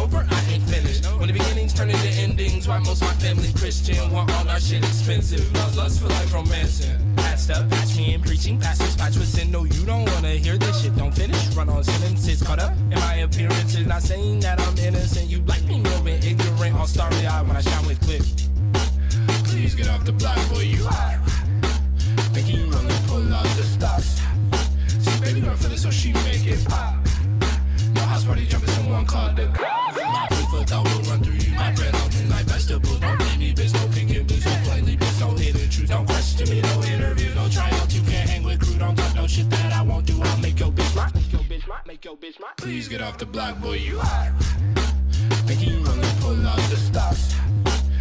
over, I ain't finished. When the beginnings turn into endings, why most my family Christian want all our shit expensive. Love's lust for like romancing. Patched up, patch me in preaching, pastors patch with sin. No, you don't wanna hear this shit. Don't finish, run on sentences. Caught up in my appearances, not saying that I'm innocent. You like me, no bit ignorant, all starry eyed when I shine with clip. Please get off the block, boy, you hot. Thinking you wanna pull out the stops. See, baby girl feel it, so she make it pop. No house party jumping, someone called the cops. My FIFA thought will run through you. My bread on me like vegetables. Don't blame me, bitch, no pink and blue. So plainly, bitch, no hidden truth. Don't question me, no interviews, no tryouts. You can't hang with crew. Don't talk no shit that I won't do. I'll make your bitch rock. Make your bitch rock. Make your bitch rock. Please get off the block, boy, you hot. Thinking you wanna pull out the stops.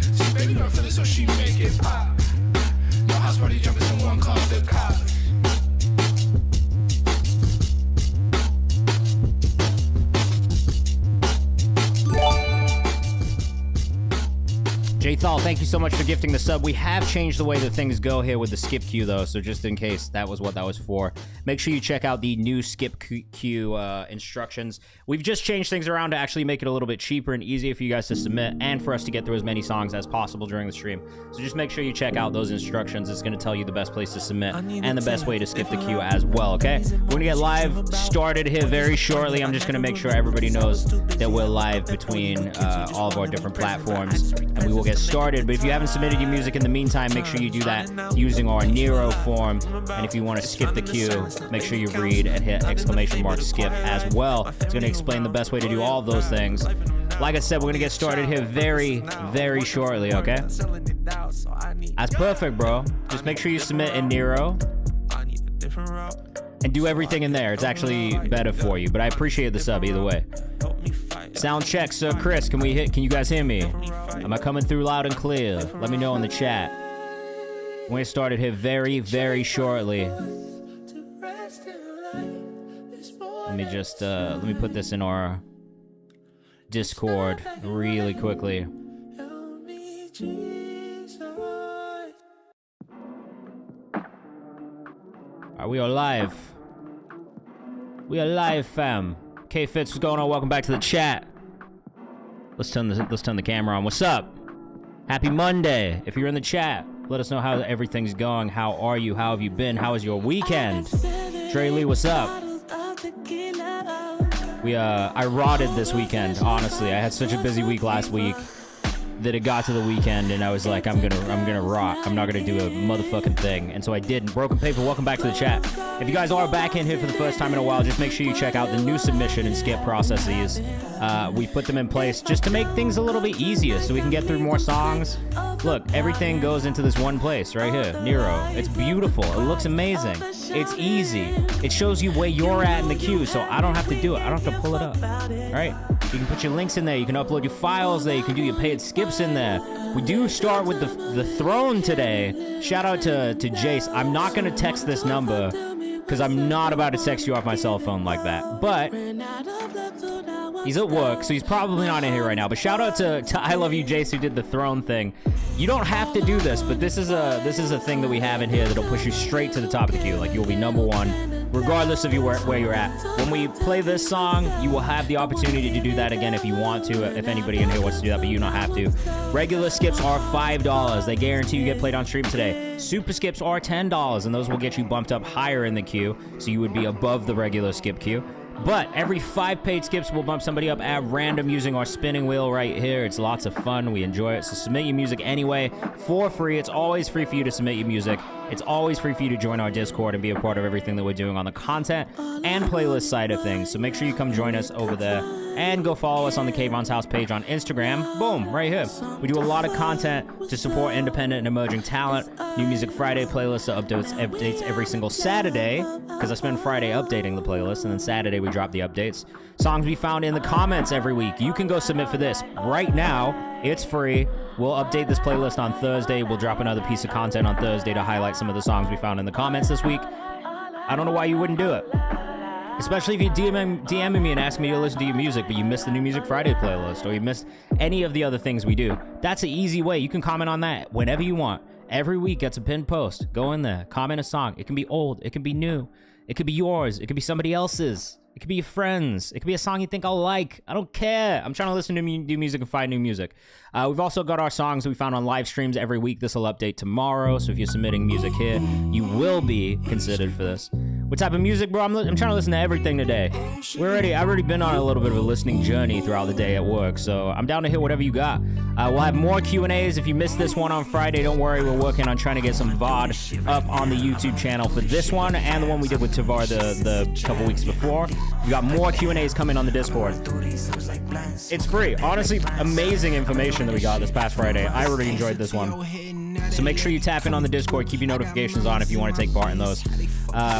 See, baby girl feel it, so she make it pop. No house party jumping, someone called the cops. J-Thal, thank you so much for gifting the sub. We have changed the way that things go here with the skip queue, though, so just in case that was what that was for, make sure you check out the new skip queue instructions. We've just changed things around to actually make it a little bit cheaper and easier for you guys to submit and for us to get through as many songs as possible during the stream. So just make sure you check out those instructions. It's going to tell you the best place to submit and the best way to skip the queue as well, okay? We're going to get live started here very shortly. I'm just going to make sure everybody knows that we're live between all of our different platforms, and we will get started. But if you haven't submitted your music in the meantime, make sure you do that using our Nero form. And if you want to skip the queue, make sure you read and hit >skip as well. It's going to explain the best way to do all of those things. Like I said, we're going to get started here very, very shortly, okay? That's perfect, bro. Just make sure you submit in Nero and do everything in there. It's actually better for you, but I appreciate the sub either way. Sound check, Sir Chris. Can you guys hear me? Am I coming through loud and clear? Let me know in the chat. We're going to start it here very, very shortly. Let me just, let me put this in our Discord really quickly. We are live. We are live, fam. K-Fitz, what's going on? Welcome back to the chat. Let's turn the camera on. What's up? Happy Monday. If you're in the chat, let us know how everything's going. How are you? How have you been? How was your weekend? Dre Lee, what's up? I rotted this weekend, honestly. I had such a busy week last week that it got to the weekend and I was like, I'm gonna rock. I'm not gonna do a motherfucking thing. And so I did. Broken Paper, welcome back to the chat. If you guys are back in here for the first time in a while, just make sure you check out the new submission and skip processes. We've put them in place just to make things a little bit easier so we can get through more songs. Look, everything goes into this one place right here, Nero. It's beautiful. It looks amazing. It's easy. It shows you where you're at in the queue, so I don't have to do it. I don't have to pull it up. All right? You can put your links in there. You can upload your files there. You can do your paid skips in there. We do start with the throne today. Shout out to Jace. I'm not going to text this number because I'm not about to text you off my cell phone like that. But he's at work, so he's probably not in here right now. But shout out to I Love You Jace who did the throne thing. You don't have to do this, but this is a thing that we have in here that'll push you straight to the top of the queue. Like, you'll be #1 regardless of where you're at. When we play this song, you will have the opportunity to do that again if you want to, if anybody in here wants to do that, but you don't have to. Regular skips are $5. They guarantee you get played on stream today. Super skips are $10, and those will get you bumped up higher in the queue, so you would be above the regular skip queue. But every 5 paid skips will bump somebody up at random using our spinning wheel right here. It's lots of fun. We enjoy it. So submit your music anyway for free. It's always free for you to submit your music. It's always free for you to join our Discord and be a part of everything that we're doing on the content and playlist side of things. So make sure you come join us over there and go follow us on the Kayvan's House page on Instagram. Boom, right here. We do a lot of content to support independent and emerging talent. New Music Friday playlist that updates every single Saturday, because I spend Friday updating the playlist, and then Saturday we drop the updates. Songs we found in the comments every week. You can go submit for this right now. It's free. We'll update this playlist on Thursday. We'll drop another piece of content on Thursday to highlight some of the songs we found in the comments this week. I don't know why you wouldn't do it. Especially if you're DMing me and asking me to listen to your music, but you missed the New Music Friday playlist, or you missed any of the other things we do. That's an easy way. You can comment on that whenever you want. Every week gets a pinned post. Go in there, comment a song. It can be old. It can be new. It could be yours. It could be somebody else's. It could be your friends. It could be a song you think I'll like. I don't care. I'm trying to listen to new music and find new music. We've also got our songs we found on live streams every week. This will update tomorrow. So if you're submitting music here, you will be considered for this. What type of music, bro? I'm trying to listen to everything today. I've already been on a little bit of a listening journey throughout the day at work. So I'm down to hear whatever you got. We'll have more Q&As. If you missed this one on Friday, don't worry. We're working on trying to get some VOD up on the YouTube channel for this one and the one we did with Tavar the couple weeks before. We got more Q&As coming on the Discord. It's free. Honestly, amazing information that we got this past Friday. I really enjoyed this one. So make sure you tap in on the Discord. Keep your notifications on if you want to take part in those.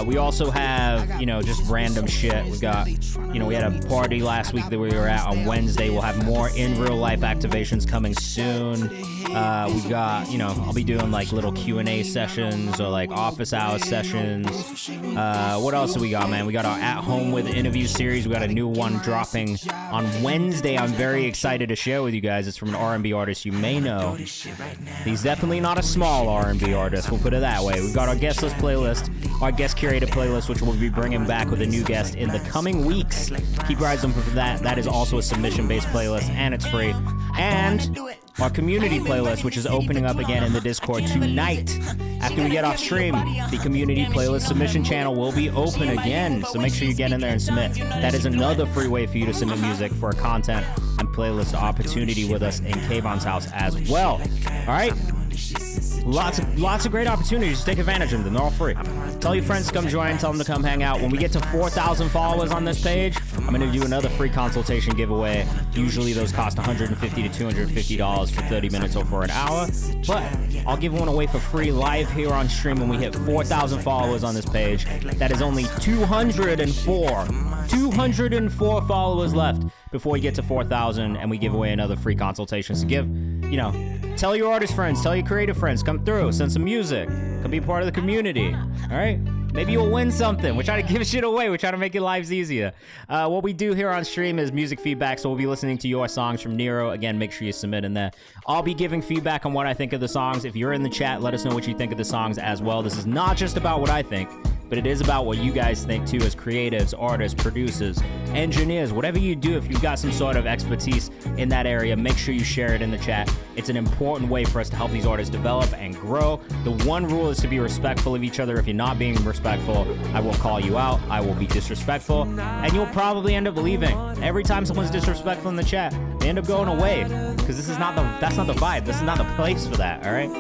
We also have, just random shit. We got, we had a party last week that we were at on Wednesday. We'll have more in real life activations coming soon. We got, I'll be doing like little Q&A sessions or like office hours sessions. What else do we got, man? We got our At Home With interview series. We got a new one dropping on Wednesday. I'm very excited to share with you guys. It's from an R&B artist you may know. He's definitely not a small R&B artist, we'll put it that way. We've got our guest list playlist, our guest curated playlist, which we'll be bringing back with a new guest in the coming weeks. Keep your eyes open for that. That is also a submission-based playlist, and it's free. And our community playlist, which is opening up again in the Discord tonight. After we get off stream, the community playlist submission channel will be open again, so make sure you get in there and submit. That is another free way for you to submit music for a content and playlist opportunity with us in Kayvan's house as well. All right? Lots of great opportunities. Just take advantage of them. They're all free. Tell your friends to come join. Tell them to come hang out. When we get to 4,000 followers on this page, I'm going to do another free consultation giveaway. Usually those cost $150 to $250 for 30 minutes or for an hour. But I'll give one away for free live here on stream when we hit 4,000 followers on this page. That is only 204 followers left before we get to 4,000 and we give away another free consultation. So tell your artist friends, tell your creative friends, come through, send some music, come be part of the community, all right? Maybe you'll win something. We're trying to give shit away. We're trying to make your lives easier. What we do here on stream is music feedback, so we'll be listening to your songs from Nero. Again, make sure you submit in there. I'll be giving feedback on what I think of the songs. If you're in the chat, let us know what you think of the songs as well. This is not just about what I think, but it is about what you guys think too as creatives, artists, producers, engineers, whatever you do. If you've got some sort of expertise in that area, make sure you share it in the chat. It's an important way for us to help these artists develop and grow. The one rule is to be respectful of each other. If you're not being respectful, I will call you out. I will be disrespectful, and you'll probably end up leaving. Every time someone's disrespectful in the chat, they end up going away because that's not the vibe. This is not the place for that, all right?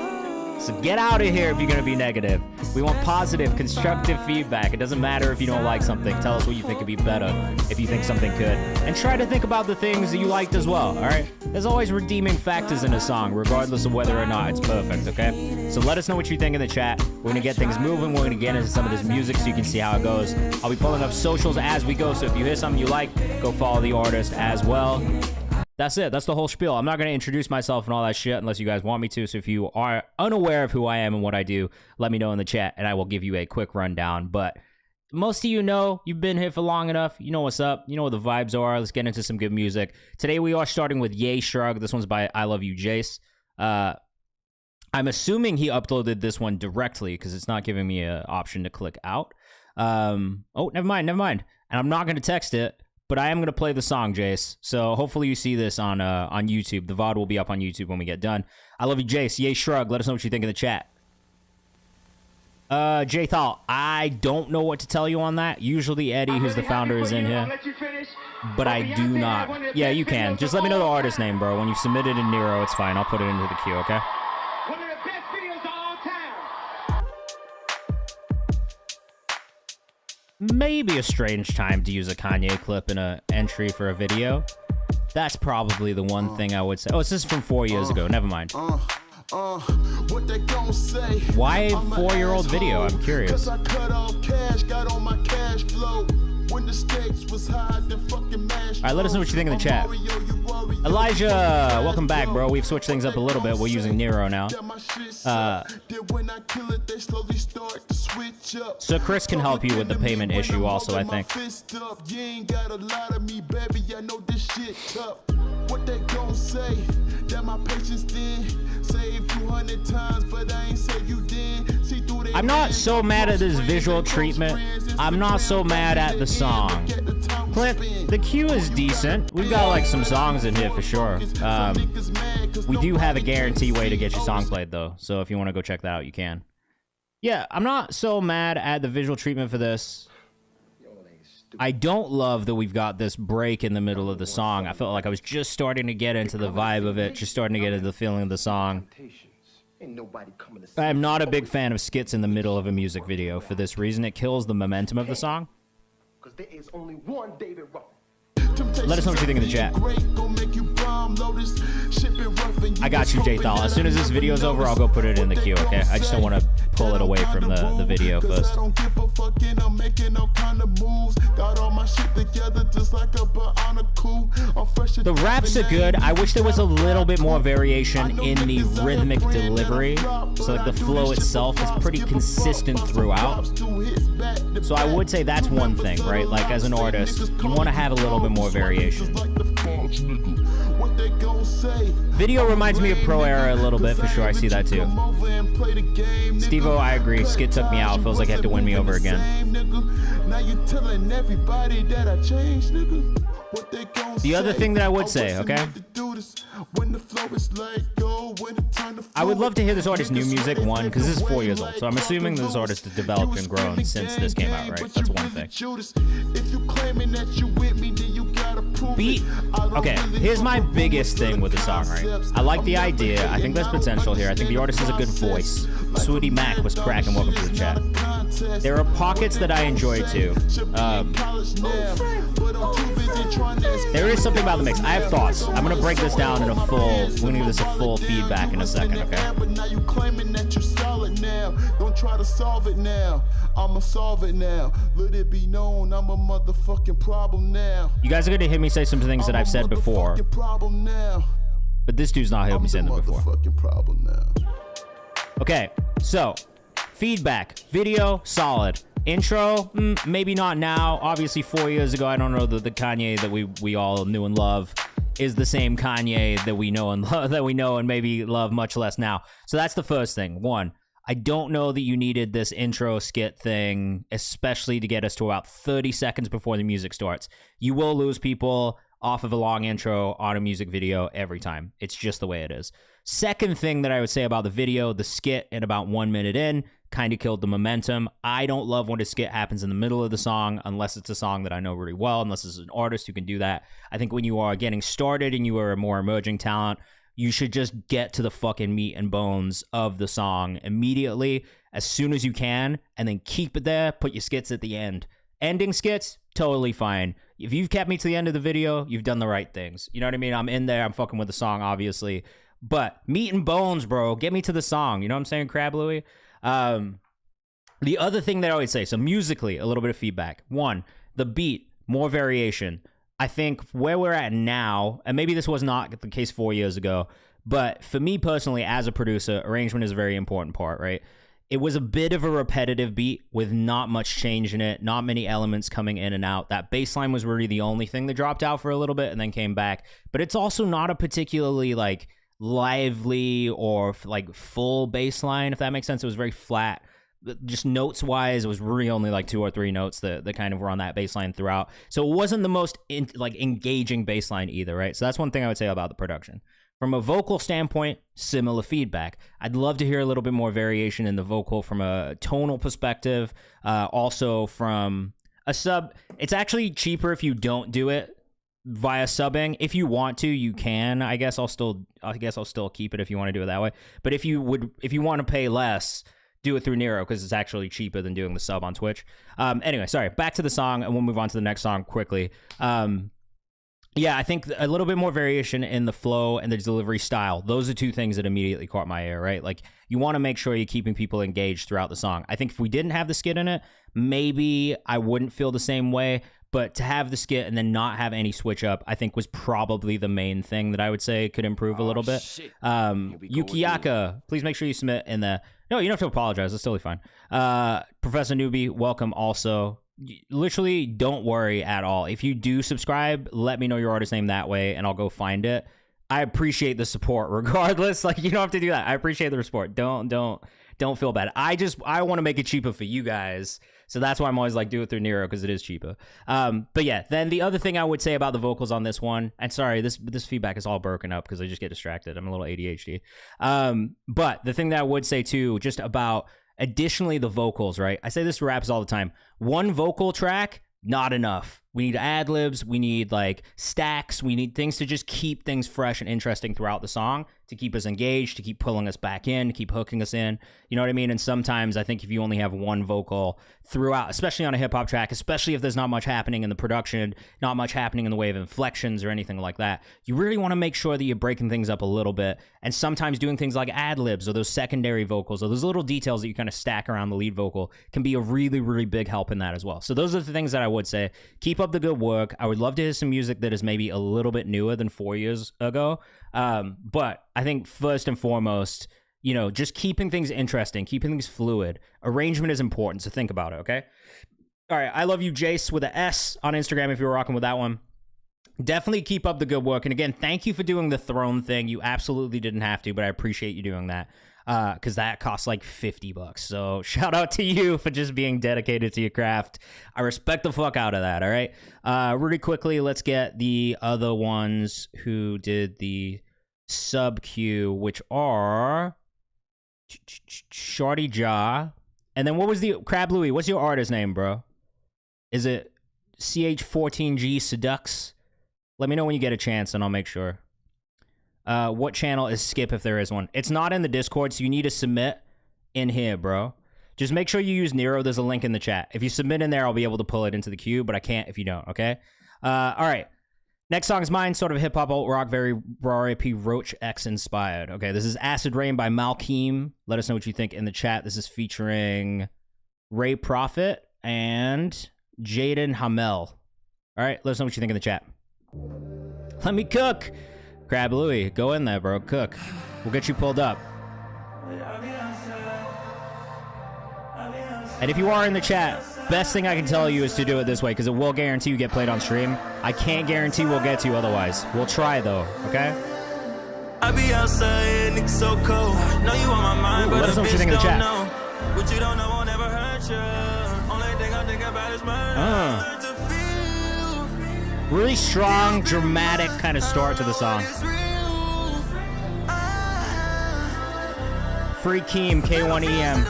So get out of here if you're going to be negative. We want positive, constructive feedback. It doesn't matter if you don't like something. Tell us what you think could be better if you think something could. And try to think about the things that you liked as well, all right? There's always redeeming factors in a song, regardless of whether or not it's perfect, okay? So let us know what you think in the chat. We're going to get things moving. We're going to get into some of this music so you can see how it goes. I'll be pulling up socials as we go, so if you hear something you like, go follow the artist as well. That's it. That's the whole spiel. I'm not going to introduce myself and all that shit unless you guys want me to. So if you are unaware of who I am and what I do, let me know in the chat and I will give you a quick rundown. But most of you know, you've been here for long enough. You know what's up. You know what the vibes are. Let's get into some good music. Today we are starting with Ye Shrug. This one's by I Love You, Jace. I'm assuming he uploaded this one directly because it's not giving me an option to click out. Oh, never mind. And I'm not going to text it. But I am going to play the song, Jace. So hopefully you see this on YouTube. The VOD will be up on YouTube when we get done. I love you, Jace. Yay, Shrug. Let us know what you think in the chat. Jay Thal, I don't know what to tell you on that. Usually Eddie, who's the founder, is in here. But I do not. Yeah, you can. Just let me know the artist name, bro. When you've submitted in Nero, it's fine. I'll put it into the queue, okay? One of the best videos of all time. Maybe a strange time to use a Kanye clip in an entry for a video. That's probably the one thing I would say. Oh, this is from 4 years ago. Never mind. What they gon' say? Why 4-year-old video? I'm curious. I cut off cash, got on my cash flow. When the stakes was high, the fucking mash. All right, let us know what you think in the chat. Elijah, welcome back, bro. We've switched things up a little bit. We're using Nero now. So Chris can help you with the payment issue also, I think. What they gon' say? That my patience then saved 200 times, but I ain't say you then. See through they I'm not so mad at this visual treatment. I'm not so mad at the song. Clint, the queue is decent. We've got like some songs in here for sure. We do have a guarantee way to get your song played though, so if you want to go check that out, you can. Yeah, I'm not so mad at the visual treatment for this. I don't love that we've got this break in the middle of the song. I felt like I was just starting to get into the vibe of it, just starting to get into the feeling of the song. I'm not a big fan of skits in the middle of a music video for this reason. It kills the momentum of the song. Let us know what you think in the chat. I got you, J-Thal. As soon as this video's over, I'll go put it in the queue, okay? I just don't want to pull it away from the video first. The raps are good. I wish there was a little bit more variation in the rhythmic delivery. So like the flow itself is pretty consistent throughout. So I would say that's one thing, right? Like as an artist, you want to have a little bit more variation. Video reminds me of Pro Era a little bit, for sure. I see that too. Steve-O, I agree. Skit took me out. Feels like I have to win me over again. The other thing that I would say, okay? I would love to hear this artist's new music, one, because this is 4 years old. So I'm assuming this artist has developed and grown since this came out, right? That's one thing. Beat. Okay, here's my biggest thing with the song, right? I like the idea. I think there's potential here. I think the artist has a good voice. Sweetie Mac was cracking. Welcome to the chat. There are pockets that I enjoy too. There is something about the mix. I have thoughts. I'm gonna break this down in a full. We're gonna give this a full feedback in a second, okay? Don't try to solve it now. I'ma solve it now. Let it be known I'm a motherfucking problem now. You guys are gonna hear me say some things that I've said before. But this dude's not heard me say them before. Okay, so feedback. Video, solid. Intro, maybe not now. Obviously 4 years ago, I don't know the Kanye that we all knew and love is the same Kanye that we know and maybe love much less now. So that's the first thing. One, I don't know that you needed this intro skit thing, especially to get us to about 30 seconds before the music starts. You will lose people off of a long intro on a music video every time. It's just the way it is. Second thing that I would say about the video, the skit at about 1 minute in kind of killed the momentum. I don't love when a skit happens in the middle of the song unless it's a song that I know really well, unless it's an artist who can do that. I think when you are getting started and you are a more emerging talent, you should just get to the fucking meat and bones of the song immediately, as soon as you can, and then keep it there. Put your skits at the end. Ending skits, totally fine. If you've kept me to the end of the video, you've done the right things. You know what I mean? I'm in there. I'm fucking with the song, obviously. But meat and bones, bro. Get me to the song. You know what I'm saying, Crab Louie? The other thing that I would say, so musically, a little bit of feedback. One, the beat, more variation. I think where we're at now, and maybe this was not the case 4 years ago, but for me personally, as a producer, arrangement is a very important part, right? It was a bit of a repetitive beat with not much change in it, not many elements coming in and out. That bass line was really the only thing that dropped out for a little bit and then came back. But it's also not a particularly like lively or like full bass line, if that makes sense. It was very flat. Just notes wise, it was really only like 2 or 3 notes that kind of were on that bass line throughout. So it wasn't the most engaging bass line either, right? So that's one thing I would say about the production. From a vocal standpoint, similar feedback. I'd love to hear a little bit more variation in the vocal from a tonal perspective. Also from a sub, it's actually cheaper if you don't do it via subbing. If you want to, you can. I guess I'll still keep it if you want to do it that way. But if you want to pay less, do it through Nero, because it's actually cheaper than doing the sub on Twitch. Anyway, sorry, back to the song, and we'll move on to the next song quickly. Yeah, I think a little bit more variation in the flow and the delivery style. Those are 2 things that immediately caught my ear, right? Like, you want to make sure you're keeping people engaged throughout the song. I think if we didn't have the skit in it, maybe I wouldn't feel the same way. But to have the skit and then not have any switch up, I think was probably the main thing that I would say could improve a little bit. Yukiaka, please make sure you submit in the... No, you don't have to apologize. That's totally fine. Professor Newbie, welcome also. literally don't worry at all. If you do subscribe, let me know your artist name that way, and I'll go find it. I appreciate the support regardless. Like, you don't have to do that. I appreciate the support. Don't feel bad. I want to make it cheaper for you guys. So that's why I'm always like, do it through Nero, because it is cheaper. But yeah, then the other thing I would say about the vocals on this one, and sorry, this feedback is all broken up because I just get distracted. I'm a little ADHD. But the thing that I would say too, just about additionally the vocals, right? I say this to raps all the time. One vocal track, not enough. We need ad-libs, we need like stacks, we need things to just keep things fresh and interesting throughout the song, to keep us engaged, to keep pulling us back in, to keep hooking us in. You know what I mean? And sometimes I think if you only have one vocal throughout, especially on a hip-hop track, especially if there's not much happening in the production, not much happening in the way of inflections or anything like that, you really want to make sure that you're breaking things up a little bit. And sometimes doing things like ad-libs or those secondary vocals or those little details that you kind of stack around the lead vocal can be a really, really big help in that as well. So those are the things that I would say. Keep up the good work. I would love to hear some music that is maybe a little bit newer than 4 years ago. But I think first and foremost, you know, just keeping things interesting, keeping things fluid. Arrangement is important, so think about it, okay? All right, I love you, Jace, with an S on Instagram if you're rocking with that one. Definitely keep up the good work. And again, thank you for doing the throne thing. You absolutely didn't have to, but I appreciate you doing that. Because that costs like $50. So shout out to you for just being dedicated to your craft. I respect the fuck out of that, all right? Really quickly, let's get the other ones who did the sub Q, which are Shorty Jaw. And then what was the Crab Louie? What's your artist name, bro? Is it CH14G Sedux? Let me know when you get a chance and I'll make sure. What channel is Skip if there is one? It's not in the Discord, so you need to submit in here, bro. Just make sure you use Nero. There's a link in the chat. If you submit in there, I'll be able to pull it into the queue, but I can't if you don't, okay? All right. Next song is mine, sort of hip-hop, alt-rock, very R.I.P. Roach X inspired. Okay, this is Acid Rain by Malkeem. Let us know what you think in the chat. This is featuring Ray Prophet and Jaden Hamel. All right, let us know what you think in the chat. Let me cook. Crab Louie, go in there, bro. Cook. We'll get you pulled up. And if you are in the chat, best thing I can tell you is to do it this way, because it will guarantee you get played on stream. I can't guarantee we'll get to you otherwise. We'll try, though, okay? I be outside, nigga, so cold. Know you on my mind, but let us know what you think in the chat. What you don't know won't never hurt you. Only thing I think about is murder. Really strong, dramatic kind of start to the song. Free Keem, K1EM.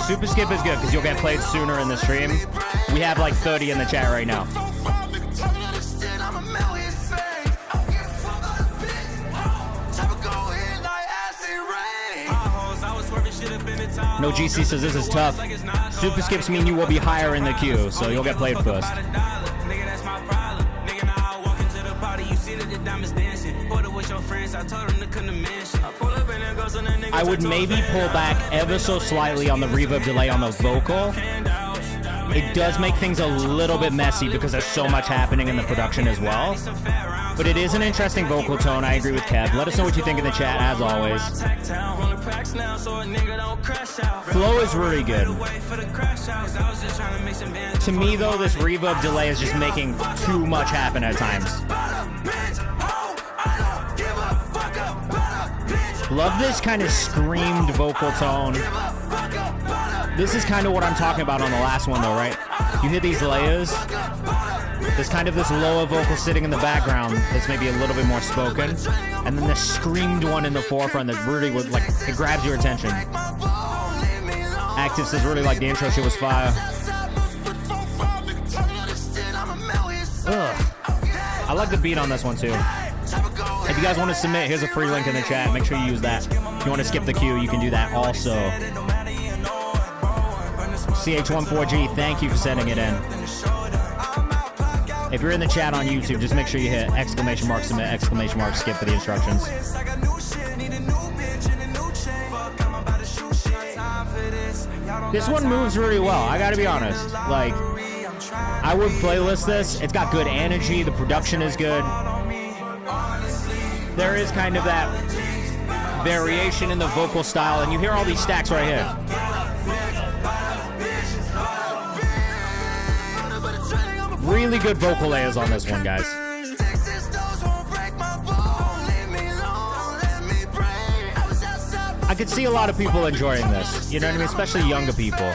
Super Skip is good because you'll get played sooner in the stream. We have like 30 in the chat right now. No GC says this is tough. Super skips mean you will be higher in the queue, so you'll get played first. I would maybe pull back ever so slightly on the reverb delay on the vocal. It does make things a little bit messy because there's so much happening in the production as well. But it is an interesting vocal tone. I agree with Kev. Let us know what you think in the chat, as always. Flow is really good. To me, though, this reverb delay is just making too much happen at times. Love this kind of screamed vocal tone. This is kind of what I'm talking about on the last one, though, right? You hear these layers. There's kind of this lower vocal sitting in the background that's maybe a little bit more spoken. And then the screamed one in the forefront that really would, like, it grabs your attention. Active says really like the intro shit was fire. Ugh. I like the beat on this one, too. If you guys want to submit, here's a free link in the chat. Make sure you use that. If you want to skip the queue, you can do that also. CH14G, thank you for sending it in. If you're in the chat on YouTube, just make sure you hit exclamation mark submit, exclamation mark skip for the instructions. This one moves really well, I gotta be honest. Like, I would playlist this. It's got good energy, the production is good. There is kind of that variation in the vocal style, and you hear all these stacks right here. Really good vocal layers on this one, guys. I could see a lot of people enjoying this. You know what I mean? Especially younger people.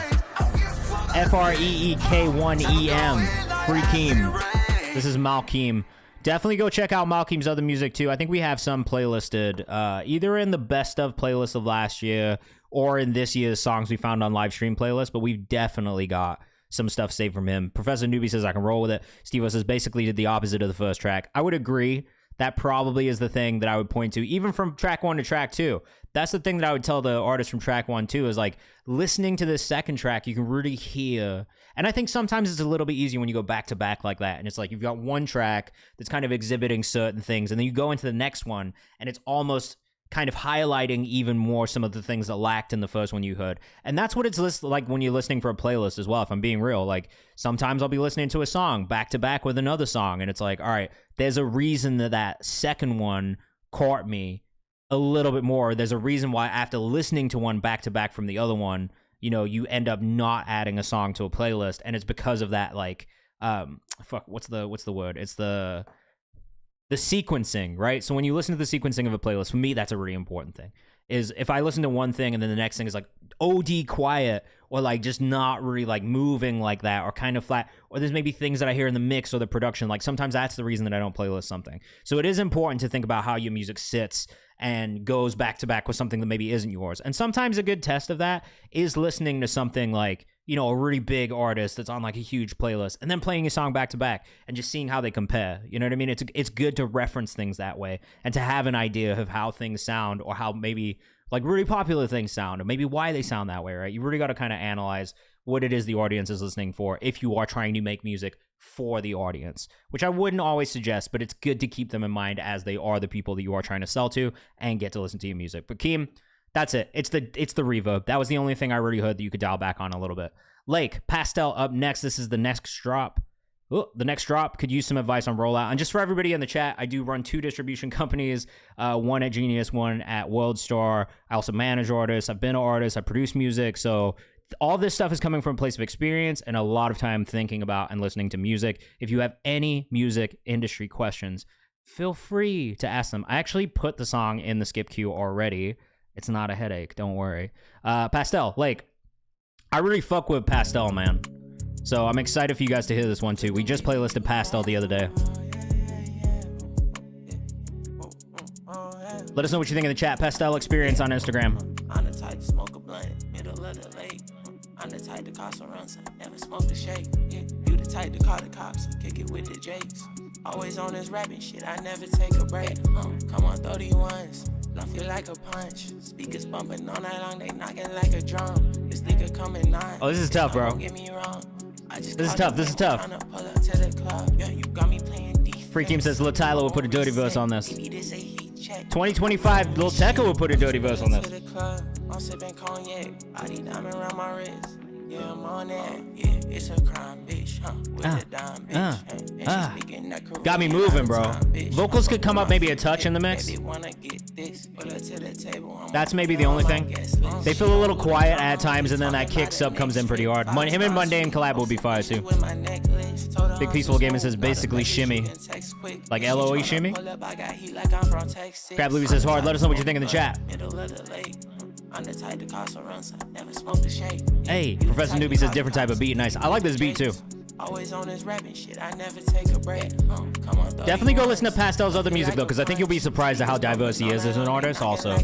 FREEK1EM. Freakeem. This is Malkeem. Definitely go check out Malkeem's other music too. I think we have some playlisted either in the best of playlist of last year or in this year's songs we found on live stream playlist, but we've definitely got some stuff saved from him. Professor Newbie says I can roll with it. Steve says basically did the opposite of the first track. I would agree. That probably is the thing that I would point to, even from track 1 to track 2. That's the thing that I would tell the artist from track 1 too, is like listening to this second track, you can really hear. And I think sometimes it's a little bit easier when you go back to back like that. And it's like you've got one track that's kind of exhibiting certain things, and then you go into the next one, and it's almost kind of highlighting even more some of the things that lacked in the first one you heard. And that's what it's like when you're listening for a playlist as well, if I'm being real. Like, sometimes I'll be listening to a song back to back with another song, and it's like, all right, there's a reason that second one caught me a little bit more. There's a reason why after listening to one back to back from the other one, you know, you end up not adding a song to a playlist, and it's because of that, like, what's the word? It's the sequencing, right? So when you listen to the sequencing of a playlist, for me, that's a really important thing. Is if I listen to one thing and then the next thing is like OD quiet, or like just not really like moving like that, or kind of flat, or there's maybe things that I hear in the mix or the production, like sometimes that's the reason that I don't playlist something. So it is important to think about how your music sits and goes back to back with something that maybe isn't yours. And sometimes a good test of that is listening to something like, you know, a really big artist that's on like a huge playlist, and then playing a song back to back and just seeing how they compare. You know what I mean? It's good to reference things that way and to have an idea of how things sound, or how maybe like really popular things sound, or maybe why they sound that way, right? You really got to kind of analyze what it is the audience is listening for if you are trying to make music for the audience, which I wouldn't always suggest, but it's good to keep them in mind as they are the people that you are trying to sell to and get to listen to your music. But Keem, that's it. It's the reverb. That was the only thing I really heard that you could dial back on a little bit. Lake, Pastel up next. This is the next drop. Oh, the next drop could use some advice on rollout. And just for everybody in the chat, I do run 2 distribution companies, one at Genius, one at WorldStar. I also manage artists. I've been an artist. I produce music. So all this stuff is coming from a place of experience and a lot of time thinking about and listening to music. If you have any music industry questions, feel free to ask them. I actually put the song in the skip queue already. It's not a headache. Don't worry. Pastel, Lake. I really fuck with Pastel, man. So I'm excited for you guys to hear this one too. We just playlisted Pastel the other day. Let us know what you think in the chat. Pastel Experience on Instagram. I'm the type to smoke a blunt, middle of the lake. I'm the type to cause some runs, never smoke a shake. Yeah, you the type to call the cops, kick it with the Jakes. Always on this rapping shit, I never take a break. Come on, 31s. I feel like a punch. Speakers bumping all night long, they knocking like a drum. This nigga coming on. Oh, this is tough, bro. Don't get me wrong. This is tough. This is tough. Freakeem says Lil Tyler will put a dirty verse on this. 2025, Lil Tecca will put a dirty verse on this. I'm sipping cognac, I need diamond around my wrist. Yeah, I'm on that. Yeah, it's a crime, bitch. With a dime, bitch. Got me moving, bro. Vocals could come up maybe a touch in the mix. That's maybe the only thing. They feel a little quiet at times, and then that kick sub comes in pretty hard. Him and Mundane collab will be fire too. Big Peaceful Gamer says basically shimmy. Like LOE shimmy? Crab Louie says hard. Let us know what you think in the chat. I'm the type to cause some runs, never smoke the shake. Hey, Professor Newbie says different type of beat. Nice. I like this beat too. Always on this rapping shit, I never take a break. Come on, definitely go listen to Pastel's other music though, because I think you'll be surprised at how diverse he is as an artist also.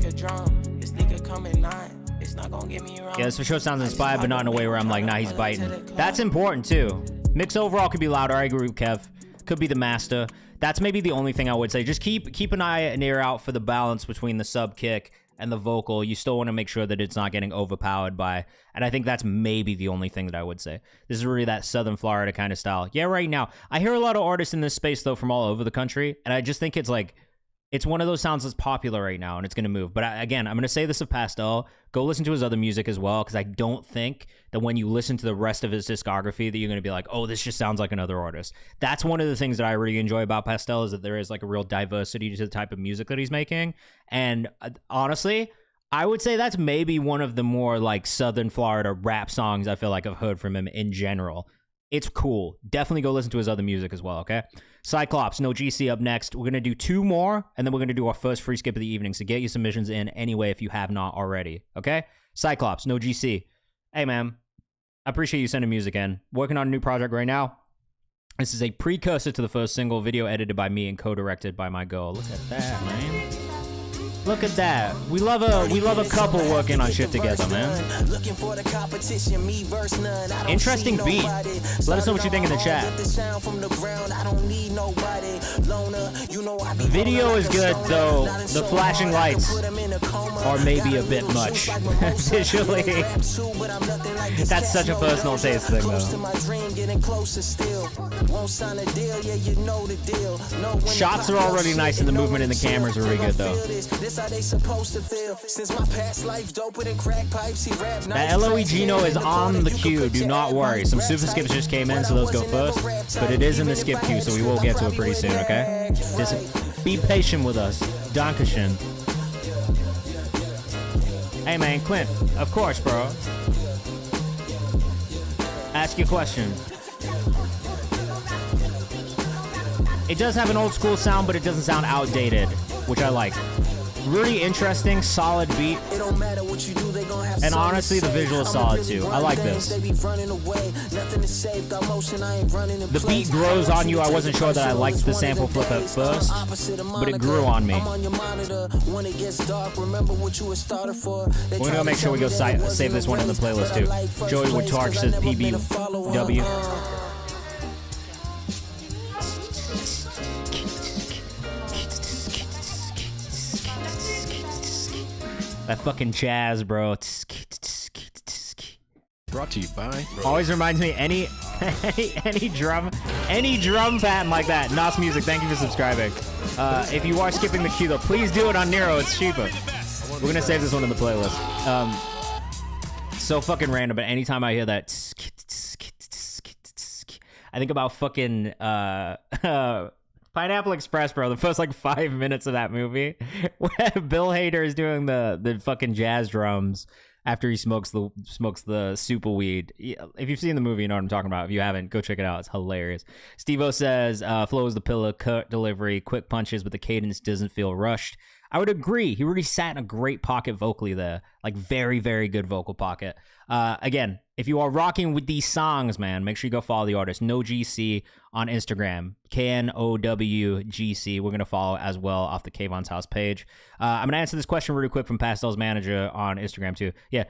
Yeah, this for sure sounds inspired, but not in a way where I'm like, nah, he's biting. That's important too. Mix overall could be louder. I agree with Kev. Could be the master. That's maybe the only thing I would say. Just keep an eye and ear out for the balance between the sub kick and the vocal. You still want to make sure that it's not getting overpowered by, and I think that's maybe the only thing that I would say. This is really that Southern Florida kind of style. Yeah, right now, I hear a lot of artists in this space, though, from all over the country, and I just think it's like, It's one of those sounds that's popular right now, and it's going to move. But again, I'm going to say this of Pastel. Go listen to his other music as well, because I don't think that when you listen to the rest of his discography that you're going to be like, oh, this just sounds like another artist. That's one of the things that I really enjoy about Pastel, is that there is like a real diversity to the type of music that he's making. And honestly, I would say that's maybe one of the more like Southern Florida rap songs I feel like I've heard from him in general. It's cool. Definitely go listen to his other music as well, okay? Cyclops, no GC up next. We're going to do 2 more, and then we're going to do our first free skip of the evening. So get your submissions in anyway if you have not already, okay? Cyclops, no GC. Hey, man. I appreciate you sending music in. Working on a new project right now. This is a precursor to the first single, video edited by me and co-directed by my girl. Look at that, man. Look at that. We love a couple working on shit together, man. Interesting beat. Let us know what you think in the chat. The video is good, though. The flashing lights are maybe a bit much visually. That's such a personal taste thing, though. Shots are already nice, and the movement in the cameras are really good, though. That LOE Gino is on the queue, do not worry. Some super skips just came in, so those go first. But it is in the skip queue, so we will get to it pretty soon, okay? Just be patient with us. Dankeschön. Hey man, Clint, of course, bro. Ask your question. It does have an old school sound, but it doesn't sound outdated, which I like. Really interesting, solid beat. And honestly, the visual is solid too. I like this. The beat grows on you. I wasn't sure that I liked the sample flip at first, but it grew on me. We're gonna make sure we go save this one in the playlist too. Joey Wood Torch says PBW. That fucking jazz, bro. Brought to you by. Always reminds me any drum pattern like that. Nos Music, thank you for subscribing. If you are skipping the queue though, please do it on Nero. It's cheaper. We're gonna save this one in the playlist. So fucking random, but anytime I hear that, I think about fucking Pineapple Express, bro. The first like 5 minutes of that movie, where Bill Hader is doing the fucking jazz drums after he smokes the super weed. If you've seen the movie, you know what I'm talking about. If you haven't, go check it out. It's hilarious. Steve-O says, flow is the pillar, cut delivery, quick punches, but the cadence doesn't feel rushed. I would agree. He really sat in a great pocket vocally there. Like very, very good vocal pocket. Again, if you are rocking with these songs, man, make sure you go follow the artist. No GC on Instagram. KNOWGC. We're going to follow as well off the Kayvan's House page. I'm going to answer this question really quick from Pastel's manager on Instagram too. Yeah.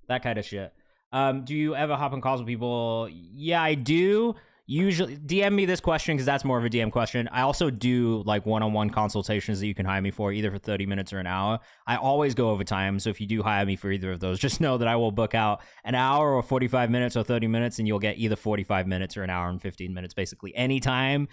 That kind of shit. Do you ever hop on calls with people? Yeah, I do. Usually DM me this question because that's more of a DM question. I also do like one-on-one consultations that you can hire me for either for 30 minutes or an hour. I always go overtime. So if you do hire me for either of those, just know that I will book out an hour or 45 minutes or 30 minutes and you'll get either 45 minutes or an hour and 15 minutes, basically anytime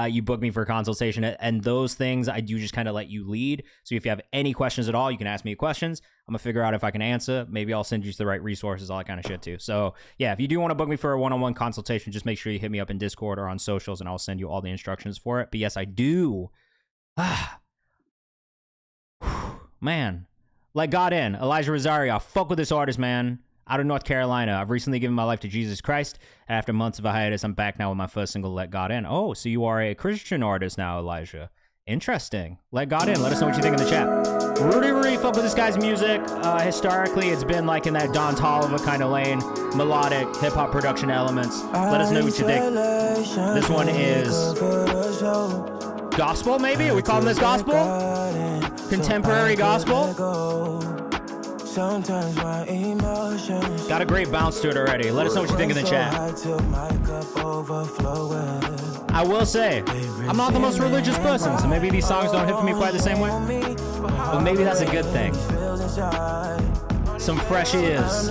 you book me for a consultation. And those things I do just kind of let you lead. So if you have any questions at all, you can ask me questions. I'm gonna figure out if I can answer. Maybe I'll send you to the right resources, all that kind of shit too. So yeah, if you do want to book me for a one-on-one consultation, just make sure you hit me up in Discord or on socials and I'll send you all the instructions for it. But yes, I do. Man, like God in, Elijah Rosario, fuck with this artist, man. Out of North Carolina. I've recently given my life to Jesus Christ. After months of a hiatus, I'm back now with my first single, Let God In. Oh, so you are a Christian artist now, Elijah. Interesting. Let God in. Let us know what you think in the chat. Really fuck with this guy's music. Historically, it's been like in that Don Toliver kind of lane. Melodic, hip-hop production elements. Let us know what you think. This one is gospel, maybe? Are we calling this gospel? Contemporary gospel? Got a great bounce to it already. Let us know what you think in the chat. I will say, I'm not the most religious person, so maybe these songs don't hit for me quite the same way. But maybe that's a good thing. Some fresh ears.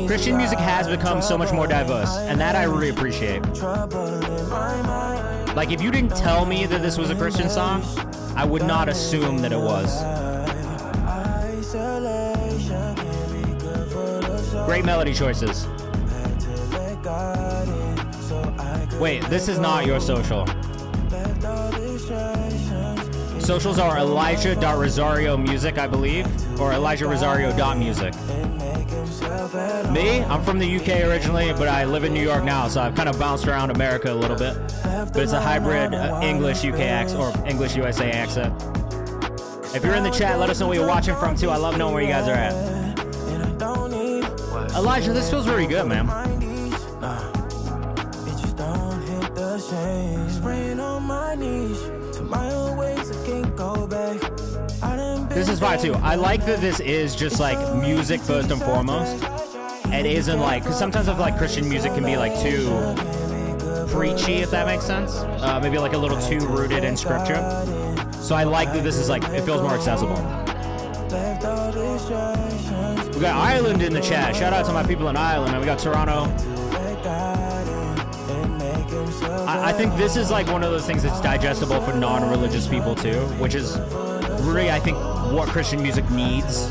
Christian music has become so much more diverse, and that I really appreciate. Like, if you didn't tell me that this was a Christian song, I would not assume that it was. Great melody choices. Wait, this is not your social. Socials are Elijah.Rosario Music, I believe, or ElijahRosario.music. Me? I'm from the UK originally, but I live in New York now, so I've kind of bounced around America a little bit. But it's a hybrid English UK accent, or English USA accent. If you're in the chat, let us know where you're watching from, too. I love knowing where you guys are at. Elijah, this feels really good, man. This is fine too. I like that this is just like music first and foremost. It isn't like, because sometimes I feel like Christian music can be like too preachy, if that makes sense. Maybe like a little too rooted in scripture. So I like that this is like, it feels more accessible. We got Ireland in the chat. Shout out to my people in Ireland, and we got Toronto. I think this is like one of those things that's digestible for non-religious people too, which is really, I think, what Christian music needs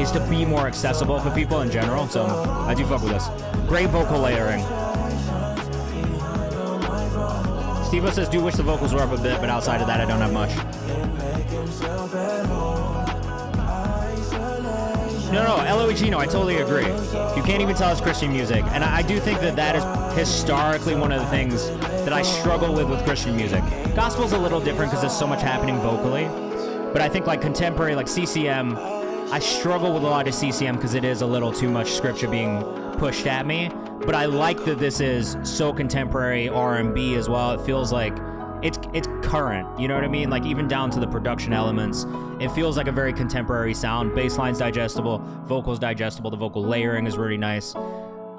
is to be more accessible for people in general. So I do fuck with this. Great vocal layering. Steve-O says, do wish the vocals were up a bit, but outside of that, I don't have much. No, Eloigino, I totally agree. You can't even tell it's Christian music. And I do think that that is historically one of the things that I struggle with Christian music. Gospel's a little different because there's so much happening vocally. But I think like contemporary, like CCM, I struggle with a lot of CCM because it is a little too much scripture being pushed at me. But I like that this is so contemporary R&B as well. It feels like it's current, you know what I mean? Like even down to the production elements, it feels like a very contemporary sound. Bassline's digestible, vocals digestible, the vocal layering is really nice.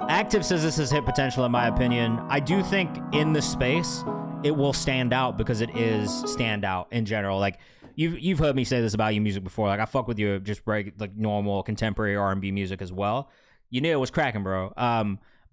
Active says this has hit potential in my opinion. I do think in the space, it will stand out because it is standout in general. Like you've heard me say this about your music before. Like I fuck with your just like normal contemporary R&B music as well. You knew it was cracking, bro.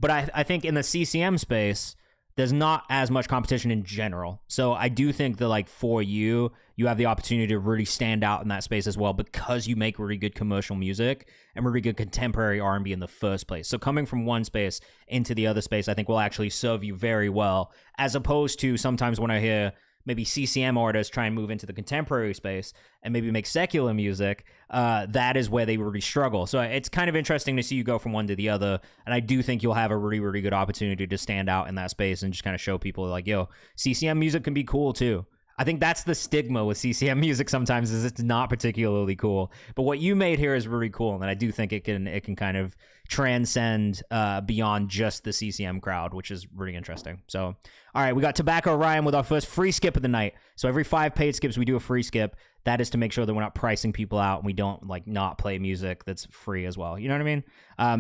But I think in the CCM space, there's not as much competition in general. So I do think that like for you have the opportunity to really stand out in that space as well because you make really good commercial music and really good contemporary R&B in the first place. So coming from one space into the other space, I think will actually serve you very well, as opposed to sometimes when I hear maybe CCM artists try and move into the contemporary space and maybe make secular music, that is where they really struggle. So it's kind of interesting to see you go from one to the other. And I do think you'll have a really, really good opportunity to stand out in that space and just kind of show people like, yo, CCM music can be cool too. I think that's the stigma with CCM music sometimes, is it's not particularly cool. But what you made here is really cool, and I do think it can kind of transcend beyond just the CCM crowd, which is really interesting. So, all right, we got Tobacco Ryan with our first free skip of the night. So every 5 paid skips, we do a free skip. That is to make sure that we're not pricing people out and we don't like not play music that's free as well. You know what I mean?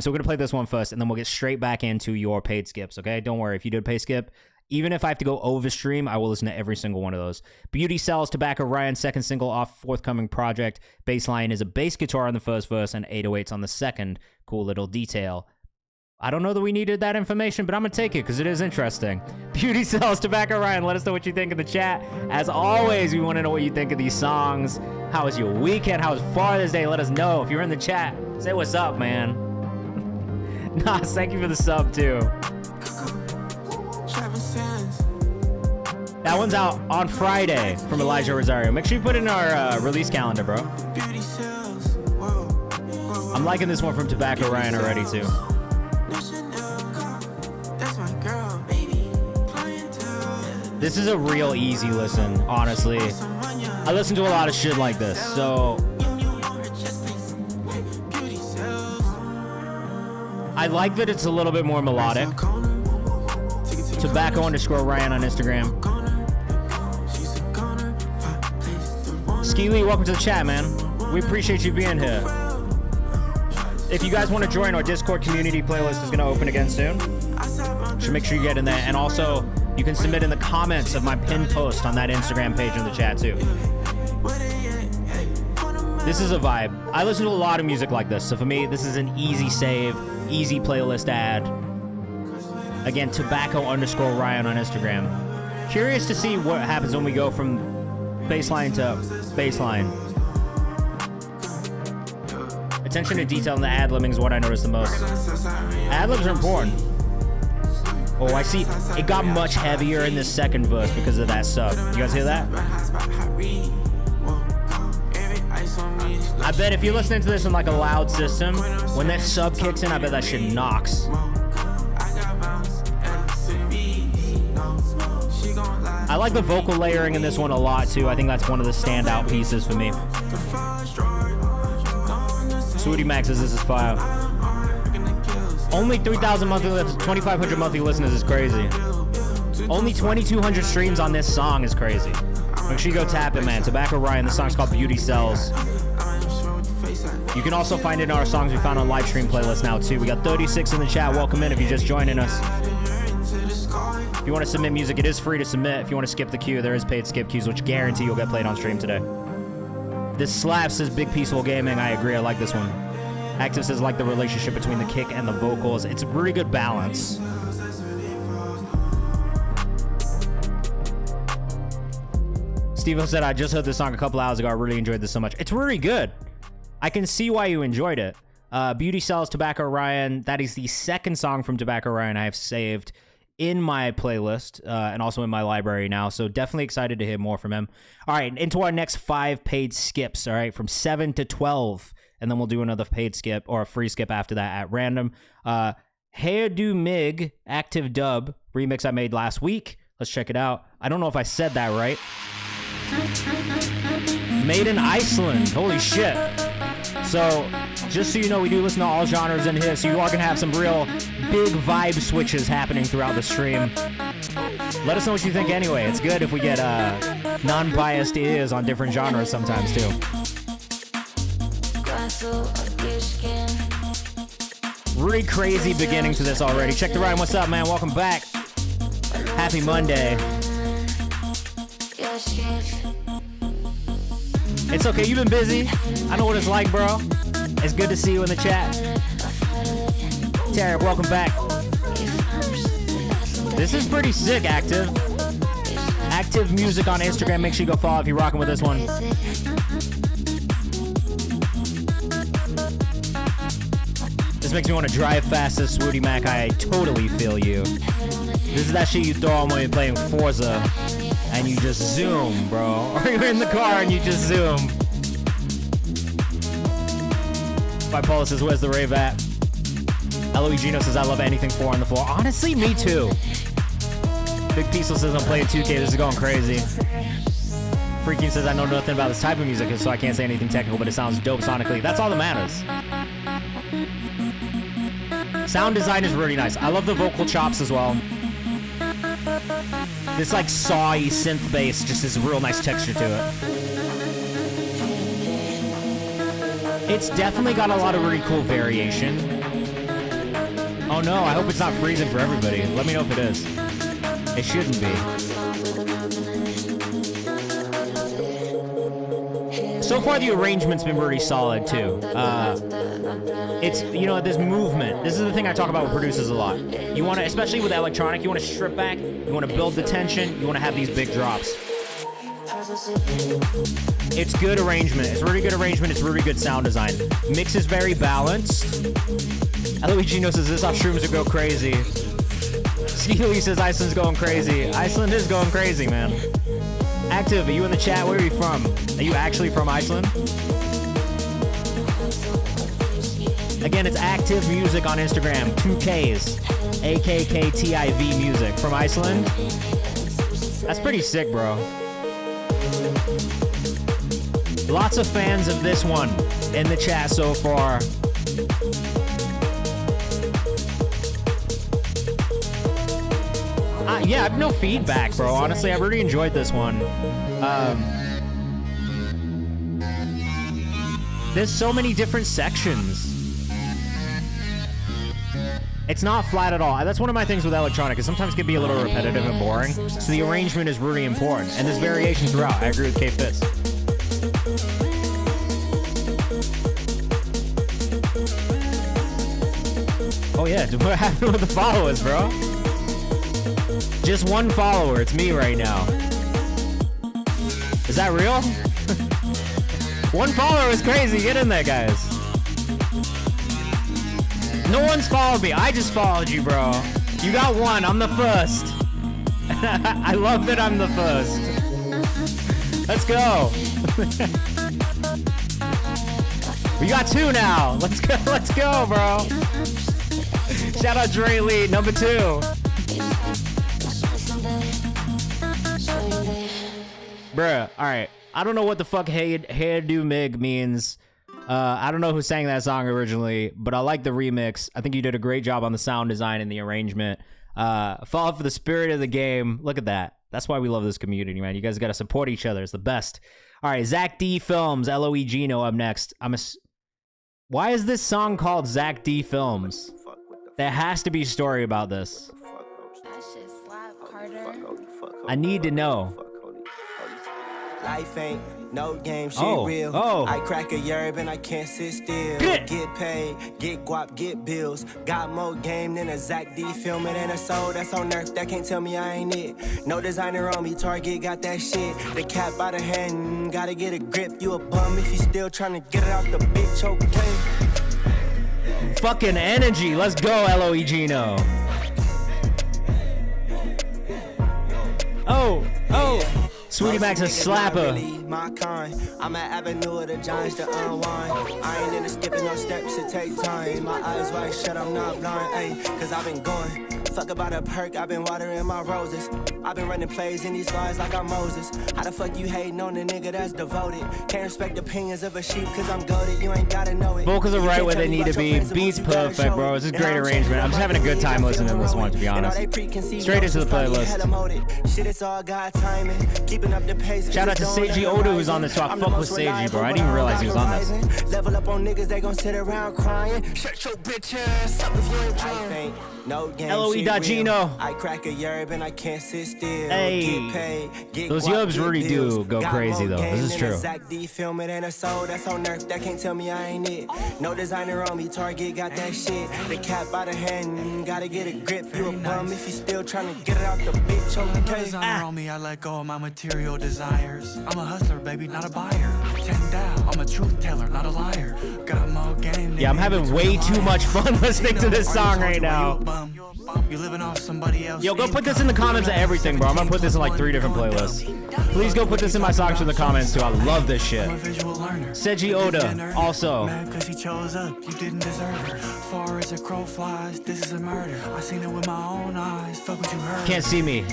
So we're gonna play this one first, and then we'll get straight back into your paid skips. Okay, don't worry if you did a pay skip. Even if I have to go over stream, I will listen to every single one of those. Beauty Sells, Tobacco Ryan's second single off forthcoming project. Bassline is a bass guitar on the first verse and 808s on the second. Cool little detail. I don't know that we needed that information, but I'm going to take it because it is interesting. Beauty Sells, Tobacco Ryan. Let us know what you think in the chat. As always, we want to know what you think of these songs. How was your weekend? How was Father's Day? Let us know. If you're in the chat, say what's up, man. Nas, thank you for the sub, too. That one's out on Friday from Elijah Rosario. Make sure you put it in our release calendar, bro. I'm liking this one from Tobacco Ryan already, too. This is a real easy listen, honestly. I listen to a lot of shit like this, so... I like that it's a little bit more melodic. Tobacco_Ryan on Instagram. Skeely, welcome to the chat, man. We appreciate you being here. If you guys want to join our Discord community, playlist is going to open again soon. So make sure you get in there. And also, you can submit in the comments of my pinned post on that Instagram page in the chat, too. This is a vibe. I listen to a lot of music like this. So for me, this is an easy save, easy playlist add. Again, Tobacco_Ryan on Instagram. Curious to see what happens when we go from baseline to baseline. Attention to detail in the ad-libbing is what I noticed the most. Ad-libs are important. Oh, I see. It got much heavier in the second verse because of that sub. You guys hear that? I bet if you're listening to this in like a loud system, when that sub kicks in, I bet that shit knocks. I like the vocal layering in this one a lot too. I think that's one of the standout pieces for me. Swooty Max says this is fire. Only 3,000 monthly listeners, 2,500 monthly listeners is crazy. Only 2,200 streams on this song is crazy. Make sure you go tap it, man. Tobacco Ryan, the song's called Beauty Sells. You can also find it in our songs we found on live stream playlist now too. We got 36 in the chat. Welcome in if you're just joining us. If you want to submit music, it is free to submit. If you want to skip the queue, there is paid skip queues, which guarantee you'll get played on stream today. This slaps, says Big Peaceful Gaming. I agree, I like this one. Active says like the relationship between the kick and the vocals. It's a really good balance. Steve said, I just heard this song a couple hours ago. I really enjoyed this so much. It's really good. I can see why you enjoyed it. Beauty Sells, Tobacco Ryan. That is the second song from Tobacco Ryan I have saved in my playlist and also in my library now. So definitely excited to hear more from him. All right, into our next 5 paid skips, all right, from 7 to 12. And then we'll do another paid skip or a free skip after that at random. Hairdo Mig, Active Dub, remix I made last week. Let's check it out. I don't know if I said that right. Made in Iceland. Holy shit. So, just so you know, we do listen to all genres in here, so you all can have some real big vibe switches happening throughout the stream. Let us know what you think anyway. It's good if we get non-biased ears on different genres sometimes, too. Really crazy beginning to this already. Check the Ryan. What's up, man? Welcome back. Happy Monday. It's okay. You've been busy. I know what it's like, bro. It's good to see you in the chat. Tarek, welcome back. This is pretty sick, Active. Active Music on Instagram. Make sure you go follow if you're rocking with this one. This makes me want to drive fast as Swooty Mac. I totally feel you. This is that shit you throw on when you're playing Forza and you just zoom, bro. Or you're in the car and you just zoom. Bipolar says, where's the rave at? Eloy Gino says, I love anything 4 on the floor. Honestly, me too. Big Peaceful says, I'm playing 2K. This is going crazy. Freaking says, I know nothing about this type of music, so I can't say anything technical, but it sounds dope sonically. That's all that matters. Sound design is really nice. I love the vocal chops as well. This like sawy synth bass just has a real nice texture to it. It's definitely got a lot of really cool variation. Oh no, I hope it's not freezing for everybody. Let me know if it is. It shouldn't be. So far the arrangement's been really solid too. It's, you know, this movement. This is the thing I talk about with producers a lot. You want to, especially with electronic, you want to strip back, you want to build the tension, you want to have these big drops. It's good arrangement. It's really good arrangement. It's really good sound design. Mix is very balanced. Eloy Gino says this off shrooms would go crazy. Skeely says Iceland's going crazy. Iceland is going crazy, man. Active, are you in the chat? Where are you from? Are you actually from Iceland? Again, it's Active Music on Instagram. 2Ks. AKKTIV Music. From Iceland? That's pretty sick, bro. Lots of fans of this one in the chat so far. Yeah, I have no feedback, bro. Honestly, I really enjoyed this one. There's so many different sections. It's not flat at all. That's one of my things with electronic, is sometimes it can be a little repetitive and boring. So the arrangement is really important. And there's variation throughout. I agree with K Fitz. Oh yeah, what happened with the followers, bro? Just one follower. It's me right now. Is that real? One follower is crazy. Get in there, guys. No one's followed me. I just followed you, bro. You got one. I'm the first. I love that I'm the first. Let's go. We got 2 now. Let's go. Let's go, bro. Shout out Dre Lee, number 2. Bruh, alright. I don't know what the fuck Hairdo Mig means. I don't know who sang that song originally, but I like the remix. I think you did a great job on the sound design and the arrangement. Fall for the spirit of the game. Look at that. That's why we love this community, man. You guys gotta support each other. It's the best. Alright, Zach D Films, LOE Gino up next. Why is this song called Zach D Films? There has to be a story about this. That shit slap, Carter. I need to know. Life ain't no game, shit real. Oh. I crack a yerb and I can't sit still. Get paid, get guap, get bills. Got more game than a Zach D film. It ain't a soul that's on earth that can't tell me I ain't it. No designer on me, Target got that shit. The cat by the hand, gotta get a grip. You a bum if you still trying to get it out the bitch, okay? Fucking energy. Let's go, LOE Gino. Oh. Sweetie Mac's a slapper. Really my kind. I'm at Avenue of the Giants to unwind. I ain't into skipping no steps, it take time. My eyes wide shut, I'm not blind, ayy. Cause I've been going. Fuck about a perk, I've been watering my roses. I've been running plays in these slides like I'm Moses. How the fuck you hating on a nigga that's devoted? Can't respect opinions of a sheep cause I'm goated. You ain't gotta know it. Vocals are right where they need to be. Beats perfect, bro. This is great arrangement. I'm just having a good time listening to this one, to be honest. Straight into the playlist. Shit, it's all God timing. Keeping up the pace. Shout out to Seiji Oda who's on this, so I fuck with Seiji, bro. I didn't even realize he was on this. Level up on niggas, they gon' sit around crying. Shut your bitch ass up if you ain't trying. No game, LOE.Gino. I crack a yerb and I can't sit still. Hey, those yerbs really do go crazy though. This is true. Zach D film, it ain't a soul that's on earth that can't tell me I ain't it. No designer on me, Target got that shit. The cat by the hand, gotta get a grip. You a bum if you still trying to get it out the bitch, okay? No designer on me, I let go of my material desires. I'm a hustler, baby, not a buyer. 10 down, I'm a truth teller, not a liar. Got more game. Yeah, I'm having way too much fun listening to this song right now. You living off somebody else. Yo, go put this in the comments of everything, bro. I'm gonna put this in like 3 different playlists. Please go put this in my songs in the comments too. I love this shit. Seiji Oda, also. Cause he chose up, you didn't deserve her. Far as a crow flies, this is a murder. I seen it with my own eyes. Fuck what you heard. Can't see me.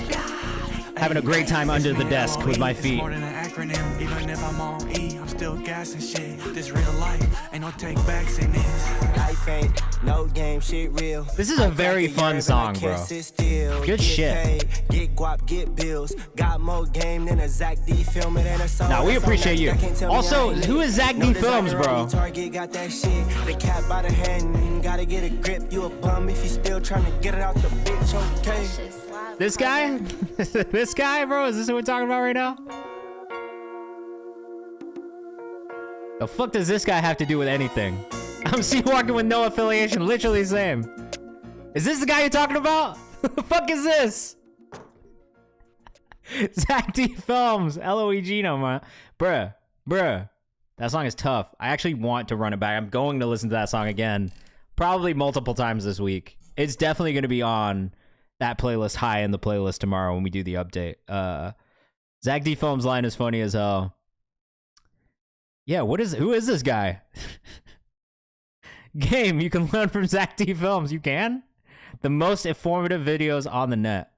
Having a great time under the desk with my feet. More than an acronym, even if I'm on E, I'm still gassing shit. This real life, ain't no take backs in this. Life ain't no game, shit real. This is a very fun song, bro. Good shit. Get guap, get bills. Got more game than a Zach D film. It ain't a soul. Nah, we appreciate you. Also, who is Zach D Films, bro? Target got that shit. The cat by the hand, gotta get a grip. You a bum if you still trying to get it out the bitch, okay? This guy? This guy, bro? Is this what we're talking about right now? The fuck does this guy have to do with anything? I'm walking with no affiliation, literally the same. Is this the guy you're talking about? What the fuck is this? Zach D Films, LOE Gino, man. Bruh. That song is tough. I actually want to run it back. I'm going to listen to that song again, probably multiple times this week. It's definitely going to be on that playlist high in the playlist tomorrow when we do the update. Zach D Films line is funny as hell. Yeah, who is this guy? Game, you can learn from Zach D Films. You can? The most informative videos on the net.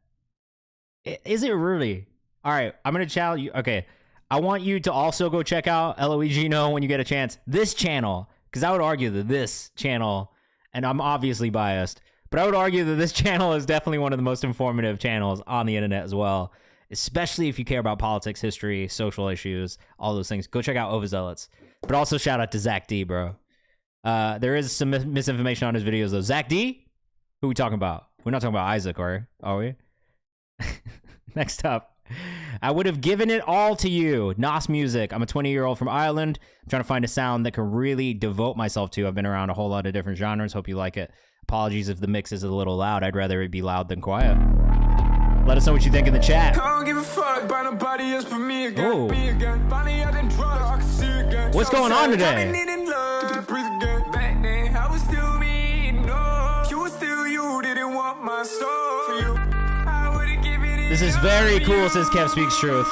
Is it really? All right, I'm going to challenge you. Okay, I want you to also go check out LOE Gino when you get a chance. This channel, because I would argue that this channel, and I'm obviously biased, but I would argue that this channel is definitely one of the most informative channels on the internet as well, especially if you care about politics, history, social issues, all those things. Go check out Overzealots. But also shout out to Zach D, bro. There is some misinformation on his videos, though. Zach D? Who are we talking about? We're not talking about Isaac, are we? Next up. I would have given it all to you. Nos Music. I'm a 20-year-old from Ireland. I'm trying to find a sound that can really devote myself to. I've been around a whole lot of different genres. Hope you like it. Apologies if the mix is a little loud. I'd rather it be loud than quiet. Let us know what you think in the chat. Don't give a fuck about nobody else but me again. Ooh. Me again. Finally out in drugs, I can see again. What's going on today? I've been needing love to breathe again. Back then, I was still me, no. You were still you, didn't want my soul. For you, I would've given it. This is very cool, says Kev Speaks Truth.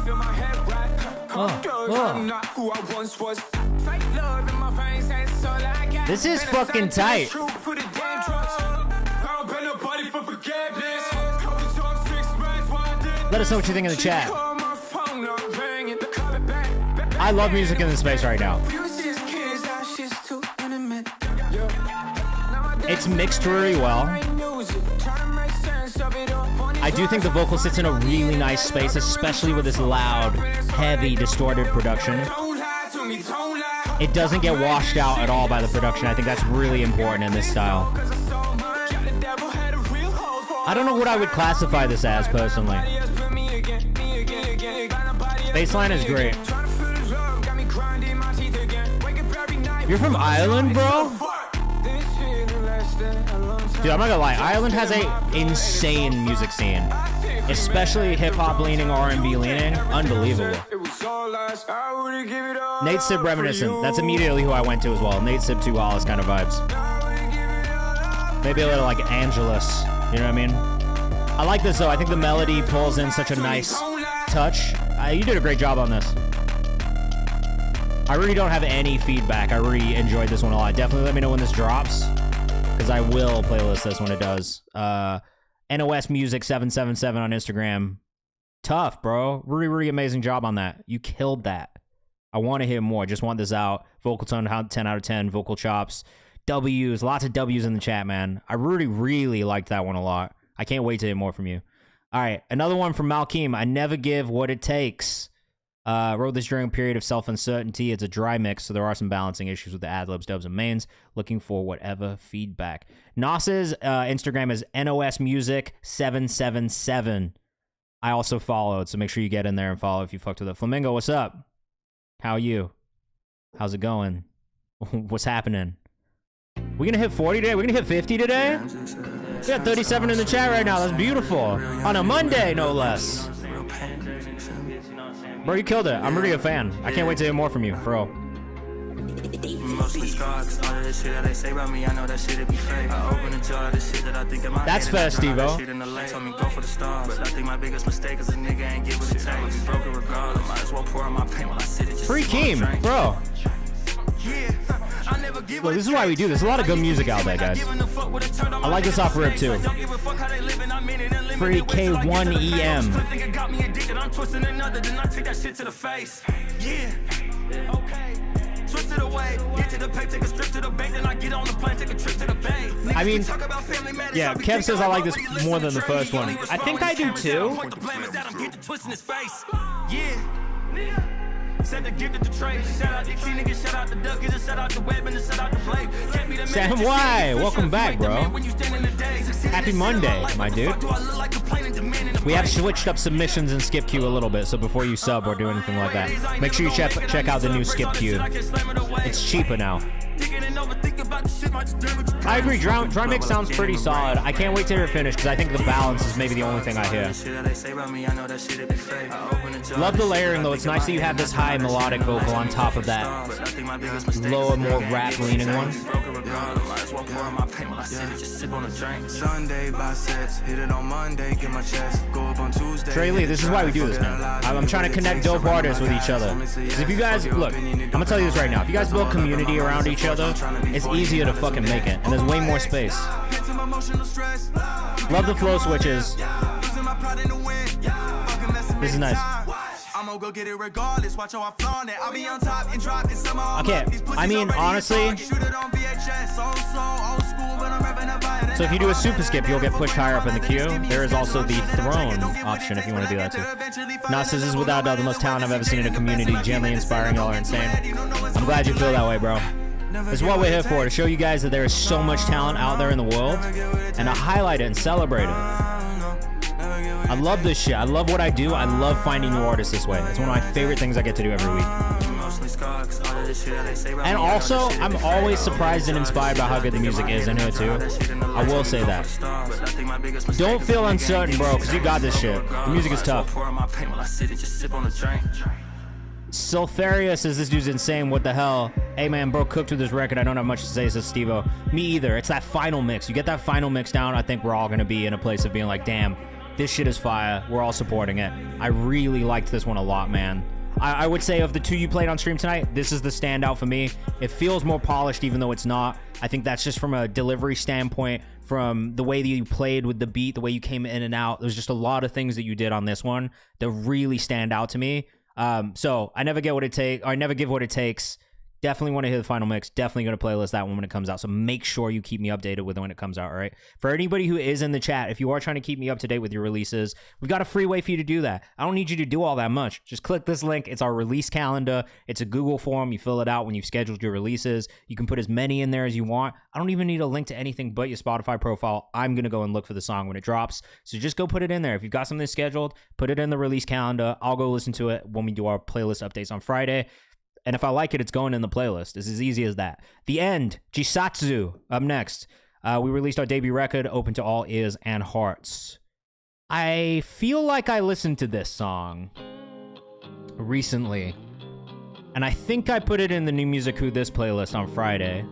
Feel my head right. I'm not who I once was. Fake love in my veins, that's all I got. This is fucking tight. Let us know what you think in the chat. I love music in this space right now. It's mixed really well. I do think the vocal sits in a really nice space, especially with this loud, heavy, distorted production. It doesn't get washed out at all by the production. I think that's really important in this style. I don't know what I would classify this as, personally. Bassline is great. You're from Ireland, bro? Dude, I'm not gonna lie. Ireland has a insane music scene. Especially hip-hop leaning, R&B leaning. Unbelievable. Nate Sib reminiscent. That's immediately who I went to as well. Nate Sib 2 Wallace kind of vibes. Maybe a little like Angelus. You know what I mean? I like this though. I think the melody pulls in such a nice touch. You did a great job on this. I really don't have any feedback. I really enjoyed this one a lot. Definitely let me know when this drops, because I will playlist this when it does. NOS Music 777 on Instagram. Tough, bro. Really, really amazing job on that. You killed that. I want to hear more. Just want this out. Vocal tone 10 out of 10. Vocal chops. W's. Lots of W's in the chat, man. I really, really liked that one a lot. I can't wait to hear more from you. All right, another one from Malkeem. I never give what it takes. Wrote this during a period of self-uncertainty. It's a dry mix, so there are some balancing issues with the ad-libs, dubs, and mains. Looking for whatever feedback. Nas's Instagram is NOSmusic777. I also followed, so make sure you get in there and follow if you fucked with it. Flamingo, what's up? How are you? How's it going? What's happening? We gonna hit 40 today? We're gonna hit 50 today? We got 37 in the chat right now. That's beautiful. On a Monday, no less. Bro, you killed it. I'm really a fan. I can't wait to hear more from you, for real. That's fair, Steve-O. Free Keem, bro. Look, this is why we do this. There's a lot of good music out there, guys. I like this off rip, too. Free K1EM. I mean, yeah, Kev says I like this more than the first one. I think I do, too. Sam Y, welcome back, bro. Happy Monday, my dude. We have switched up submissions and skip queue a little bit, so before you sub or do anything like that, make sure you check out the new skip queue. It's cheaper now. I agree, dry mix sounds pretty solid. I can't wait to hear it finish, because I think the balance is maybe the only thing I hear. Love the layering, though. It's nice that you have this high melodic vocal on top of that lower, more rap leaning one. Trey Lee, this is why we do this, man. I'm trying to connect dope artists with each other. Because if you guys, look, I'm gonna tell you this right now. If you guys build community around each other, it's easier to fucking make it. And there's way more space. Love the flow switches. This is nice. Okay, I mean, honestly, so if you do a super skip, you'll get pushed higher up in the queue. There is also the throne option if you want to do that too. Nas says, this is without doubt the most talent I've ever seen in a community. Gently inspiring, y'all are insane. I'm glad you feel that way, bro. This is what we're here for, to show you guys that there is so much talent out there in the world, and to highlight it and celebrate it. I love this shit. I love what I do. I love finding new artists this way. It's one of my favorite things I get to do every week. And also, I'm always surprised and inspired by how good the music is in here too. I will say that. Don't feel uncertain, bro, because you got this shit. The music is tough. Sulfarius says this dude's insane. What the hell? Hey man, bro, cooked with this record. I don't have much to say, says Steve-O. Me either. It's that final mix. You get that final mix down, I think we're all gonna be in a place of being like, damn, this shit is fire. We're all supporting it. I really liked this one a lot, man. I would say of the two you played on stream tonight, this is the standout for me. It feels more polished even though it's not. I think that's just from a delivery standpoint, from the way that you played with the beat, the way you came in and out. There's just a lot of things that you did on this one that really stand out to me. So I never give what it takes. Definitely want to hear the final mix. Definitely going to playlist that one when it comes out. So make sure you keep me updated with it when it comes out, all right? For anybody who is in the chat, if you are trying to keep me up to date with your releases, we've got a free way for you to do that. I don't need you to do all that much. Just click this link. It's our release calendar. It's a Google form. You fill it out when you've scheduled your releases. You can put as many in there as you want. I don't even need a link to anything but your Spotify profile. I'm going to go and look for the song when it drops. So just go put it in there. If you've got something scheduled, put it in the release calendar. I'll go listen to it when we do our playlist updates on Friday. And if I like it, it's going in the playlist. It's as easy as that. The End, Jisatsu, up next. We released our debut record, Open to All Ears and Hearts. I feel like I listened to this song recently. And I think I put it in the New Music Who This playlist on Friday.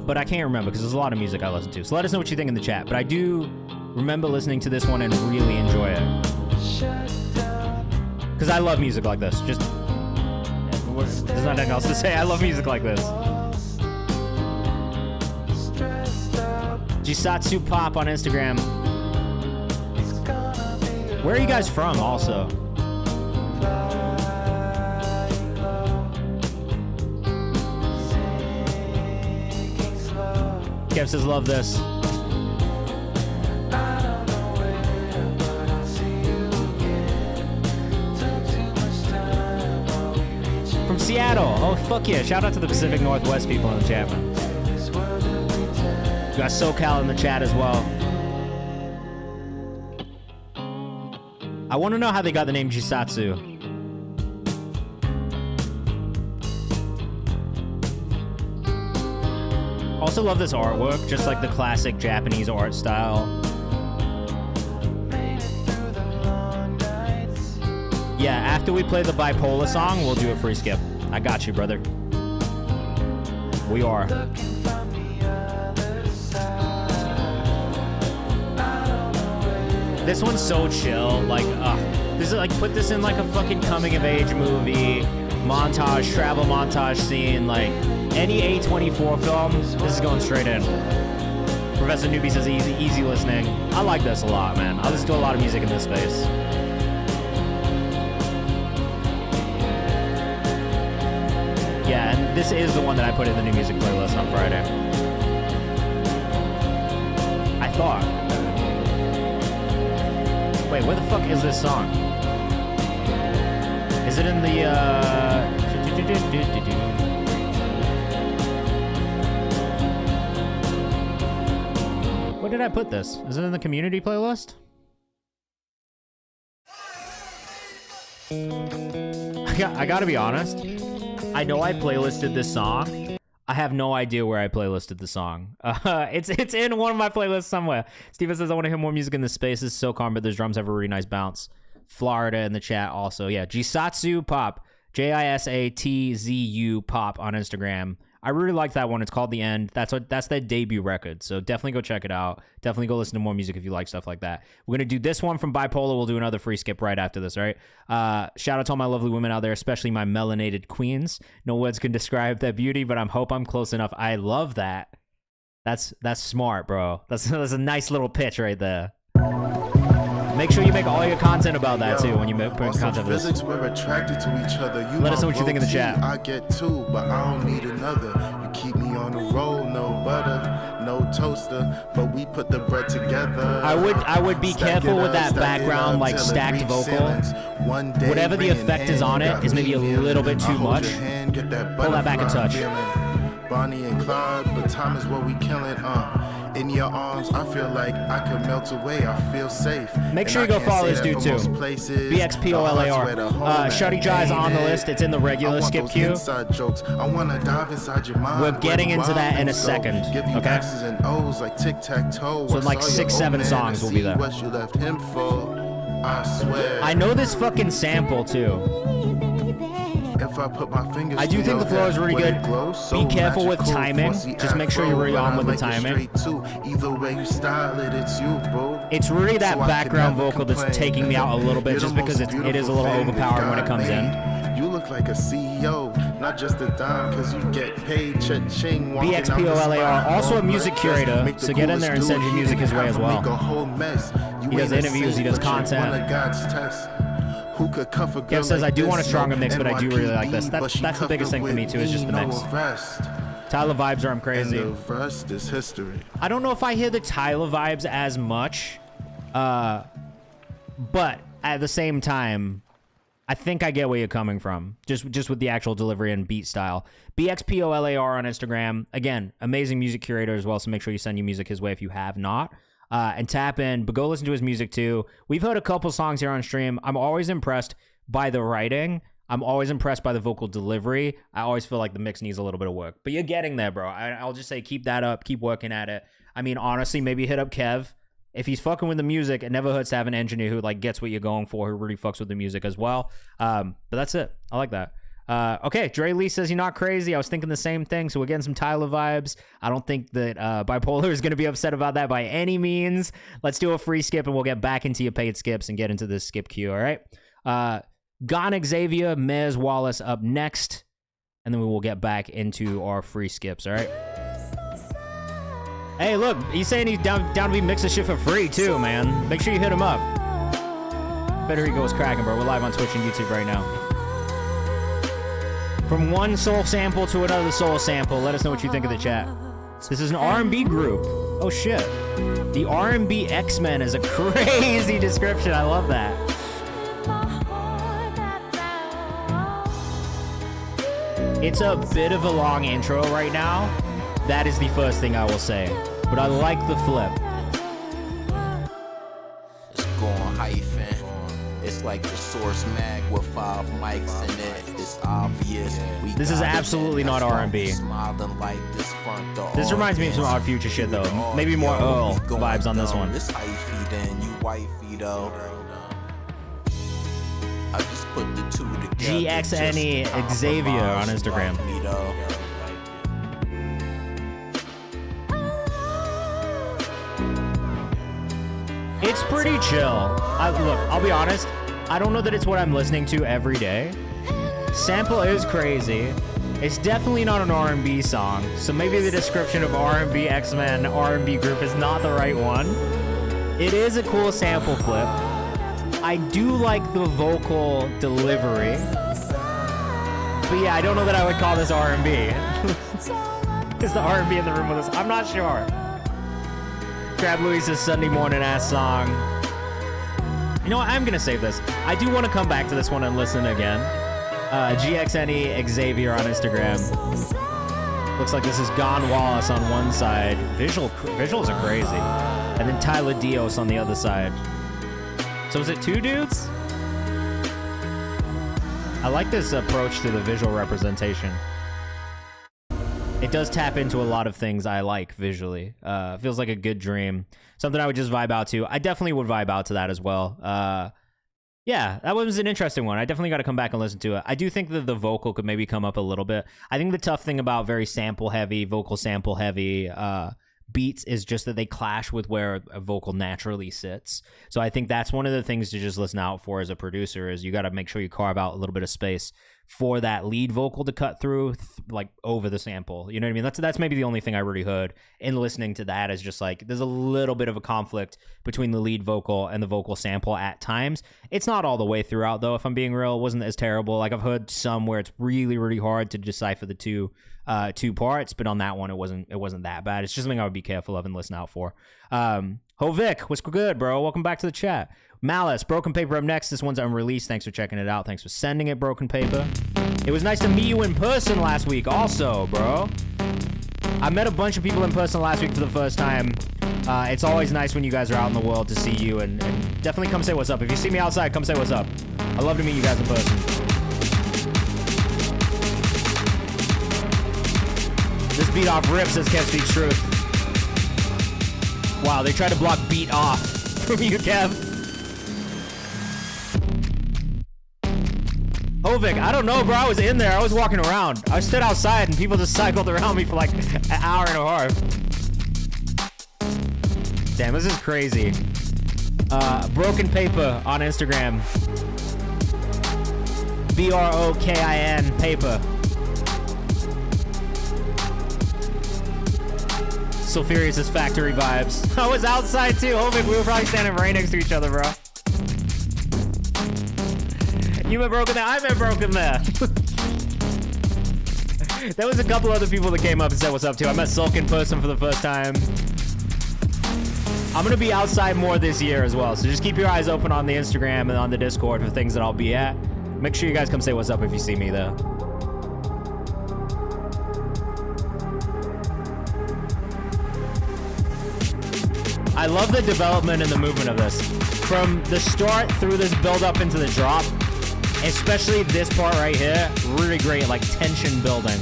But I can't remember because there's a lot of music I listen to. So let us know what you think in the chat. But I do remember listening to this one and really enjoy it. Because I love music like this. There's nothing else to say. I love music like this. Jisatsu Pop on Instagram. Where are you guys from also? Kev says love this. From Seattle. Oh, fuck yeah. Shout out to the Pacific Northwest people in the chat, man. We got SoCal in the chat as well. I want to know how they got the name Jisatsu. Also love this artwork, just like the classic Japanese art style. Yeah, after we play the Bipolar song, we'll do a free skip. I got you, brother. We are. This one's so chill. Like, this is like, put this in like a fucking coming of age movie, montage, travel montage scene, like any A24 film, this is going straight in. Professor Newbie says easy listening. I like this a lot, man. I listen to a lot of music in this space. Yeah, and this is the one that I put in the new music playlist on Friday. I thought. Wait, where the fuck is this song? Is it in the, Where did I put this? Is it in the community playlist? I gotta be honest. I know I playlisted this song. I have no idea where I playlisted the song. It's in one of my playlists somewhere. Steven says, I want to hear more music in this space. It's so calm, but those drums have a really nice bounce. Florida in the chat also. Yeah, Jisatsu Pop. Jisatzu Pop on Instagram. I really like that one. It's called The End. That's their debut record. So definitely go check it out. Definitely go listen to more music if you like stuff like that. We're going to do this one from Bipolar. We'll do another free skip right after this, all right? Shout out to all my lovely women out there, especially my melanated queens. No words can describe their beauty, but I hope I'm close enough. I love that. That's smart, bro. That's a nice little pitch right there. Make sure you make all your content about that too when you put content for this. Physics, we're attracted to each other. You let us know what you think in the chat. I get two, but I don't need another. You keep me on the roll, no butter, no toaster, but we put the bread together. I would be careful with that background like stacked vocal. Whatever the effect is on it is maybe a little bit too much. Pull that back a touch. Bonnie and Clyde, but time is what we killing. In your arms, I feel like I could melt away. I feel safe. Make sure you go follow this dude too. BXPOLAR. Shuddy Jai's on the list. It's in the regular skip queue. Jokes. I wanna dive inside your mind. We're getting into that in a second. Give you okay. X's and O's like tic-tac-toe. So like 6-7 songs will be there. What you left him for, I swear. I know this fucking sample too. If I put my fingers I do think the flow is really good. Be careful with timing. Just make sure you're really on with the timing. Either way you style it, it's you, bro. It's really that background vocal that's taking me out a little bit, just because it is a little overpowering when it comes in. You look like a CEO, not just a dime, cause you get paid. Cha-ching. BXPOLAR, also a music curator, so get in there and send your music his way as well. He does interviews, he does content. Who could cuff a girl Kev says, like I do want a this, stronger mix, but I do really like this. NYPD, That's the biggest thing for me too, is just the mix. Tyler vibes are I'm crazy. And the rest is history. I don't know if I hear the Tyler vibes as much, but at the same time, I think I get where you're coming from, just with the actual delivery and beat style. BXPOLAR on Instagram. Again, amazing music curator as well, so make sure you send your music his way if you have not. And tap in, but go listen to his music too. We've heard a couple songs here on stream. I'm always impressed by the writing. I'm always impressed by the vocal delivery. I always feel like the mix needs a little bit of work, but you're getting there, bro. I'll just say keep that up, keep working at it. I mean, honestly, maybe hit up Kev. If he's fucking with the music, it never hurts to have an engineer who like gets what you're going for, who really fucks with the music as well. But that's it. I like that. Okay, Dre Lee says you're not crazy. I was thinking the same thing, so we're getting some Tyler vibes. I don't think that Bipolar is going to be upset about that by any means. Let's do a free skip, and we'll get back into your paid skips and get into this skip queue, all right? Gone Xavier, Mez Wallace up next, and then we will get back into our free skips, all right? Hey, look, he's saying he's down to be mixing shit for free, too, man. Make sure you hit him up. Better He Goes cracking, bro. We're live on Twitch and YouTube right now. From one soul sample to another soul sample. Let us know what you think of the chat. This is an R&B group. Oh, shit. The R&B X-Men is a crazy description. I love that. It's a bit of a long intro right now. That is the first thing I will say. But I like the flip. It's going hyphen. It's like the Source Mag with 5 mics in it. It's obvious. This is absolutely not R&B. This reminds me of some Odd Future shit though. Maybe more Earl vibes on this one. This hyphy then you wifey though. I just put the two together. GXNE Xavier on Instagram. It's pretty chill. Look, I'll be honest. I don't know that it's what I'm listening to every day. Sample is crazy. It's definitely not an R&B song, so maybe the description of R&B X-Men R&B group is not the right one. It is a cool sample flip. I do like the vocal delivery. But yeah, I don't know that I would call this R&B. Is the R&B in the room with us? I'm not sure. Crab Louise's Sunday morning ass song. You know what? I'm going to save this. I do want to come back to this one and listen again. GXNE Xavier on Instagram. Looks like this is Gone Wallace on one side. Visuals are crazy. And then Tyler Dios on the other side. So is it two dudes? I like this approach to the visual representation. It does tap into a lot of things I like visually. Feels like a good dream. Something I would just vibe out to. I definitely would vibe out to that as well. Yeah, that was an interesting one. I definitely got to come back and listen to it. I do think that the vocal could maybe come up a little bit. I think the tough thing about very sample-heavy, vocal sample-heavy beats is just that they clash with where a vocal naturally sits. So I think that's one of the things to just listen out for as a producer is you got to make sure you carve out a little bit of space for that lead vocal to cut through like over the sample. You know what I mean? That's maybe the only thing I really heard in listening to that is just like there's a little bit of a conflict between the lead vocal and the vocal sample at times. It's not all the way throughout though, if I'm being real. It wasn't as terrible. Like I've heard some where it's really, really hard to decipher the two parts, but on that one it wasn't that bad. It's just something I would be careful of and listen out for. Hovic, what's good, bro? Welcome back to the chat. Malice, Broken Paper up next. This one's unreleased. Thanks for checking it out. Thanks for sending it, Broken Paper. It was nice to meet you in person last week also, bro. I met a bunch of people in person last week for the first time. It's always nice when you guys are out in the world to see you, and definitely come say what's up. If you see me outside, come say what's up. I love to meet you guys in person. This beat off rips as Kev speaks truth. Wow, they tried to block beat off from you, Kev. Hovik, I don't know, bro. I was in there. I was walking around. I stood outside and people just cycled around me for like an hour and a half. Damn, this is crazy. Broken Paper on Instagram. BROKIN Paper. So Furious is factory vibes. I was outside too. Hovik, we were probably standing right next to each other, bro. You met Broken there. I met Broken there. There was a couple other people that came up and said what's up too. I met Sulk in person for the first time. I'm gonna be outside more this year as well, so just keep your eyes open on the Instagram and on the Discord for things that I'll be at. Make sure you guys come say what's up if you see me though. I love the development and the movement of this. From the start through this build up into the drop, especially this part right here, really great, like tension building.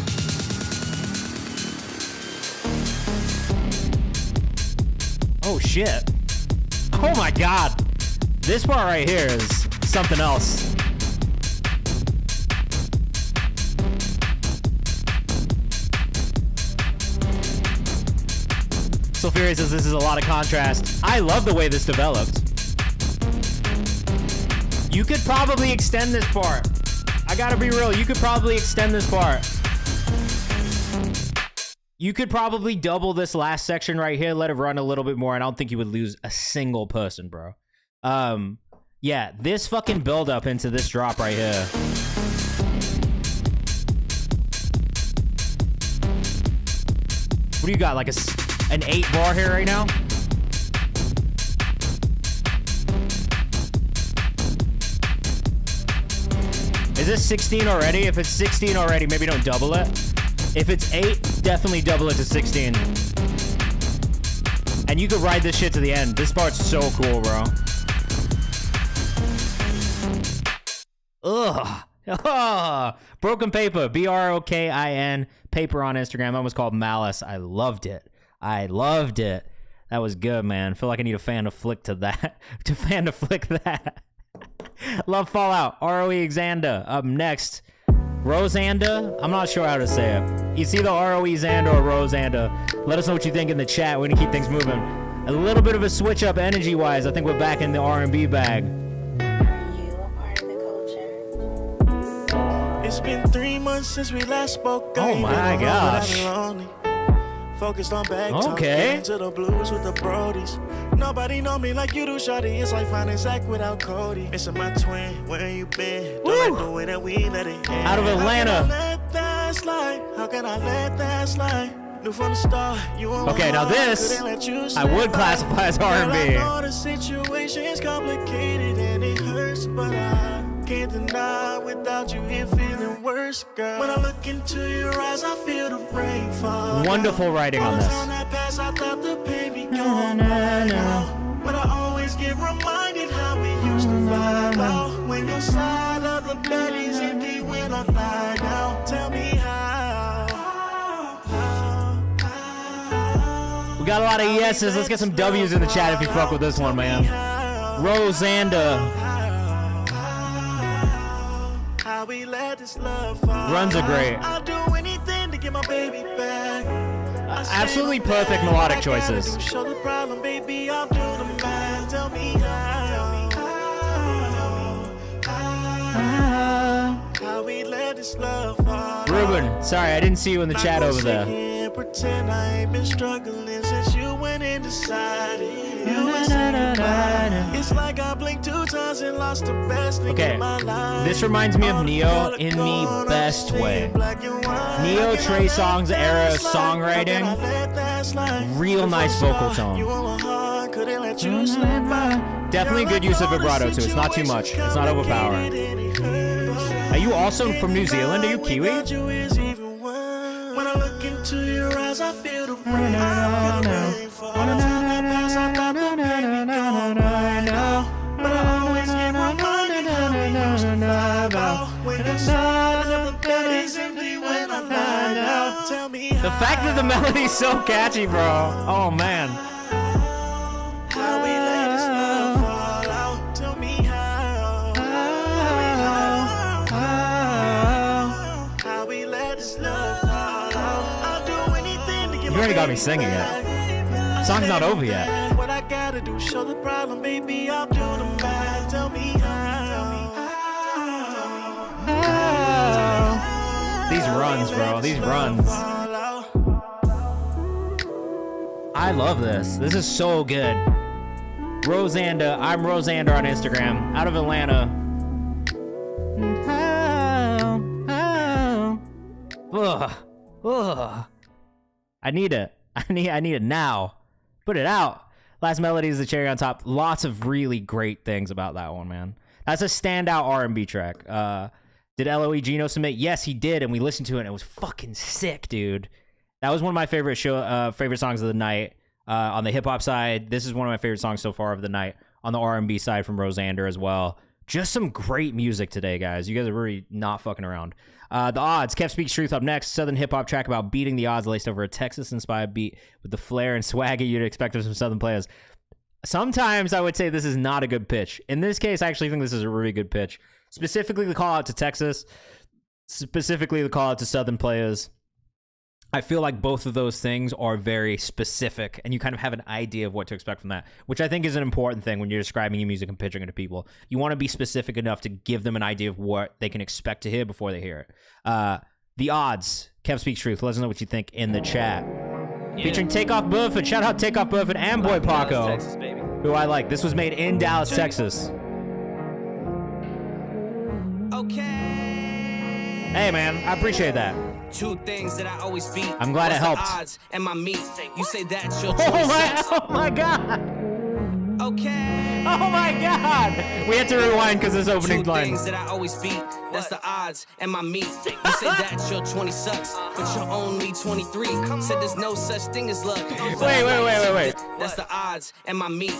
Oh shit. Oh my god. This part right here is something else. Sulfuria says this is a lot of contrast. I love the way this developed. You could probably extend this part. I gotta be real, you could probably extend this part. You could probably double this last section right here, let it run a little bit more, and I don't think you would lose a single person, bro. Yeah, this fucking build up into this drop right here. What do you got, like an 8 bar here right now? Is this 16 already? If it's 16 already, maybe don't double it. If it's 8, definitely double it to 16. And you could ride this shit to the end. This part's so cool, bro. Ugh. Oh. Broken Paper, BROKIN, Paper on Instagram. That was called Malice. I loved it. I loved it. That was good, man. I feel like I need a fan to flick to that. To fan to flick that. Love Fallout. ROE Xander. Up next. Rosanda? I'm not sure how to say it. It's either ROE Xander or Rosanda. Let us know what you think in the chat. We're gonna keep things moving. A little bit of a switch up energy wise. I think we're back in the R&B bag. It's been 3 months since we last spoke. Oh my gosh. Focused on back okay. To the blues with the Brodies. Nobody know me like you do, shawty. It's like finding Zach without Cody. Missing my twin, where you been? Don't like the way that we let it end. Out of Atlanta. How can I let that slide? How can I let that slide? Knew from the start, you okay, now this I would classify as R&B. I know the situation is complicated and it hurts, but I can't deny without you here feeling worse, girl. When I look into your eyes, I feel the rain fall. Wonderful writing on this. On that pass, I thought the pain be gone by now. But I always get reminded how we used to vibe out. When your side of the bed is empty when I lie down. Tell me how. We got a lot of yeses. Let's get some W's in the chat if you fuck with this one, man. Rosanda. Runs are great. I'll do anything to get my baby back. Absolutely perfect melodic choices. Show the problem, baby. I'll do the math. Tell me how we let this love fall. Ruben, sorry, I didn't see you in the chat over there. Pretend I ain't been struggling since you went and decided. It's like I blinked 2 times and lost the best thing in my life. This reminds me of Neo in the best way. Neo Trey Songz era songwriting, real nice vocal tone. Definitely good use of vibrato too. It's not too much. It's not overpowering. Are you also from New Zealand? Are you Kiwi? When I look into look to your eyes, I feel the rain. All the time that passed, I thought the baby gone by now. But I always get reminded how we used to vibe out. When the side of the bed is empty when I find out. Tell me how. The fact that the melody's so catchy, bro. Oh man. How we let this love fall out. Tell me how. How we let this love fall out. I'll do anything to get You already got me singing it. Song's not over yet. What I gotta do, show the problem, baby. I'll do the math. Tell me how. These runs, bro. These runs. I love this. This is so good. Rosanda. I'm Rosanda on Instagram. Out of Atlanta. Ugh. Ugh. I need it. I need it now. Put it out. Last Melody is the cherry on top. Lots of really great things about that one, man. That's a standout R&B track. Did LOE Gino submit? Yes, he did, and we listened to it, and it was fucking sick, dude. That was one of my favorite songs of the night. On the hip-hop side, this is one of my favorite songs so far of the night. On the R&B side from Rosander as well. Just some great music today, guys. You guys are really not fucking around. The Odds. Kev Speaks Truth up next. Southern hip-hop track about beating the odds laced over a Texas-inspired beat with the flair and swagger you'd expect of some Southern players. Sometimes I would say this is not a good pitch. In this case, I actually think this is a really good pitch. Specifically the call out to Texas. Specifically the call out to Southern players. I feel like both of those things are very specific, and you kind of have an idea of what to expect from that, which I think is an important thing when you're describing your music and pitching it to people. You want to be specific enough to give them an idea of what they can expect to hear before they hear it. The Odds. Kev Speaks Truth. Let us know what you think in the chat. Yeah. Featuring Takeoff Burford. Shout out Takeoff Burford and Boy Paco, Texas, who I like. This was made in Dallas, Texas. Okay. Hey, man. I appreciate that. Two things that I always beat. I'm glad it helped. Odds and my meat. You say that's your oh my god. Okay. Oh my god. We had to rewind because this opening line. Two things that I always beat. That's the odds and my meat. You say that your 20 sucks, but you're only 23. Said there's no such thing as luck. Wait. That's the odds and my meat.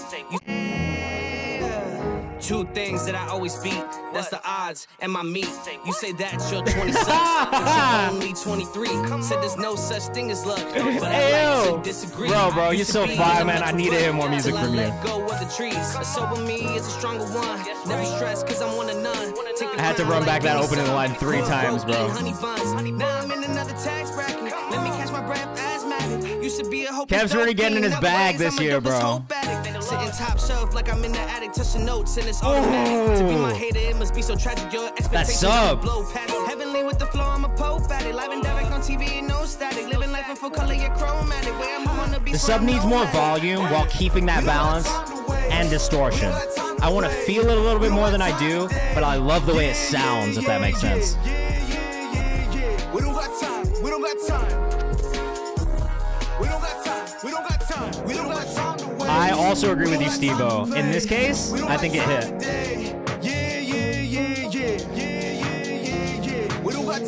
Two things that I always beat. That's the odds and my meat. You say that your 20 sucks, but you're only 23. Said there's no such thing as luck, but I like to disagree. Bro, you're so fire, man. I need to hear more music from you. Let go of the trees. A sober me is a stronger one. Never stress, cause I'm one of none. I had to run back that opening line 3 times, bro. Now I'm in another tax bracket. Let me catch my breath, asthmatic. Used to be a hope. Kev's already getting in his bag this year, bro. Sitting top shelf like I'm in the attic, touching notes and it's automatic. To be my hater, it must be so tragic. Your expectations blow past. Heavenly with the flow, I'm a pope at it. Live and direct on TV and no static. Living life in full color, you're chromatic. Where I'm wanna be. The sub needs more volume while keeping that balance and distortion. I want to feel it a little bit more than I do, but I love the way it sounds, if that makes sense. We don't got time. We don't got time. We don't got time. We don't got time. We don't got time to wait. I also agree with you, Steve-O. In this case, I think it hit.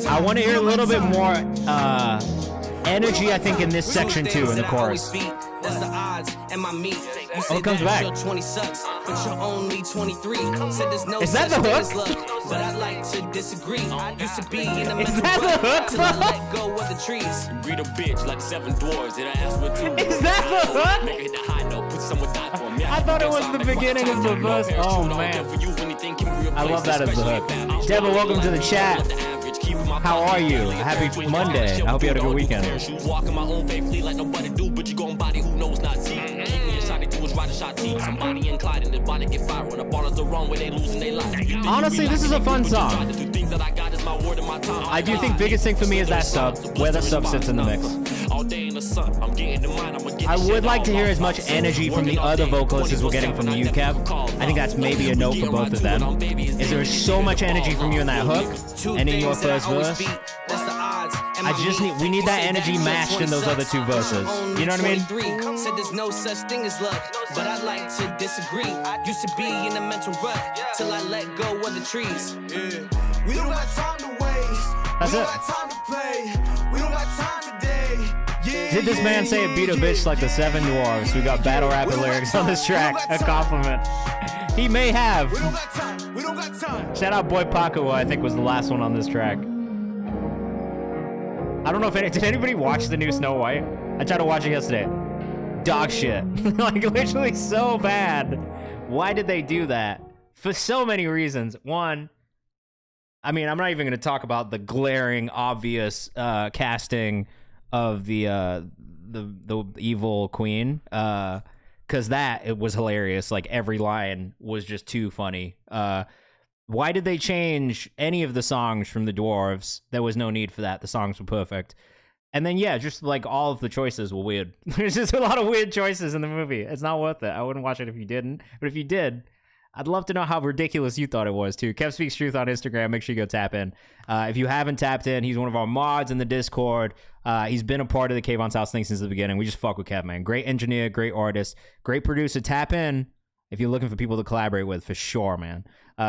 I want to hear a little bit more energy, I think, in this section too, in the chorus. That's the odds and my meat. You say it comes that back. Your 20 sucks, but you're only 23. Said there's no Is that the hook? But I like to disagree. Used to be in the Is that the hook, till I let go of the trees. Greet a bitch like 7 dwarves. Did I ask what 2? Is that the hook? Make it the high note. Put someone die for me. I thought it was the beginning of the verse. Oh man, I love that as the hook. Devil, welcome to the chat. How are you? Happy Monday. I hope you had a good weekend. Walking my own faith, like nobody do, but you gon' body who knows not see. Keep me a shot, do is ride a shot team. Somebody and Clyde and the body get fired. When the ball is the wrong way, they losing their life. Honestly, this is a fun song. I do think biggest thing for me is that sub, where the sub sits in the mix. I would like to hear as much energy from the other vocalists as we're getting from you, Kev. I think that's maybe a no for both of them. Is there so much energy from you in that hook and in your first verse? We need that energy matched in those other 2 verses. You know what I mean? Said there's no such thing as luck, but I like to disagree. Used to be in a mental rut till I let go of the trees. We don't got time to waste. That's we don't it. got time to play. We don't got time today. Did this man say it beat a bitch like the 7 dwarves? We got battle rapper lyrics on this track. A compliment. He may have. Shout out Boy Paco, I think was the last one on this track. I don't know if did anybody watch the new Snow White? I tried to watch it yesterday. Dog shit. Like literally so bad. Why did they do that? For so many reasons. One, I mean, I'm not even going to talk about the glaring, obvious casting of the evil queen, because it was hilarious. Like every line was just too funny. Why did they change any of the songs from the dwarves? There was no need for that. The songs were perfect. And then, yeah, just like all of the choices were weird. There's just a lot of weird choices in the movie. It's not worth it. I wouldn't watch it if you didn't. But if you did, I'd love to know how ridiculous you thought it was, too. Kev Speaks Truth on Instagram. Make sure you go tap in. If you haven't tapped in, he's one of our mods in the Discord. He's been a part of the Kayvan's House thing since the beginning. We just fuck with Kev, man. Great engineer, great artist, great producer. Tap in if you're looking for people to collaborate with, for sure, man.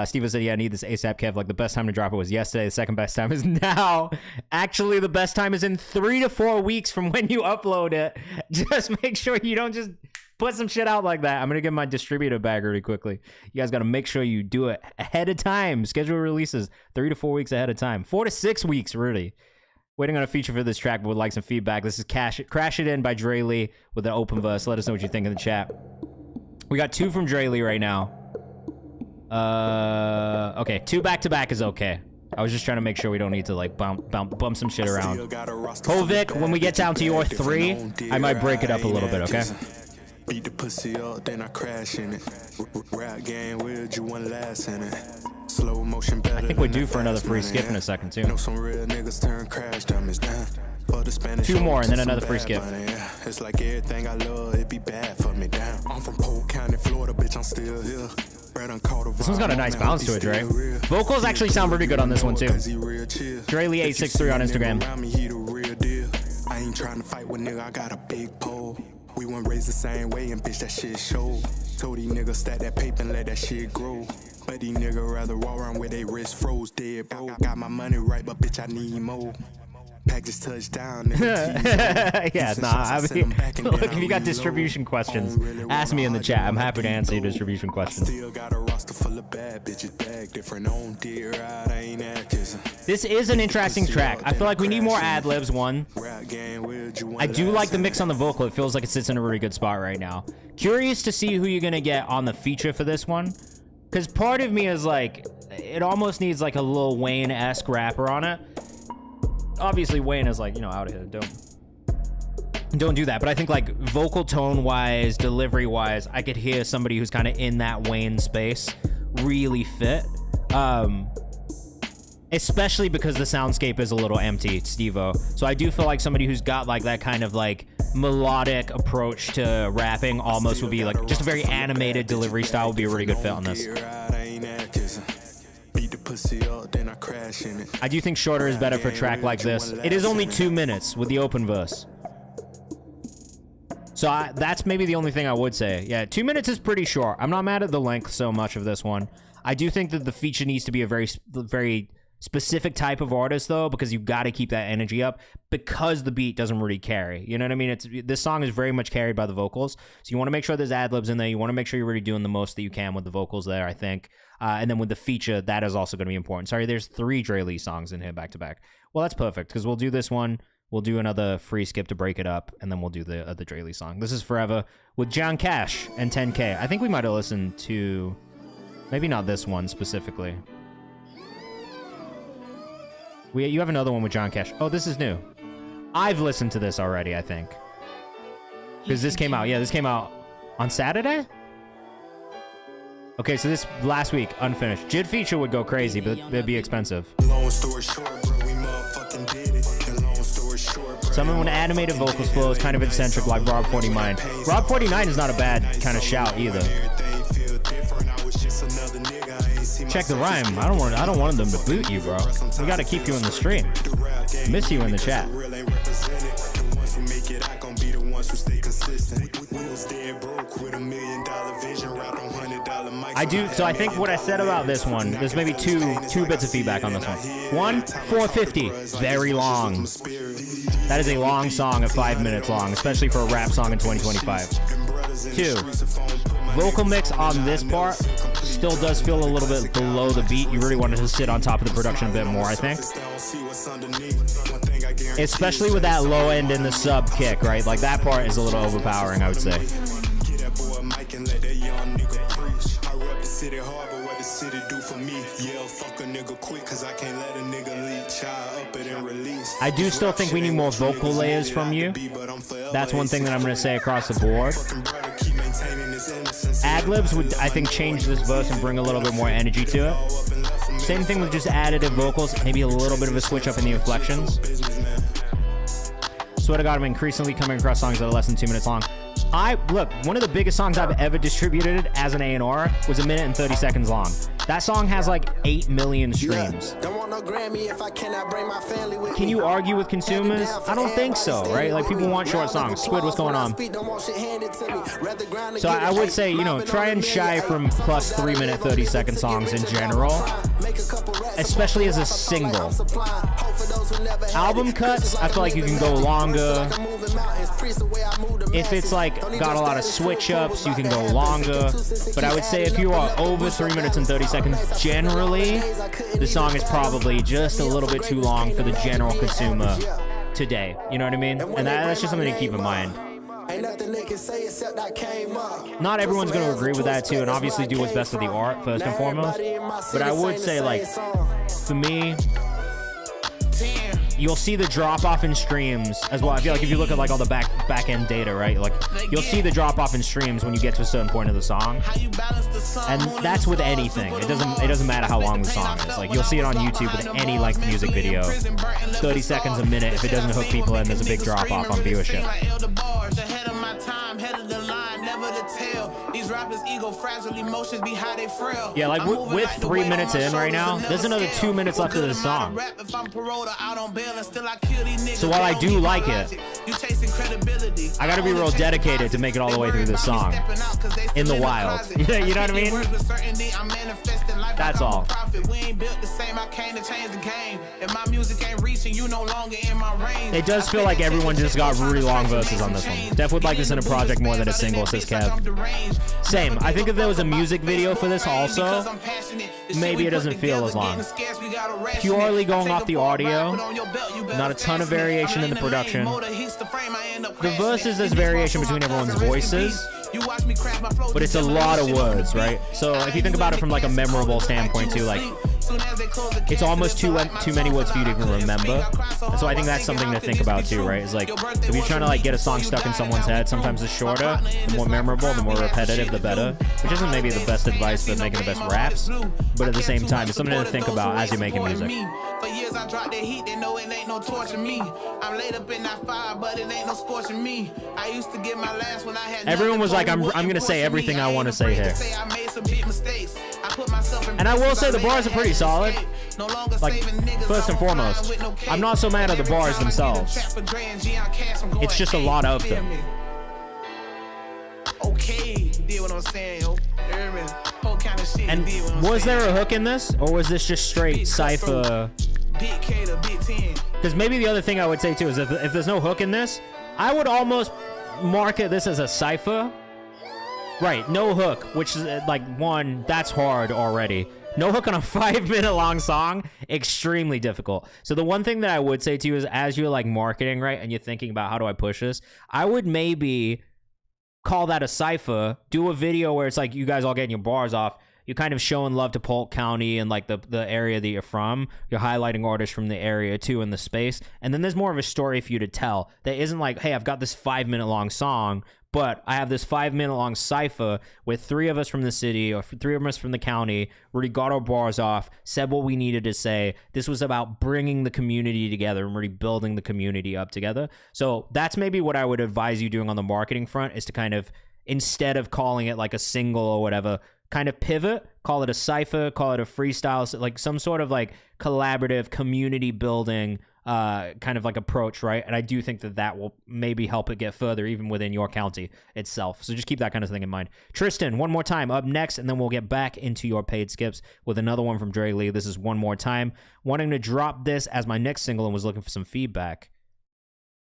Steven said, yeah, I need this ASAP, Kev. Like, the best time to drop it was yesterday. The second best time is now. Actually, the best time is in 3 to 4 weeks from when you upload it. Just make sure you don't just put some shit out like that. I'm going to get my distributor bag really quickly. You guys got to make sure you do it ahead of time. Schedule releases 3 to 4 weeks ahead of time. 4 to 6 weeks, really. Waiting on a feature for this track, but would like some feedback. This is Crash It In by Dre Lee with an open verse. Let us know what you think in the chat. We got 2 from Dre Lee right now. Okay, 2 back-to-back is okay. I was just trying to make sure we don't need to like bump some shit around. Hovik, when we get down to your 3, I might break it up a little bit, okay? Beat the pussy up, then I crash in it. Rap game with you one last in it. Slow motion better. I think we're due for another free skip in a second too. Know some real niggas turn crash dummies down. 2 more and then another free skip. It's like everything I love, it be bad for me down. I'm from Polk County, Florida, bitch, I'm still here. This one's got a nice bounce to it, Dre. Vocals actually sound pretty good on this one too. Dre Lee 863 on Instagram. I ain't trying to fight with nigga, I got a big pole. We weren't raised the same way and bitch that shit show. Told these niggas stack that paper and let that shit grow. But these niggas rather walk around with they wrist froze dead, bro. Got my money right, but bitch I need more. Package touchdown, nigga. Yeah, nah, I mean, look, if you got distribution questions, ask me in the chat. I'm happy to answer your distribution questions. Still got a roster full of bad bitches, bag different on dear ride, I ain't acting. This is an interesting track. I feel like we need more ad-libs, one. I do like the mix on the vocal. It feels like it sits in a really good spot right now. Curious to see who you're gonna get on the feature for this one. Because part of me is like, it almost needs like a Lil Wayne-esque rapper on it. Obviously, Wayne is like, you know, out of here. Don't do that. But I think like vocal tone-wise, delivery-wise, I could hear somebody who's kind of in that Wayne space really fit. Especially because the soundscape is a little empty, Steve-O. So I do feel like somebody who's got like that kind of like melodic approach to rapping almost would be like just a very animated delivery style would be a really good fit on this. I do think shorter is better for a track like this. It is only 2 minutes with the open verse. So that's maybe the only thing I would say. Yeah, 2 minutes is pretty short. I'm not mad at the length so much of this one. I do think that the feature needs to be a very specific type of artist though, because you got to keep that energy up because the beat doesn't really carry. You know what I mean? This song is very much carried by the vocals. So you want to make sure there's ad-libs in there. You want to make sure you're really doing the most that you can with the vocals there, I think. And then with the feature, that is also going to be important. Sorry, there's 3 Dre Lee songs in here back to back. Well, that's perfect because we'll do this one. We'll do another free skip to break it up, and then we'll do the other Dre Lee song. This is Forever with John Cash and 10K. I think we might have listened to, maybe not this one specifically. You have another one with John Cash. Oh, this is new. I've listened to this already, I think. Because this came out. Yeah, this came out on Saturday? Okay, so this last week, unfinished. Jid feature would go crazy, but it'd be expensive. Long story short, bro, we motherfucking did it. And long story short, bro, someone with animated vocals flow is kind of eccentric like Rob 49. Rob 49 is not a bad kind of shout either. Check the rhyme. I don't want them to boot you, bro. We gotta keep you in the stream. Miss you in the chat. I do, so I think what I said about this one, there's maybe two bits of feedback on this one. 1, 450, very long. That is a long song of 5 minutes long, especially for a rap song in 2025. 2, vocal mix on this part still does feel a little bit below the beat. You really wanted to sit on top of the production a bit more, I think. Especially with that low end in the sub kick, right? Like that part is a little overpowering, I would say. I do still think we need more vocal layers from you. That's one thing that I'm going to say across the board. Ad-libs would, I think, change this verse and bring a little bit more energy to it. Same thing with just additive vocals, maybe a little bit of a switch up in the inflections. Swear to God, I'm increasingly coming across songs that are less than 2 minutes long. Look, one of the biggest songs I've ever distributed as an A&R was 1 minute and 30 seconds long. That song has like 8 million streams. Can you argue with consumers? I don't think so, right? Like, people want short songs. Squid, what's going on? So I would say, you know, try and shy from plus 3 minute 30 second songs in general, especially as a single. Album cuts, I feel like you can go longer. If it's like got a lot of switch ups, you can go longer. But I would say if you are over 3 minutes and 30 seconds, generally, the song is probably just a little bit too long for the general consumer today. You know what I mean? And that's just something to keep in mind. Not everyone's going to agree with that too, and obviously do what's best for the art first and foremost. But I would say, like, for me, you'll see the drop off in streams as well. I feel like if you look at like all the back end data, right? Like, you'll see the drop off in streams when you get to a certain point of the song, and that's with anything. It doesn't matter how long the song is. Like, you'll see it on YouTube with any length music video. 30 seconds a minute. If it doesn't hook people in, there's a big drop off on viewership. Yeah, like with 3 minutes in right now, there's another 2 minutes left of this song. So while I do like it, I gotta be real dedicated to make it all the way through this song in the wild. You know what I mean? That's all. It does feel like everyone just got really long verses on this one. Def would like this in a project more than a single, says Kev. Same. I think if there was a music video for this also, maybe it doesn't feel as long. Purely going off the audio, not a ton of variation in the production. The verses, there's variation between everyone's voices, but it's a lot of words, right? So if you think about it from like a memorable standpoint too, like, it's almost too many words for you to even remember. And so I think that's something to think about too, right? It's like, if you're trying to like get a song stuck in someone's head, sometimes the shorter, the more memorable, the more repetitive, the better. Which isn't maybe the best advice for making the best raps, but at the same time, it's something to think about as you're making music. For years I dropped that heat, they know it ain't no torture me. I'm laid up in that fire, but it ain't no scorching me. I used to get my last when I had. Everyone was like, I'm gonna say everything I want to say here. And I will say the bars are pretty solid. Like, first and foremost, I'm not so mad at the bars themselves. It's just a lot of them. Okay, you did what I'm saying, yo. And was there a hook in this, or was this just straight cypher? Because maybe the other thing I would say too is if there's no hook in this, I would almost market this as a cypher. Right, no hook, which is like, one, that's hard already. No hook on a 5 minute long song, extremely difficult. So the one thing that I would say to you is, as you're like marketing, right, and you're thinking about how do I push this, I would maybe call that a cypher, do a video where it's like you guys all getting your bars off, you're kind of showing love to Polk County and like the area that you're from, you're highlighting artists from the area too in the space, and then there's more of a story for you to tell that isn't like, hey, I've got this 5 minute long song, but I have this 5 minute long cypher with 3 of us from the city or 3 of us from the county, really got our bars off, said what we needed to say. This was about bringing the community together and really building the community up together. So that's maybe what I would advise you doing on the marketing front, is to kind of, instead of calling it like a single or whatever, kind of pivot, call it a cypher, call it a freestyle, like some sort of like collaborative community building kind of like approach, right? And I do think that will maybe help it get further even within your county itself. So just keep that kind of thing in mind. Tristan, one more time up next, and then we'll get back into your paid skips with another one from Dre Lee. This is One More Time. Wanting to drop this as my next single and was looking for some feedback.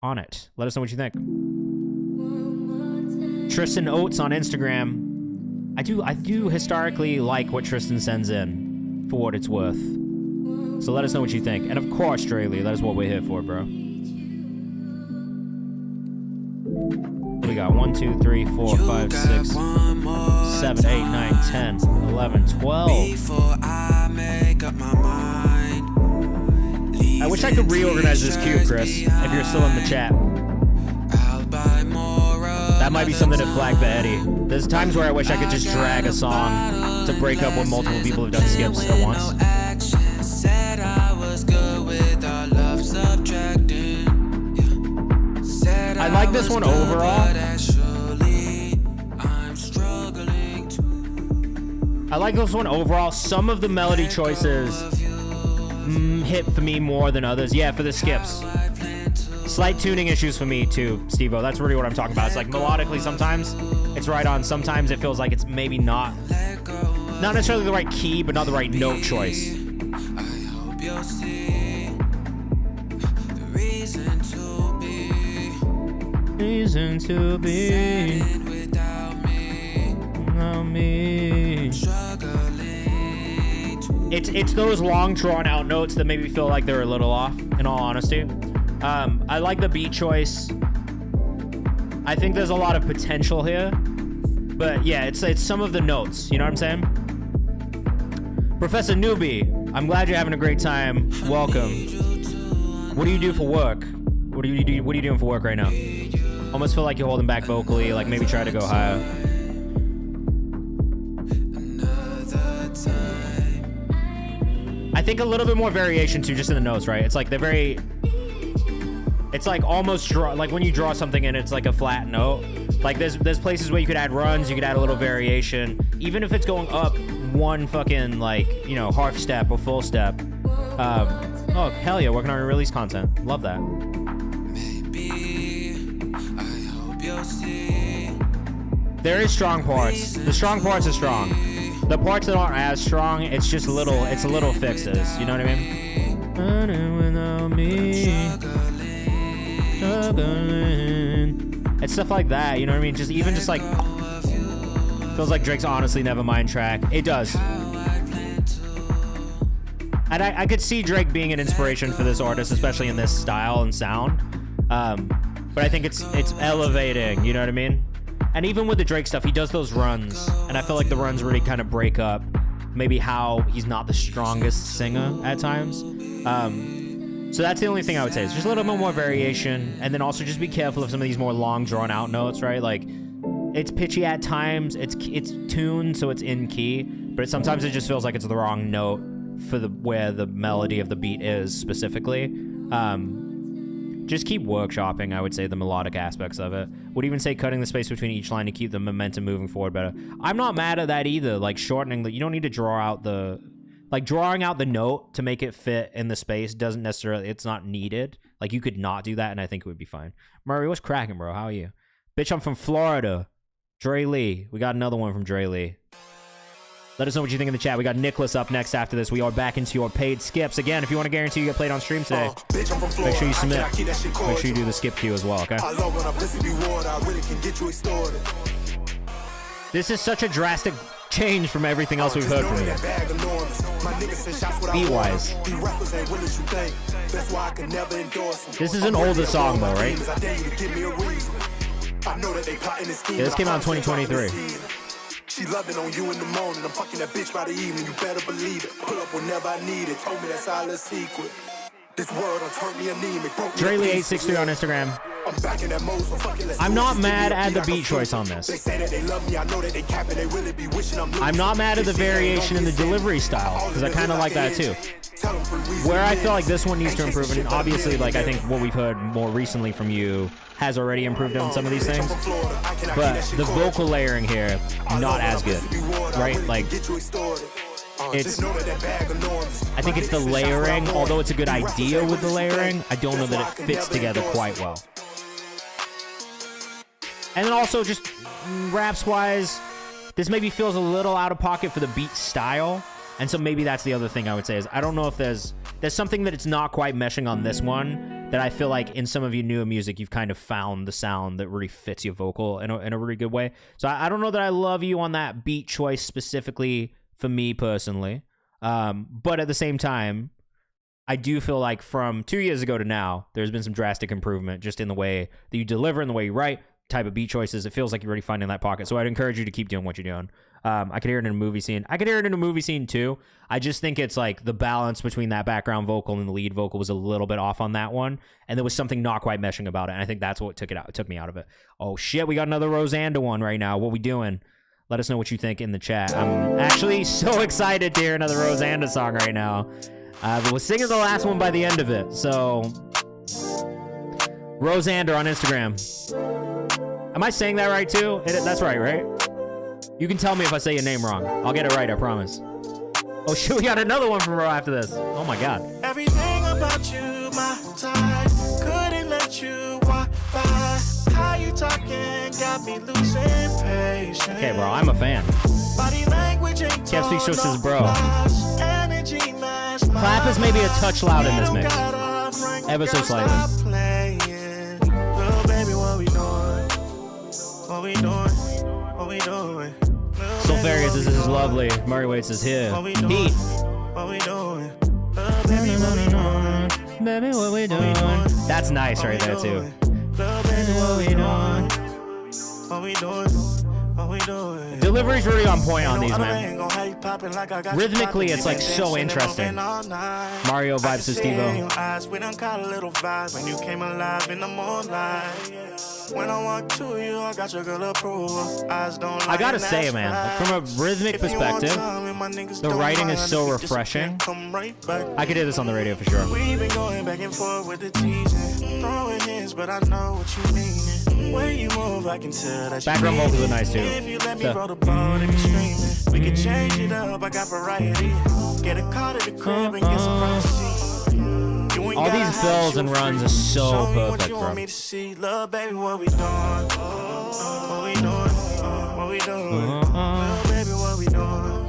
on it. Let us know what you think. Tristan Oates on Instagram. I do historically like what Tristan sends in, for what it's worth. So let us know what you think. And of course, Dre Lee, that is what we're here for, bro. We got 1, 2, 3, 4, 5, 6, 7, 8, 9, 10, 11, 12. Before I make up my mind. I wish I could reorganize this queue, Chris, if you're still in the chat. That might be something to flag for Eddie. There's times where I wish I could just drag a song to break up when multiple people have done skips at once. I like this one overall. I like this one overall. Some of the melody choices hit for me more than others. Yeah, for the skips. Slight tuning issues for me too, Steve-O. That's really what I'm talking about. It's like melodically sometimes it's right on. Sometimes it feels like it's maybe not necessarily the right key, but not the right note choice. I hope you'll see the reason to be. Reason to be. Without me. Without me. Struggling. It's those long drawn out notes that maybe feel like they're a little off, in all honesty. I like the beat choice. I think there's a lot of potential here. But yeah, it's some of the notes. You know what I'm saying? Professor Newbie, I'm glad you're having a great time. Welcome. What do you do for work? What are you doing for work right now? Almost feel like you're holding back vocally. Like maybe try to go higher. I think a little bit more variation too, just in the notes, right? It's like they're very... It's like almost like when you draw something and it's like a flat note. Like there's places where you could add runs, you could add a little variation. Even if it's going up one fucking like, you know, half step or full step. Oh, hell yeah, working on your release content. Love that. Maybe I hope you'll see. There is strong parts. The strong parts are strong. The parts that aren't as strong, it's just a little fixes. You know what I mean? Without me. It's stuff like that, you know what I mean? Just even just like feels like Drake's Honestly Nevermind track. It does. And I could see Drake being an inspiration for this artist, especially in this style and sound. But I think it's elevating, you know what I mean? And even with the Drake stuff, he does those runs, and I feel like the runs really kind of break up maybe how he's not the strongest singer at times. So that's the only thing I would say. It's just a little bit more variation, and then also just be careful of some of these more long, drawn-out notes, right? Like, it's pitchy at times, it's tuned, so it's in key, but sometimes it just feels like it's the wrong note for where the melody of the beat is specifically. Just keep workshopping, I would say, the melodic aspects of it. Would even say cutting the space between each line to keep the momentum moving forward better. I'm not mad at that either, like shortening you don't need to draw out drawing out the note to make it fit in the space doesn't necessarily, it's not needed. Like, you could not do that, and I think it would be fine. Murray, what's cracking, bro? How are you? Bitch, I'm from Florida. Dre Lee. We got another one from Dre Lee. Let us know what you think in the chat. We got Nicholas up next after this. We are back into your paid skips. Again, if you want to guarantee you get played on stream today, make sure you submit. Make sure you do the skip queue as well, okay? This is such a drastic change from everything else we've heard from you. Beat-wise. This is an older song, though, right? Yeah, this came out in 2023. She loving on you in the morning. I'm fucking that bitch by the evening. You better believe it. Pull up whenever I need it. Told me that's all a secret. This world has hurt me anemic. Draylee863 on Instagram. I'm not mad at the beat choice on this. I'm not mad at the variation in the delivery style, because I kind of like that too. Where I feel like this one needs to improve, and obviously, like, I think what we've heard more recently from you has already improved on some of these things, but the vocal layering here, not as good, right? Like, I think it's the layering, although it's a good idea with the layering, I don't know that it fits together quite well. And then also, just raps-wise, this maybe feels a little out of pocket for the beat style. And so maybe that's the other thing I would say is I don't know if there's something that it's not quite meshing on this one that I feel like in some of your newer music, you've kind of found the sound that really fits your vocal in a really good way. So I don't know that I love you on that beat choice specifically for me personally. But at the same time, I do feel like from 2 years ago to now, there's been some drastic improvement just in the way that you deliver and the way you write, type of beat choices. It feels like you're already finding that pocket. So I'd encourage you to keep doing what you're doing. I could hear it in a movie scene. I could hear it in a movie scene too. I just think it's like the balance between that background vocal and the lead vocal was a little bit off on that one. And there was something not quite meshing about it. And I think that's what took it out. It took me out of it. Oh shit, we got another Rosanda one right now. What we doing? Let us know what you think in the chat. I'm actually so excited to hear another Rosanda song right now. But we're singing the last one by the end of it. So, Rosanda on Instagram. Am I saying that right too? That's right? You can tell me if I say your name wrong. I'll get it right, I promise. Oh shit, we got another one from Ro after this. Oh my god. Everything about you, my type. Couldn't let you walk by. How you talking got me losing patience. Okay, bro, I'm a fan. Body language ain't Can't speak so says bro. Energy match my Clap is maybe a touch loud in this mix. Ever so slightly. Little baby, what we doing? What we doing? What we doing? Sulfarius says this is lovely. Murray Waits is here. Heat. What we doing? Baby, what we doing? Baby, what we doing? That's nice right there too. Baby, what we doing? What we doing? What we doing? Delivery's really on point on these, man. Rhythmically, it's like so interesting. Mario vibes to Steve-O. We done caught a little vibe when you came alive in the moonlight. When I walk to you, I got your girl approval. Eyes don't I gotta say, man, from a rhythmic perspective, the writing is so refreshing. I could hear this on the radio for sure. We've been going back and forth with the teasing, throwing hints, but I know what you mean. When you move, I can tell that background vocals are nice too. If you let me roll the ball, they be streaming. We can change it up. I got variety. Get a car to the crib and get some privacy. All these fills and runs are so perfect, bro. Me to see, love, baby, what we doing? What we doing? What we doing? Love, baby, what we doing?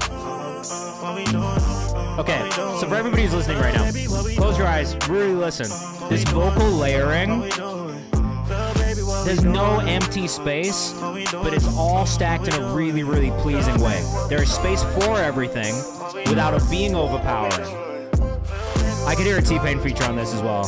What we doing? Okay, so for everybody who's listening right now, close your eyes, really listen. This vocal layering, there's no empty space, but it's all stacked in a really, really pleasing way. There is space for everything without it being overpowering. I could hear a T-Pain feature on this as well.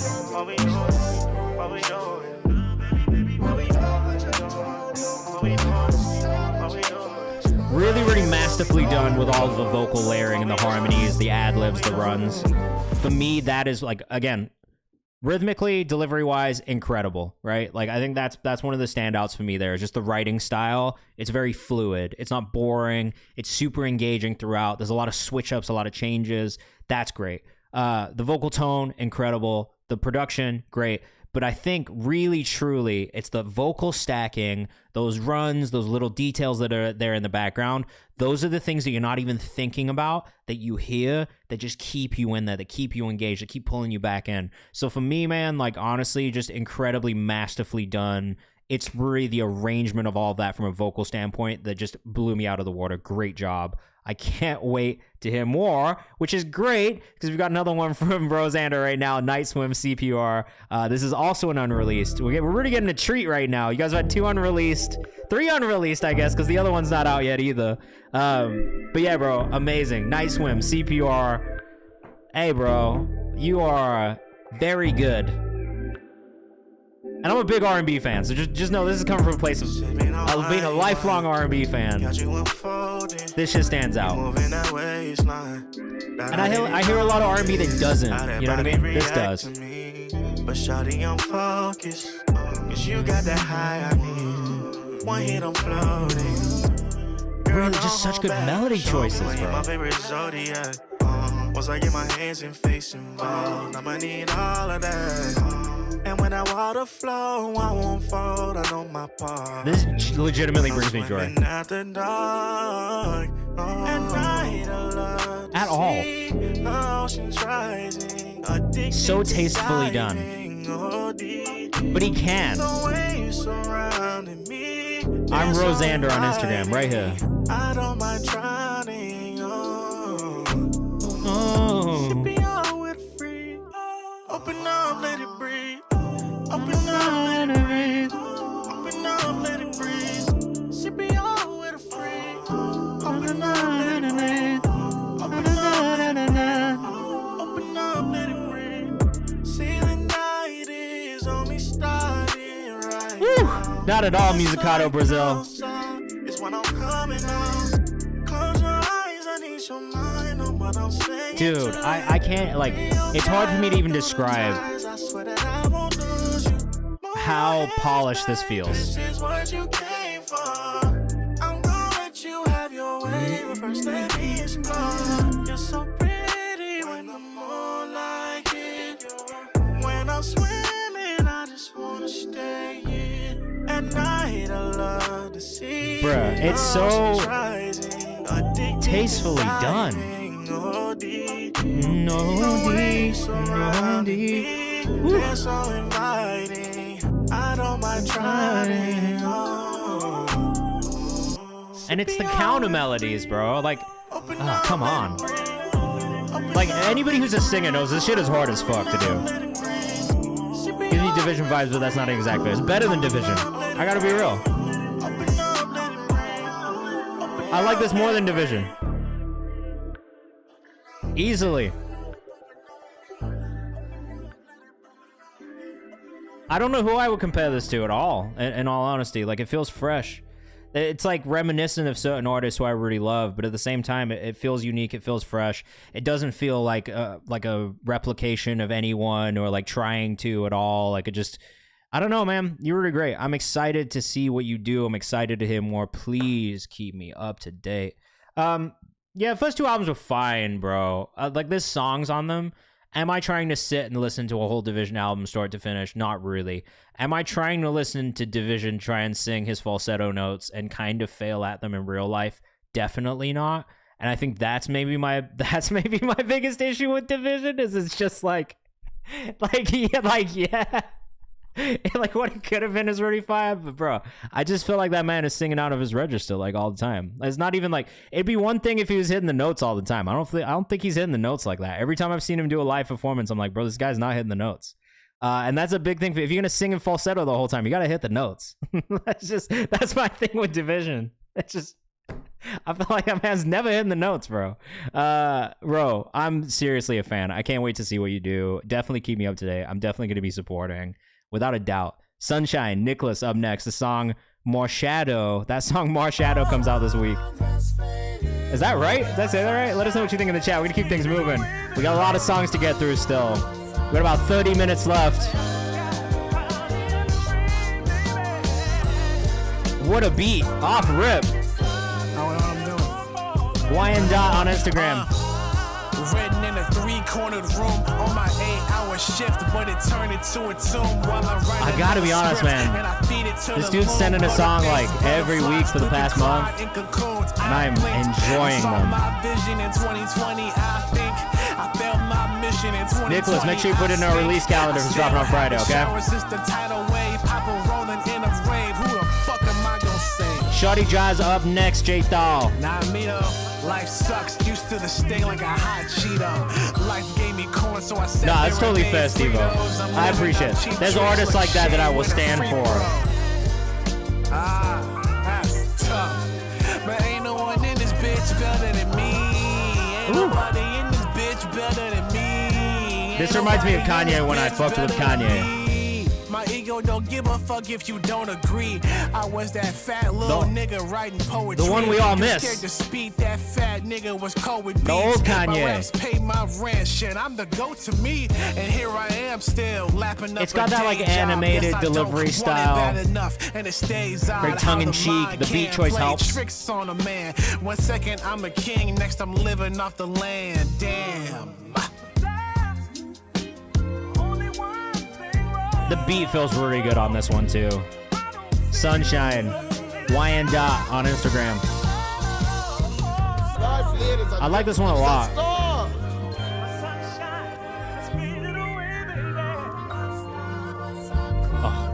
Really, really masterfully done with all of the vocal layering and the harmonies, the ad-libs, the runs. For me, that is like, again, rhythmically, delivery-wise, incredible, right? Like, I think that's one of the standouts for me there, just the writing style. It's very fluid. It's not boring. It's super engaging throughout. There's a lot of switch-ups, a lot of changes. That's great. The vocal tone, incredible. The production, great. But I think really, truly, it's the vocal stacking, those runs, those little details that are there in the background. Those are the things that you're not even thinking about, that you hear, that just keep you in there, that keep you engaged, that keep pulling you back in. So for me, man, like, honestly, just incredibly masterfully done. It's really the arrangement of all of that from a vocal standpoint that just blew me out of the water. Great job. I can't wait to hear more, which is great because we've got another one from Rosanda right now, Night Swim CPR. This is also an unreleased. We're really getting a treat right now. You guys have had 2 unreleased, 3 unreleased, I guess, because the other one's not out yet either. But yeah, bro, amazing. Night Swim CPR. Hey, bro, you are very good. And I'm a big R&B fan, so just know this is coming from a place of being a lifelong R&B fan. This shit stands out. And I hear a lot of R&B that doesn't, you know what I mean? This does. But shawty, I'm focused, cause you got that high I need. One hit, I'm floating. Really, just such good melody choices, bro. My favorite zodiac. Once I get my hands and face involved, I'ma need all of that. And when that water flow, I won't fold, I know my part. This legitimately brings me joy. At the dark, at night, at all. Rising, so tastefully done. But he can. I'm Rosanda on Instagram, right here. I don't mind drowning. Oh. Ship me out with free. Open up, let it breathe. Not at all, Musicado Brazil. It's when I'm coming out. Close your eyes, I need your mind on what I'm saying. Dude, I can't, like, it's hard for me to even describe how polished this feels. This is what you came for. I'm gonna let you have your way, but first let me explore. You're so pretty when the moonlight hits. When I'm swimming, I just wanna stay in. At night, I love to see. Bruh, it's so tastefully done. No deep, No deep. they're so inviting. I don't mind trying. And it's the counter melodies, bro. Like, oh, come on. Like, anybody who's a singer knows this shit is hard as fuck to do. Gives me Division vibes, but that's not an exact fit. It's better than Division. I gotta be real. I like this more than Division. Easily. I don't know who I would compare this to at all, in all honesty. Like, it feels fresh. It's like reminiscent of certain artists who I really love, but at the same time, it feels unique. It feels fresh. It doesn't feel like a replication of anyone or like trying to at all. Like, it just, I don't know, man. You're really great. I'm excited to see what you do. I'm excited to hear more. Please keep me up to date. Yeah, first two albums were fine, bro. Like, there's songs on them. Am I trying to sit and listen to a whole Division album start to finish? Not really. Am I trying to listen to Division try and sing his falsetto notes and kind of fail at them in real life? Definitely not. And I think that's maybe my biggest issue with Division is it's just like yeah. Like, what it could have been is really fire, but bro, I just feel like that man is singing out of his register like all the time. It's not even like, it'd be one thing if he was hitting the notes all the time. I don't think he's hitting the notes like that. Every time I've seen him do a live performance, I'm like, bro, this guy's not hitting the notes. And that's a big thing. If you're gonna sing in falsetto the whole time, you gotta hit the notes. That's my thing with Division. It's just, I feel like that man's never hitting the notes, bro. Bro, I'm seriously a fan. I can't wait to see what you do. Definitely keep me up to date. I'm definitely gonna be supporting. Without a doubt. Sunshine, Nicholas up next. The song More Shadow. That song More Shadow comes out this week. Is that right? Did I say that right? Let us know what you think in the chat. We're gonna keep things moving. We got a lot of songs to get through still. We got about 30 minutes left. What a beat. Off rip. YN Dot on Instagram. Written in a three-cornered room on my 8-hour shift, but it turned into a tomb while I'm writing. I gotta be honest, man. This dude's sending a song like every week for the past month, and I'm enjoying them. Nicholas, make sure you put it in our release calendar for dropping on Friday, okay? Shorty Jazz up next, J Thal. Nah, me though. Life sucks, used to the sting like a hot Cheeto. Life gave me corn, so I said. Nah, it's totally fair, Steve-O. I appreciate it. There's artists like that I will stand for. That's tough. But ain't no one in this bitch better than me. Ain't nobody in this bitch better than me. This reminds me of Kanye when I fucked with Kanye. My ego don't give a fuck if you don't agree. I was that fat little nigga writing poetry. The one we all miss. Scared to speak, that fat nigga was cold with beats. The old Kanye. My raps paid my rent, shit. I'm the goat to me, and here I am still lapping up. It's got that like animated delivery style. And it stays very tongue in cheek. The beat choice helps. Tricks on a man. 1 second I'm a king, next I'm living off the land. Damn. The beat feels really good on this one too. Sunshine, YN Dot on Instagram. I like this one a lot. Oh,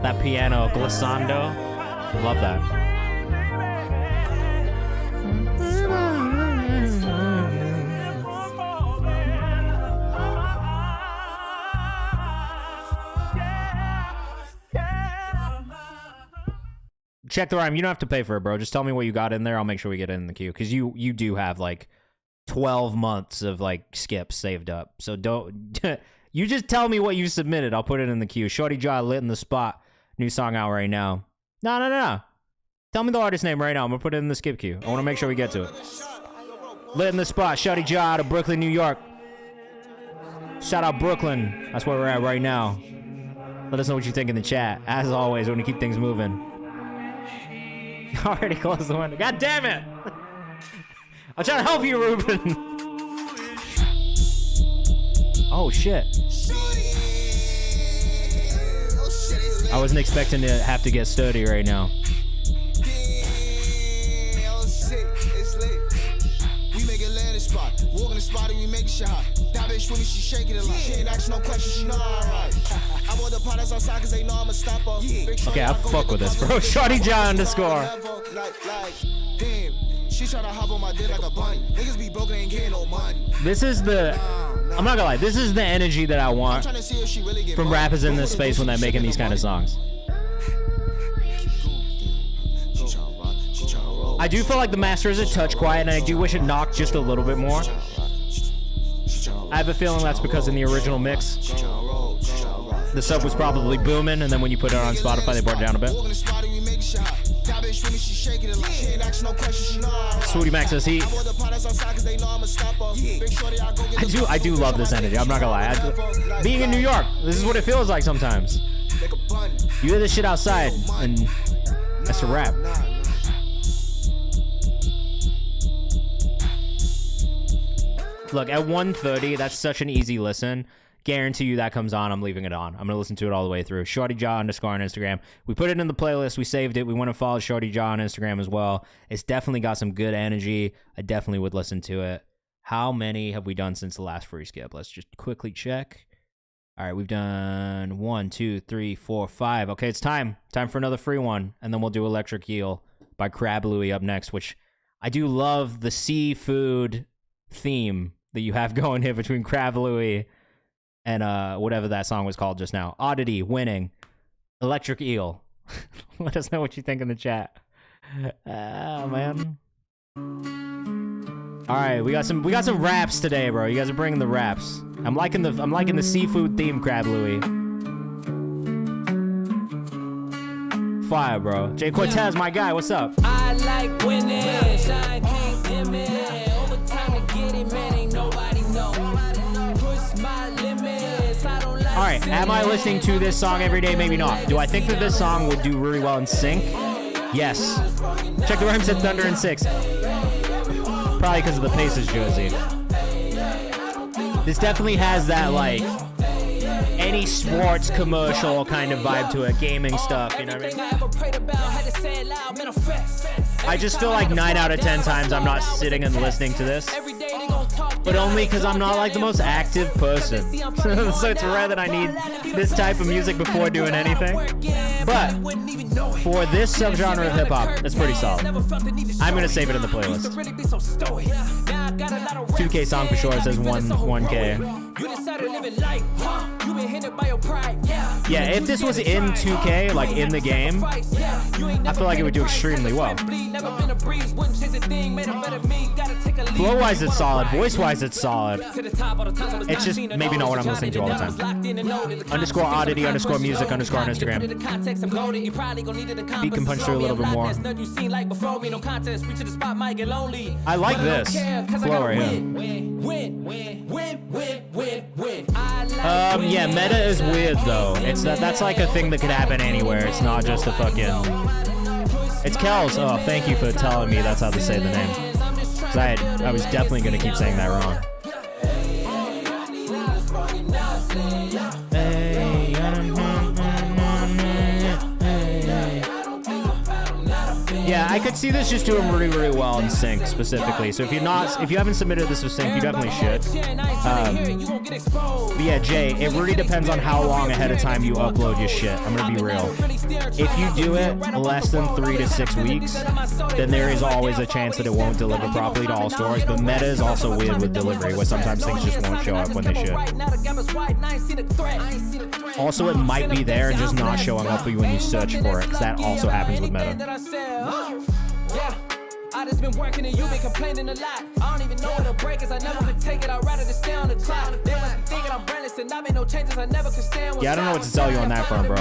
that piano glissando. Love that. Check the rhyme. You don't have to pay for it, bro. Just tell me what you got in there. I'll make sure we get it in the queue. Because you do have like 12 months of like skips saved up. So don't... You just tell me what you submitted. I'll put it in the queue. Shorty Jaw lit in the spot. New song out right now. No. Tell me the artist name right now. I'm gonna put it in the skip queue. I want to make sure we get to it. Lit in the spot. Shawty Ja out of Brooklyn, New York. Shout out Brooklyn. That's where we're at right now. Let us know what you think in the chat. As always, we're gonna keep things moving. Already closed the window. God damn it! I'm trying to help you, Ruben. Oh shit. I wasn't expecting to have to get sturdy right now. Walk in the spot and we make shit hot. That bitch with me, she shaking it like. She ain't asking no questions, she know alright. I want the partners outside cause they know I'ma stop her. Okay, I fuck with this, bro. Shawty Ja underscore. Like, damn. She tryna hop on my dick like a bunny. Niggas be broken, ain't getting no money. This is the... I'm not gonna lie. This is the energy that I want from rappers in this space when they're making these kind of songs. I do feel like the master is a touch quiet, and I do wish it knocked just a little bit more. I have a feeling that's because in the original mix, the sub was probably booming, and then when you put it on Spotify, they brought it down a bit. Swooty Max says he... I do love this energy. I'm not gonna lie. Being in New York, this is what it feels like sometimes. You hear this shit outside, and that's a wrap. Look, at 1:30, that's such an easy listen. Guarantee you that comes on, I'm leaving it on. I'm going to listen to it all the way through. Shawty Ja underscore on Instagram. We put it in the playlist. We saved it. We went and followed Shawty Ja on Instagram as well. It's definitely got some good energy. I definitely would listen to it. How many have we done since the last free skip? Let's just quickly check. All right, we've done 1, 2, 3, 4, 5. Okay, it's time. Time for another free one. And then we'll do Electric Eel by Crab Louie up next, which I do love the seafood theme that you have going here between Crab Louie and whatever that song was called just now. Oddity, winning. Electric Eel. Let us know what you think in the chat. Man. All right, we got some raps today, bro. You guys are bringing the raps. I'm liking the seafood theme, Crab Louie. Fire, bro. Jay Cortez, my guy, what's up? I like winning. Shine can't dim it. Overtime to get it, man. Ain't nobody know. Push my limits. I don't like. All right, am I listening to this song every day? Maybe not. Do I think that this song would do really well in sync? Yes. Check the rhymes at Thunder and 6. Probably because of the Pacers jersey. This definitely has that, like, any sports commercial kind of vibe to it. Gaming stuff, you know what I mean? I just feel like 9 out of 10 times I'm not sitting and listening to this. But only because I'm not, like, the most active person. So it's rare that I need this type of music before doing anything. But for this subgenre of hip-hop, it's pretty solid. I'm going to save it in the playlist. 2K song for sure. It says 1K. Yeah, if this was in 2K, like in the game, I feel like it would do extremely well. Flow-wise, it's solid. Voice-wise, it's solid. It's just maybe not what I'm listening to all the time. Underscore oddity, underscore music, underscore on Instagram. Beat can punch through a little bit more. I like this flow right here. Yeah, meta is weird though. It's that's like a thing that could happen anywhere. It's not just a fucking... It's Kells. Oh, thank you for telling me that's how to say the name. Because I was definitely going to keep saying that wrong. Yeah, I could see this just doing really, really well in sync specifically. So if you haven't submitted this to sync, you definitely should. But yeah, Jay, it really depends on how long ahead of time you upload your shit. I'm gonna be real. If you do it less than 3 to 6 weeks, then there is always a chance that it won't deliver properly to all stores. But meta is also weird with delivery, where sometimes things just won't show up when they should. Also, it might be there and just not showing up for you when you search for it, because that also happens with meta. I just been working and you been complaining a lot. I don't even know what a break is. I never could take it. I'd rather just stay on the clock. They must be thinking I'm brainless and I made no changes. I never could stand. Yeah, I don't know what to tell you on that front, bro.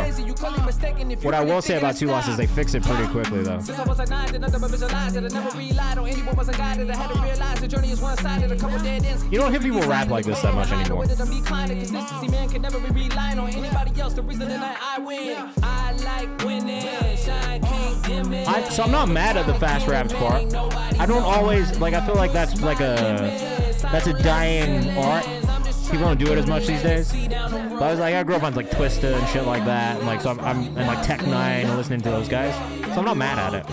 What I will say about 2 losses, they fix it pretty quickly, though. Since I was like 9, nothing but visualize it. I never relied on anyone, wasn't guided. I had to realize the journey is one-sided. A couple dead ends. You don't hear people rap like this that much anymore. Consistency, man, can never be relying on anybody else. The reason that I win. I like winning. Shine can't dim it. So I'm not mad at the fast raps part. I don't always like. I feel like that's like that's a dying art. People don't do it as much these days. But I was like, I grew up on like Twista and shit like that, and like so I'm and like Tech 9 and listening to those guys. So I'm not mad at it.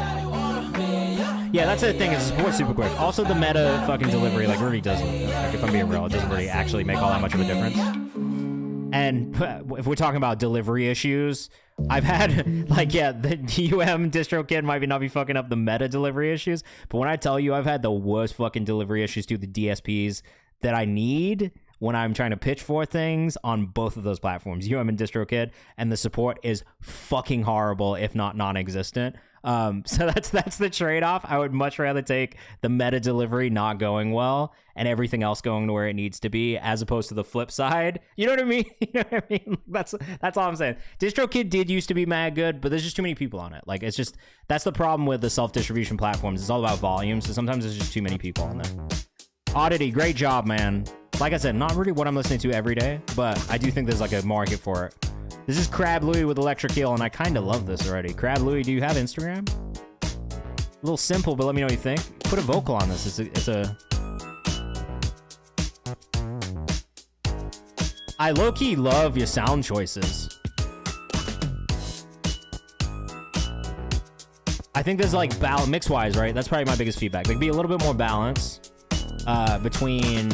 Yeah, that's the thing, is the support's super quick. Also, the meta fucking delivery, like, really doesn't, like, if I'm being real, it doesn't really actually make all that much of a difference. And if we're talking about delivery issues, I've had, like, yeah, the DistroKid might not be fucking up the meta delivery issues, but when I tell you I've had the worst fucking delivery issues to the DSPs that I need when I'm trying to pitch for things on both of those platforms, and DistroKid, and the support is fucking horrible, if not non-existent. So that's the trade-off. I would much rather take the meta delivery not going well and everything else going to where it needs to be, as opposed to the flip side. You know what I mean? You know what I mean? That's all I'm saying. DistroKid did used to be mad good, but there's just too many people on it. Like, it's just, that's the problem with the self-distribution platforms. It's all about volume, so sometimes there's just too many people on there. Oddity, great job, man. Like I said, not really what I'm listening to every day, but I do think there's like a market for it. This is Crab Louie with Electric Eel, and I kind of love this already. Crab Louie, do you have Instagram? A little simple, but let me know what you think. Put a vocal on this. I low-key love your sound choices. I think there's like mix-wise, right? That's probably my biggest feedback. Like, be a little bit more balance between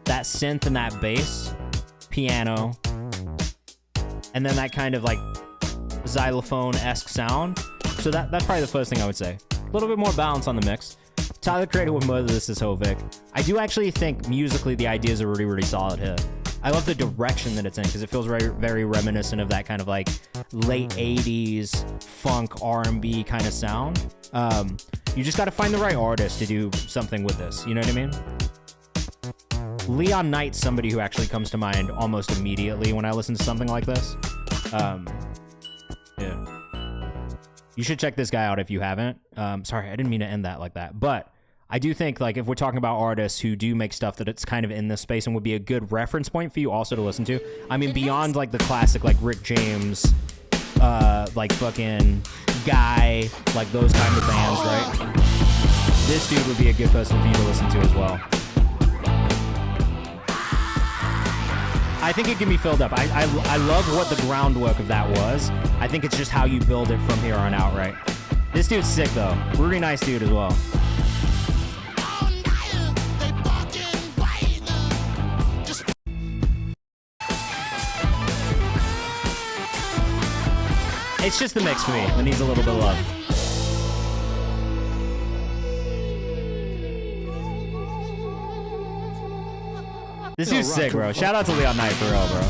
that synth and that bass, piano, and then that kind of like xylophone-esque sound. So that's probably the first thing I would say. A little bit more balance on the mix. Tyler created with Mother, this is Hovic. I do actually think musically the ideas are really, really solid here. I love the direction that it's in, because it feels very, very reminiscent of that kind of like late 80s funk R&B kind of sound. You just got to find the right artist to do something with this. You know what I mean? Leon Knight's somebody who actually comes to mind almost immediately when I listen to something like this. Yeah. You should check this guy out if you haven't. Sorry, I didn't mean to end that like that. But I do think, like, if we're talking about artists who do make stuff that it's kind of in this space and would be a good reference point for you also to listen to. I mean, beyond, like, the classic, like, Rick James, like, fucking Guy, like, those kind of bands, right? This dude would be a good person for you to listen to as well. I think it can be filled up. I love what the groundwork of that was. I think it's just how you build it from here on out, right? This dude's sick, though. Really nice dude as well. It's just the mix for me. It needs a little bit of love. This dude's sick, bro. Shout out to Leon Knight for real, bro.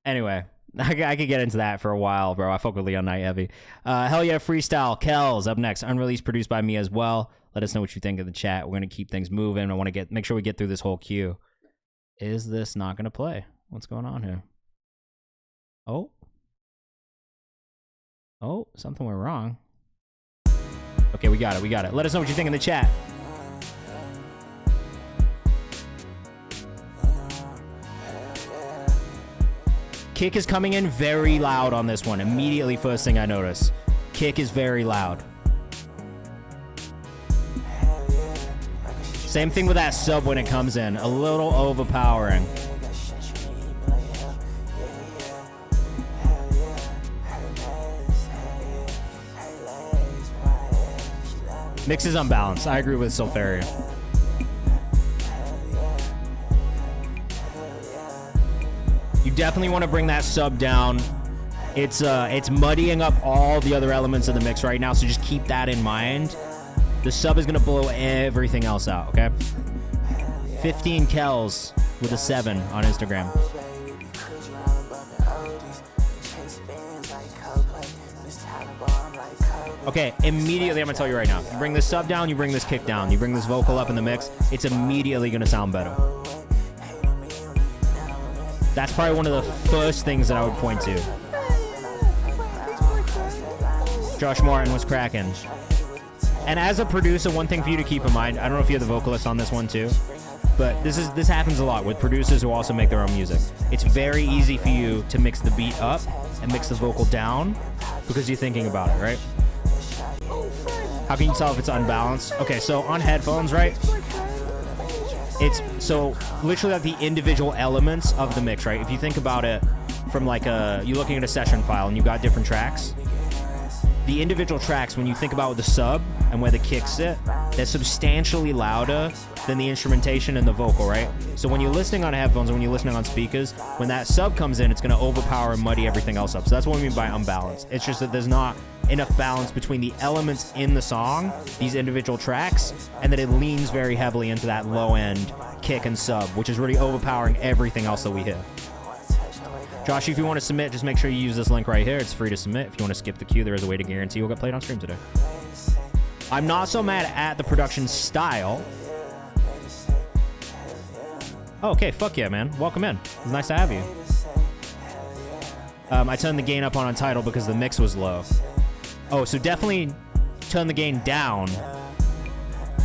Anyway, I could get into that for a while, bro. I fuck with Leon Knight heavy. Hell yeah, freestyle. Kells up next. Unreleased, produced by me as well. Let us know what you think of the chat. We're gonna keep things moving. I want to make sure we get through this whole queue. Is this not gonna play? What's going on here? Oh, something went wrong. Okay, we got it. Let us know what you think in the chat. Kick is coming in very loud on this one. Immediately, first thing I notice. Kick is very loud. Same thing with that sub when it comes in. A little overpowering. Mix is unbalanced. I agree with Sulfaria. You definitely want to bring that sub down. It's muddying up all the other elements of the mix right now, so just keep that in mind. The sub is going to blow everything else out, okay? 15 Kells with a 7 on Instagram. Okay, immediately I'm gonna tell you right now. You bring this sub down, you bring this kick down, you bring this vocal up in the mix, it's immediately gonna sound better. That's probably one of the first things that I would point to. Josh Martin was cracking. And as a producer, one thing for you to keep in mind, I don't know if you're the vocalist on this one too, but this happens a lot with producers who also make their own music. It's very easy for you to mix the beat up and mix the vocal down because you're thinking about it, right? How can you tell if it's unbalanced? Okay, so on headphones, right? It's so literally like the individual elements of the mix, right? If you think about it from like you're looking at a session file and you've got different tracks. The individual tracks, when you think about the sub and where the kicks sit, they're substantially louder than the instrumentation and the vocal, right? So when you're listening on headphones or when you're listening on speakers, when that sub comes in, it's going to overpower and muddy everything else up. So that's what we mean by unbalanced. It's just that there's not enough balance between the elements in the song, these individual tracks, and that it leans very heavily into that low-end kick and sub, which is really overpowering everything else that we hear. Josh, if you want to submit, just make sure you use this link right here. It's free to submit. If you want to skip the queue, there is a way to guarantee you'll get played on stream today. I'm not so mad at the production style. Oh, okay, fuck yeah, man. Welcome in. It's nice to have you. I turned the gain up on Untitled because the mix was low. Oh, so definitely turn the gain down,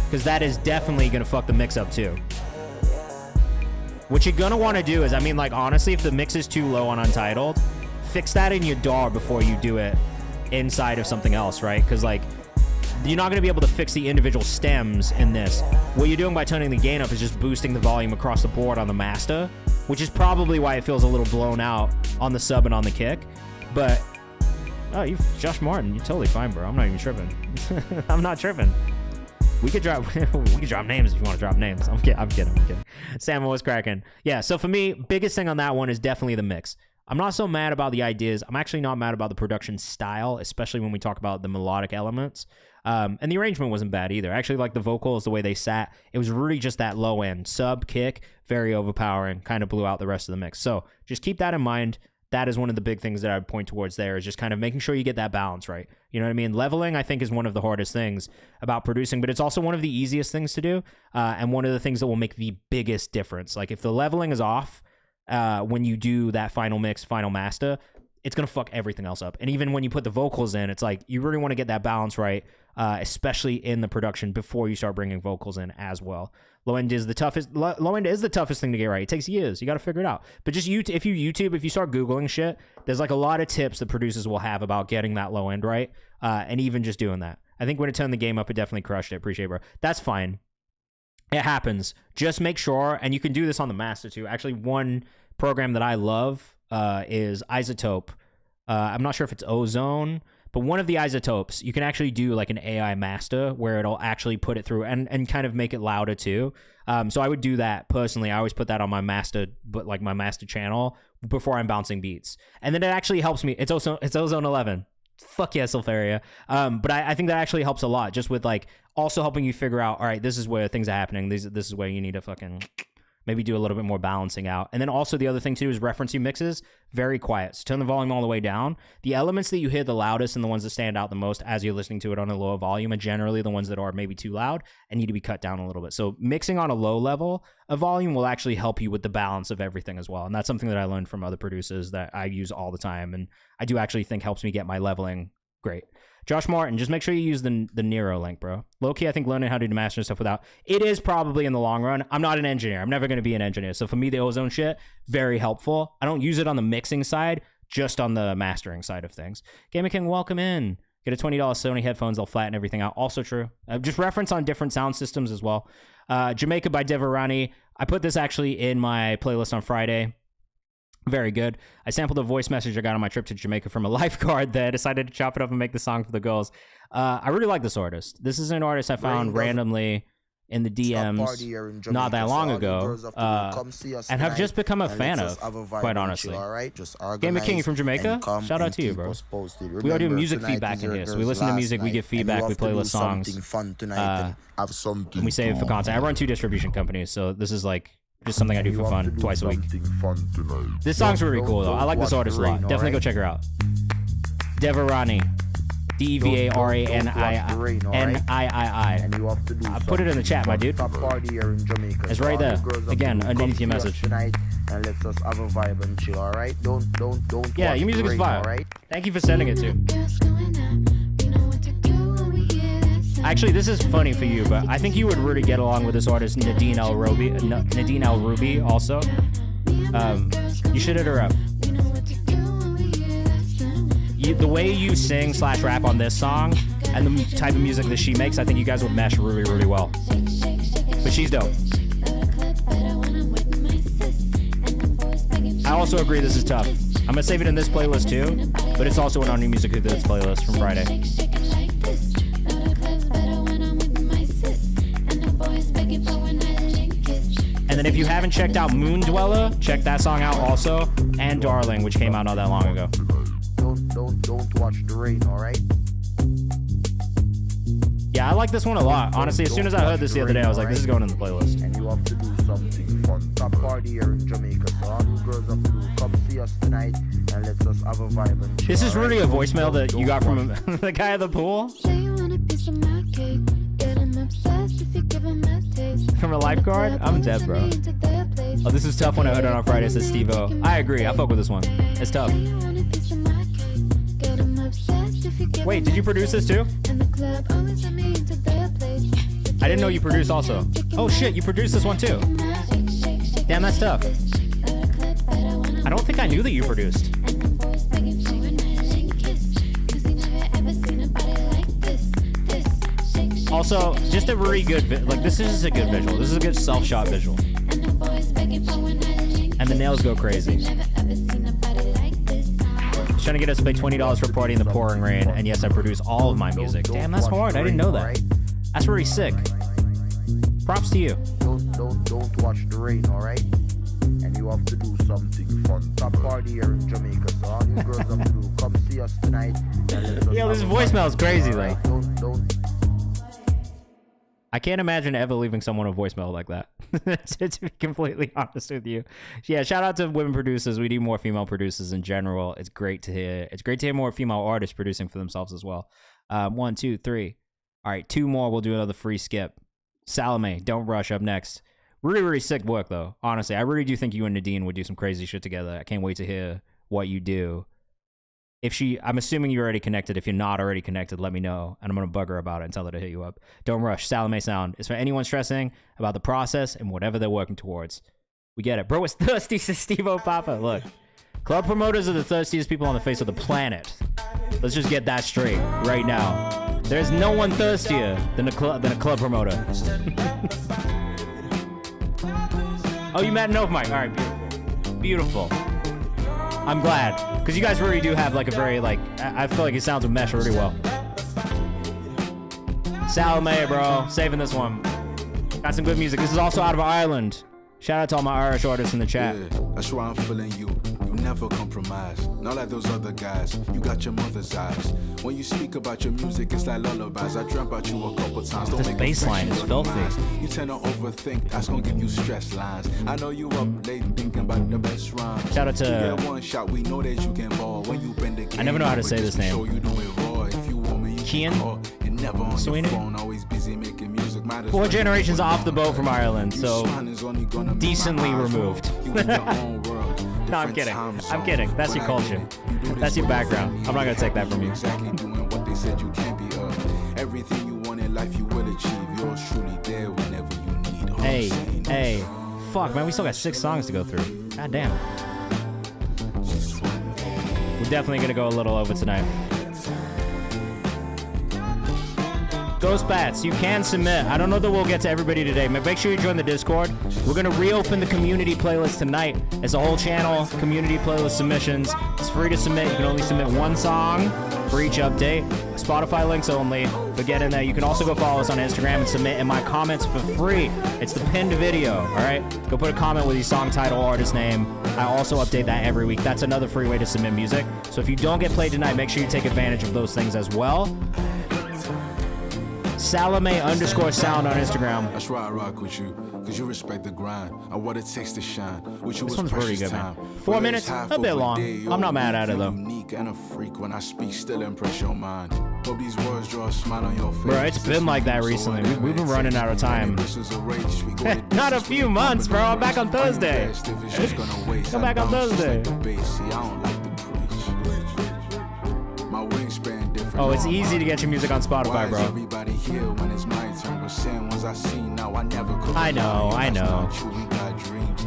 because that is definitely going to fuck the mix up too. What you're going to want to do is, I mean, like, honestly, if the mix is too low on Untitled, fix that in your DAW before you do it inside of something else, right? Because, like, you're not going to be able to fix the individual stems in this. What you're doing by turning the gain up is just boosting the volume across the board on the master, which is probably why it feels a little blown out on the sub and on the kick. But, oh, Josh Martin, you're totally fine, bro. I'm not even tripping. I'm not tripping. We could drop names if you want to drop names. I'm kidding. Sam was cracking. Yeah, so for me, biggest thing on that one is definitely the mix. I'm not so mad about the ideas. I'm actually not mad about the production style, especially when we talk about the melodic elements. And the arrangement wasn't bad either. I actually like the vocals, the way they sat. It was really just that low end sub kick, very overpowering, kind of blew out the rest of the mix. So just keep that in mind. That is one of the big things that I would point towards there, is just kind of making sure you get that balance right. You know what I mean? Leveling, I think, is one of the hardest things about producing, but it's also one of the easiest things to do, and one of the things that will make the biggest difference. Like, if the leveling is off when you do that final mix, final master, it's going to fuck everything else up. And even when you put the vocals in, it's like you really want to get that balance right, especially in the production before you start bringing vocals in as well. Low end is the toughest thing to get right. It takes years. You got to figure it out. But just if you start Googling shit, there's like a lot of tips that producers will have about getting that low end right, and even just doing that. I think when it turned the game up, it definitely crushed it. Appreciate it, bro. That's fine. It happens. Just make sure, and you can do this on the master too. Actually, one program that I love is Isotope. I'm not sure if it's Ozone, but one of the isotopes, you can actually do like an AI master where it'll actually put it through and kind of make it louder too. So I would do that personally. I always put that on my master, but like my master channel before I'm bouncing beats. And then it actually helps me. It's Ozone 11. Fuck yeah, Sulfaria. But I think that actually helps a lot, just with like also helping you figure out, all right, this is where things are happening. This is where you need to fucking maybe do a little bit more balancing out. And then also the other thing too is referencing mixes, very quiet. So turn the volume all the way down. The elements that you hear the loudest and the ones that stand out the most as you're listening to it on a lower volume are generally the ones that are maybe too loud and need to be cut down a little bit. So mixing on a low level of volume will actually help you with the balance of everything as well. And that's something that I learned from other producers that I use all the time. And I do actually think helps me get my leveling great. Josh Martin, just make sure you use the Nero link, bro. Low-key, I think learning how to do master stuff without it is probably in the long run. I'm not an engineer. I'm never going to be an engineer. So for me, the Ozone shit, very helpful. I don't use it on the mixing side, just on the mastering side of things. Gamer King, welcome in. Get a $20 Sony headphones. They'll flatten everything out. Also true. Just reference on different sound systems as well. Jamaica by Devarani. I put this actually in my playlist on Friday. Very good. I sampled a voice message I got on my trip to Jamaica from a lifeguard that decided to chop it up and make the song for the girls. I really like this artist. This is an artist I found randomly in the DMs not that long ago, and have just become a fan of, quite honestly. Gamer King from Jamaica, shout out to you, bro. We all do music feedback in here, so we listen to music, we give feedback, we playlist songs, and we save it for content. I run 2 distribution companies, so this is like Just something I do for fun twice a week. This song's really cool though. I like this artist a lot. Definitely go check her out. Devarani. Devaranii. I put it in the chat, my dude. It's right there. Again, underneath your message. And let's just have a vibe and chill, alright? Don't Yeah, your music is fire. Right? Thank you for sending it too. Actually, this is funny for you, but I think you would really get along with this artist, Nadine L. Ruby also. You should hit her up. The way you sing / rap on this song and the type of music that she makes, I think you guys would mesh really, really well. But she's dope. I also agree this is tough. I'm gonna save it in this playlist too, but it's also in our new music hits playlist from Friday. And then if you haven't checked out Moon Dweller, check that song out also, and Darling, which came out not that long ago. Don't watch the rain, alright? Yeah, I like this one a lot. Honestly, as soon as I heard this the other day, I was like, this is going in the playlist. And you have to do something fun. Top party here in Jamaica, so all you girls have to do, come see us tonight, and let's just have a vibe and chill. This is really a voicemail that you got from the guy at the pool? From a lifeguard? I'm dead, bro. Oh, this is tough when I heard it on Friday, says Steve-O. I agree, I fuck with this one. It's tough. Wait, did you produce this too? I didn't know you produced also. Oh shit, you produced this one too. Damn, that's tough. I don't think I knew that you produced. Also, just a really good, this is just a good visual. This is a good self-shot visual. And the nails go crazy. Trying to get us to pay $20 for Party in the Pouring Rain, and yes, I produce all of my music. Damn, that's hard. I didn't know that. That's really sick. Props to you. Don't watch the rain, alright? And you have to do something fun. Top party here in Jamaica, so all you girls have to do, come see us tonight. Yo, this voicemail is crazy, though. I can't imagine ever leaving someone a voicemail like that. To be completely honest with you. Yeah, shout out to women producers. We need more female producers in general. It's great to hear. It's great to hear more female artists producing for themselves as well. 1, 2, 3. All right, 2 more. We'll do another free skip. Salome, Don't Rush up next. Really, really sick work, though. Honestly, I really do think you and Nadine would do some crazy shit together. I can't wait to hear what you do. I'm assuming you're already connected. If you're not already connected, let me know, and I'm going to bug her about it and tell her to hit you up. Don't Rush, Salome Sound. It's for anyone stressing about the process and whatever they're working towards. We get it. Bro, it's thirsty, says Steve-O Papa. Look, club promoters are the thirstiest people on the face of the planet. Let's just get that straight right now. There's no one thirstier than a club promoter. Oh, you met an open mic. All right, beautiful. Beautiful. I'm glad, because you guys really do have like a very I feel like it sounds a mesh really well. Salome, bro, saving this one. Got some good music. This is also out of Ireland. Shout out to all my Irish artists in the chat. Yeah, that's why I'm feeling you. You never compromise. Not like those other guys. You got your mother's eyes. When you speak about your music, it's like lullabies. I dreamt about you a couple times. This bass line is filthy. You tend to overthink. That's gonna give you stress lines. I know you up late thinking about the best rhymes. Shout out to. You get one shot. We know that you can ball. When you bend the game, I never know how to say this name. You know it raw. If you want me, you Kian never on Sweeney. your phone, always busy making music. 4 generations off the boat from Ireland, so decently removed. No, I'm kidding. I'm kidding. That's your culture. That's your background. I'm not gonna take that from you. Exactly doing what they said you can be. Everything you want in life, you will achieve. Yours truly there whenever you need. Hey, fuck, man, we still got 6 songs to go through. God damn. We're definitely gonna go a little over tonight. Ghost Bats, you can submit. I don't know that we'll get to everybody today, but make sure you join the Discord. We're going to reopen the community playlist tonight. It's a whole channel, community playlist submissions. It's free to submit. You can only submit 1 song for each update. Spotify links only, but get in there. You can also go follow us on Instagram and submit in my comments for free. It's the pinned video, all right? Go put a comment with your song title, artist name. I also update that every week. That's another free way to submit music. So if you don't get played tonight, make sure you take advantage of those things as well. Salome_sound on Instagram. That's why I rock with you, cause you respect the grind. I what it takes to shine. With you This was one's pretty precious good, man. time. 4 minutes, a bit long. I'm not mad at it though. Unique and a freak when I speak, still impress your mind. Hope these words draw a smile on your face. Bro, it's been like that recently. We've been running out of time. Not a few months, bro. I'm back on Thursday. Come back on Thursday. Oh, it's easy to get your music on Spotify, bro. I know.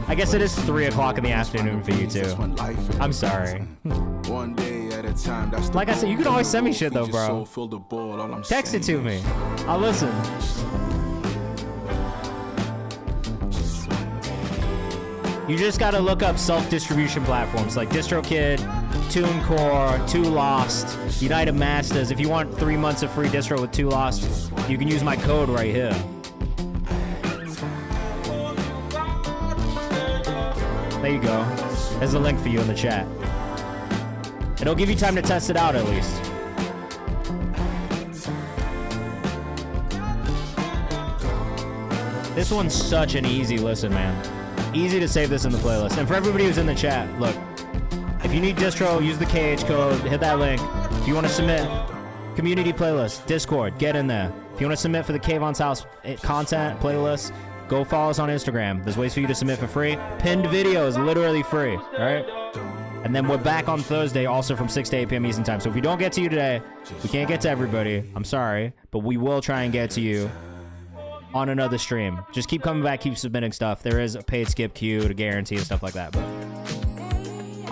I guess it is 3 o'clock in the afternoon for you too. I'm sorry. Like I said, you can always send me shit though, bro. Text it to me. I'll listen. You just gotta look up self-distribution platforms like DistroKid, TuneCore, 2 Lost, United Masters. If you want 3 months of free distro with 2 Lost, you can use my code right here. There you go. There's a link for you in the chat. It'll give you time to test it out at least. This one's such an easy listen, man. Easy to save this in the playlist. And for everybody who's in the chat, look, if you need distro, use the KH code, hit that link. If you want to submit, community playlist, Discord, get in there. If you want to submit for the Kayvan's House content playlist, go follow us on Instagram. There's ways for you to submit for free. Pinned video is literally free, all right? And then we're back on Thursday, also from 6 to 8 p.m. Eastern Time. So if we don't get to you today, we can't get to everybody. I'm sorry, but we will try and get to you on another stream. Just keep coming back, keep submitting stuff. There is a paid skip queue to guarantee and stuff like that. But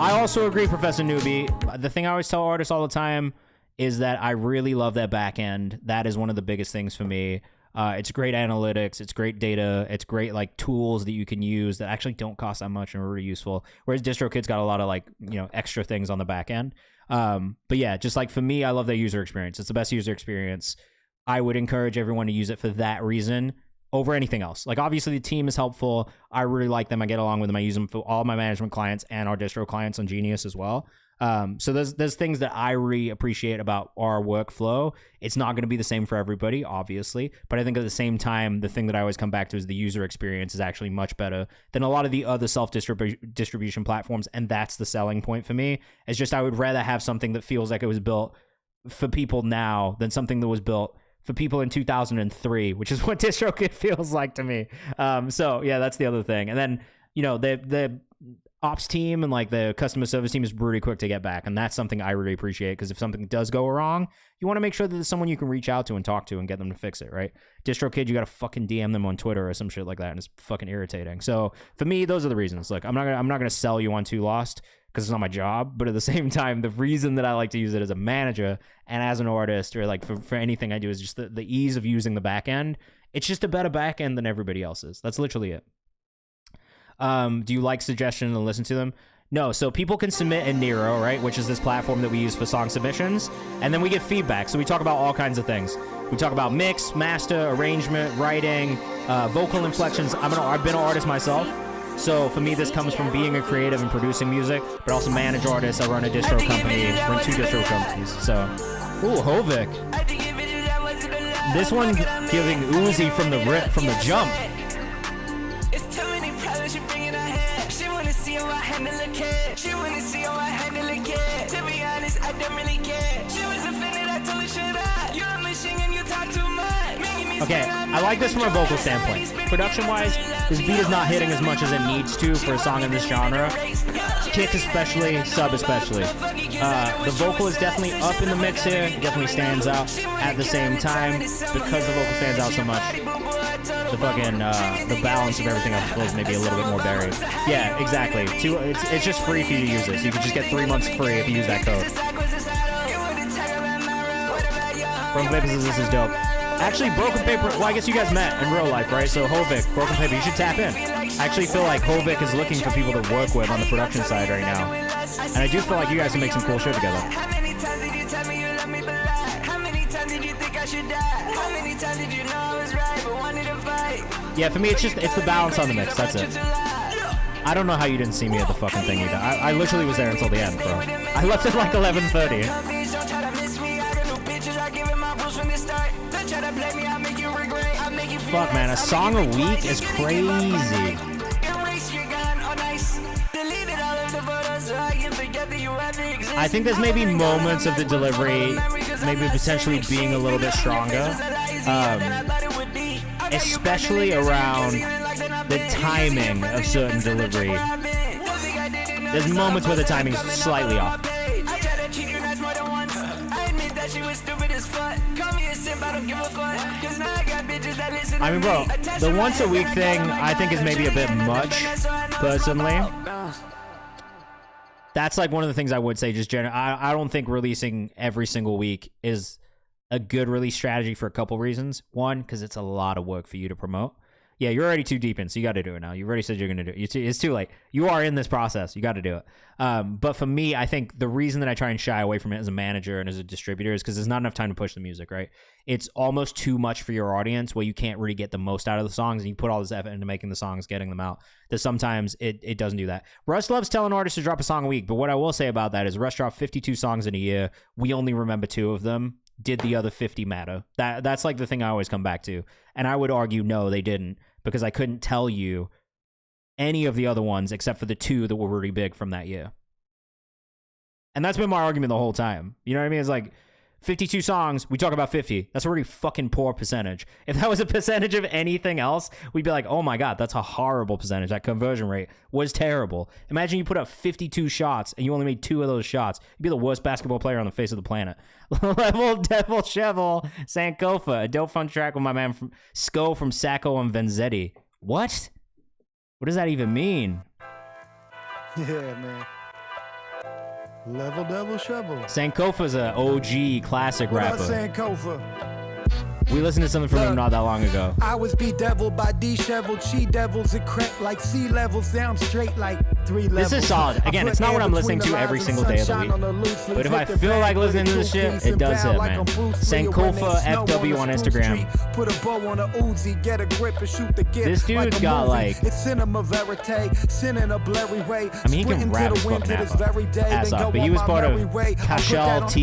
I also agree, Professor Newbie. The thing I always tell artists all the time is that I really love that back end. That is one of the biggest things for me. It's great analytics, it's great data, it's great like tools that you can use that actually don't cost that much and are really useful. Whereas DistroKid's got a lot of like, you know, extra things on the back end. But yeah, just like for me, I love their user experience. It's the best user experience. I would encourage everyone to use it for that reason over anything else. Like obviously the team is helpful. I really like them. I get along with them. I use them for all my management clients and our distro clients on Genius as well. So there's things that I really appreciate about our workflow. It's not going to be the same for everybody, obviously, but I think at the same time, the thing that I always come back to is the user experience is actually much better than a lot of the other self-distribution platforms, and that's the selling point for me. It's just I would rather have something that feels like it was built for people now than something that was built for people in 2003, which is what DistroKid feels like to me. So yeah, that's the other thing. And then, you know, the ops team and like the customer service team is really quick to get back, and that's something I really appreciate, because if something does go wrong, you want to make sure that there's someone you can reach out to and talk to and get them to fix it, right? DistroKid, you got to fucking DM them on Twitter or some shit like that, and it's fucking irritating. So for me, those are the reasons. Like I'm not gonna sell you on 2 Lost because it's not my job, but at the same time, the reason that I like to use it as a manager and as an artist, or like for anything I do, is just the ease of using the back end. It's just a better back end than everybody else's. That's literally it. Do you like suggestions and listen to them? No, so people can submit in Nero, right, which is this platform that we use for song submissions, and then we get feedback. So we talk about all kinds of things. We talk about mix, master, arrangement, writing, vocal inflections. I've been an artist myself, so for me this comes from being a creative and producing music, but also manage artists. I run a distro company, run 2 distro companies. So, ooh, Hovik. This one giving Uzi from the jump. She wanna see how I handle a kid. To be honest, I don't really care. She was offended, I told her shut up. You're a machine and you talk too much. Okay, I like this from a vocal standpoint. Production-wise, this beat is not hitting as much as it needs to for a song in this genre. Kick especially, sub especially. The vocal is definitely up in the mix here. It definitely stands out. At the same time, because the vocal stands out so much, the fucking the balance of everything else feels maybe a little bit more buried. Yeah, exactly. It's just free for you to use it. So you can just get 3 months free if you use that code. Broken Paper says this is dope. Actually, Broken Paper, well, I guess you guys met in real life, right? So Hovik, Broken Paper, you should tap in. I actually feel like Hovik is looking for people to work with on the production side right now. And I do feel like you guys can make some cool shit together. Yeah, for me, it's the balance on the mix. That's it. I don't know how you didn't see me at the fucking thing either. I literally was there until the end, bro. I left at like 11:30. I give it my rules from the start. Don't try to play me, I make you regret. I make you feel Fuck, man, a song a week is crazy. Erase your gun on ice. Deleted all of the photos so I can forget that you ever existed. I think there's maybe moments of the delivery maybe potentially being a little bit stronger. Especially around the timing of certain delivery. There's moments where the timing's slightly off. I mean, bro, the once a week thing I think is maybe a bit much, personally. That's like one of the things I would say just generally. I don't think releasing every single week is a good release strategy for a couple reasons. One, because it's a lot of work for you to promote. Yeah, you're already too deep in, so you got to do it now. You've already said you're going to do it. It's too late. You are in this process. You got to do it. But for me, I think the reason that I try and shy away from it as a manager and as a distributor is because there's not enough time to push the music, right? It's almost too much for your audience where you can't really get the most out of the songs, and you put all this effort into making the songs, getting them out. That sometimes it doesn't do that. Russ loves telling artists to drop a song a week, but what I will say about that is Russ dropped 52 songs in a year. We only remember 2 of them. Did the other 50 matter? That's like the thing I always come back to. And I would argue, no, they didn't, because I couldn't tell you any of the other ones except for the 2 that were really big from that year. And that's been my argument the whole time. You know what I mean? It's like 52 songs, we talk about 50. That's a really fucking poor percentage. If that was a percentage of anything else, we'd be like, oh my God, that's a horrible percentage. That conversion rate was terrible. Imagine you put up 52 shots and you only made 2 of those shots. You'd be the worst basketball player on the face of the planet. Level Devil Shovel Sankofa, a dope fun track with my man from Sko from Sacco and Vanzetti. What? What does that even mean? Yeah, man. Level Devil Shovel. Sankofa's an OG classic rapper. What up, Sankofa? We listened to something from him not that long ago. I was bedeviled by disheveled she-devils. It crept like sea levels down straight like 3 levels. This is solid. Again, it's not what I'm listening to every single day of the week. But if I feel like listening to this shit, it does hit, man. Sankofa FW on Instagram. Put a bow on a Uzi, get a grip and shoot the gift. This dude's got like... It's cinema verite, sin in a blurry way. I mean, he can rap his fucking ass off, but he was part of Cashel T,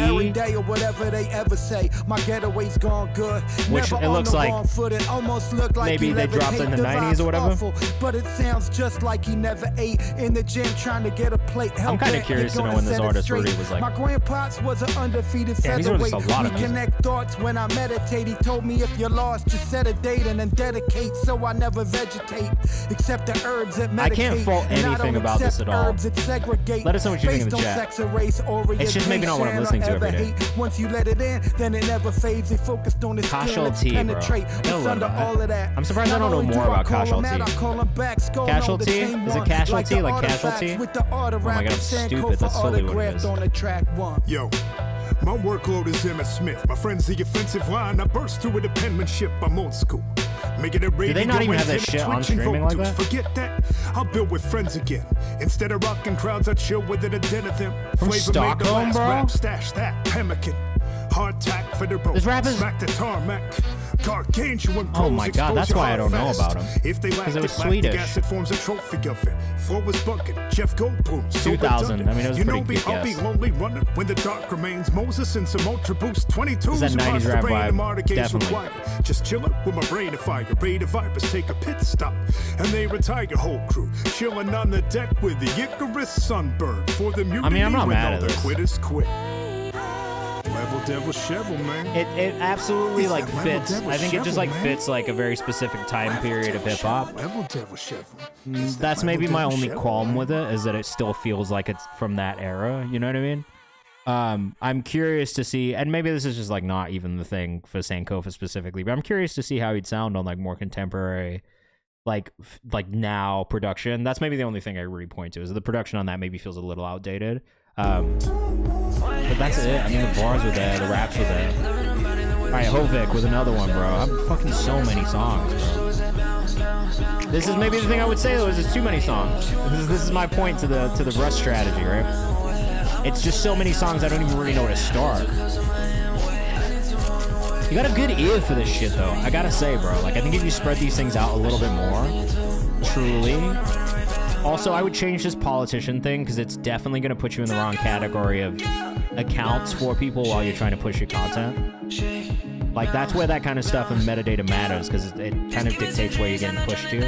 which it looks like maybe they dropped in the 90s or whatever. But it sounds just like he never ate in the gym trying to get a plate. I'm kind of curious to know when this artist really was like... My grandpa's was an undefeated featherweight. We connect thoughts when I meditate. He told me if you're lost, just set a date and then dedicate. So I never vegetate, except the herbs that medicate. I can't fault anything about this at all. Let us know what you think in the chat. It's just maybe not what I'm listening to every day. Once you let it in, then it never fades. They focused on his Cashel T, bro. I'm surprised I don't know more about Cashel T. Cashel T? Is it Cashel T? Like Casualty? Oh my God, I'm stupid. That's totally what it is. Yo. My workload is Emmett Smith. My friend's the offensive line. I burst through with a penmanship. I'm old school. Making it do they not even have that shit on streaming like that? Forget that. I'll build with friends again. Instead of rocking crowds, I chill with it, a den of them. From Stockholm, bro? Rap, stash that, pemmican. Hard tack for the rope. This rap is... Smack the tarmac. Gargantuan oh my God, that's why I don't know about him. Because it was Swedish. Acid forms a trophy of it. Flow was bunking. Jeff Goldblum. 2000. I mean, it was a pretty good I'll be lonely running when the dark remains. Moses and some Ultra Boost 22s. That 90s rap vibe. Definitely. Just chilling with my brain of fire. Beta Vipers take a pit stop and they retire your whole crew. Chilling on the deck with the Icarus sunburn. For the mutiny, I mean, I'm not mad at this. Quitters quit. Level Devil Shovel, man. It absolutely like fits. I think it just like fits like a very specific time period of hip hop. Level Devil Shovel. That's maybe my only qualm with it, is that it still feels like it's from that era. You know what I mean? I'm curious to see, and maybe this is just like not even the thing for Sankofa specifically, but I'm curious to see how he'd sound on like more contemporary, like now production. That's maybe the only thing I really point to, is the production on that maybe feels a little outdated. But that's it. I mean, the bars were there, the raps were there. All right, Hovik with another one, bro. I'm fucking so many songs, bro. This is maybe the thing I would say though, is it's too many songs. This is my point to the Russ strategy, right? It's just so many songs I don't even really know where to start. You got a good ear for this shit though. I gotta say, bro. Like, I think if you spread these things out a little bit more, truly. Also, I would change this politician thing because it's definitely going to put you in the wrong category of accounts for people while you're trying to push your content. Like, that's where that kind of stuff in metadata matters because it kind of dictates where you're getting pushed to.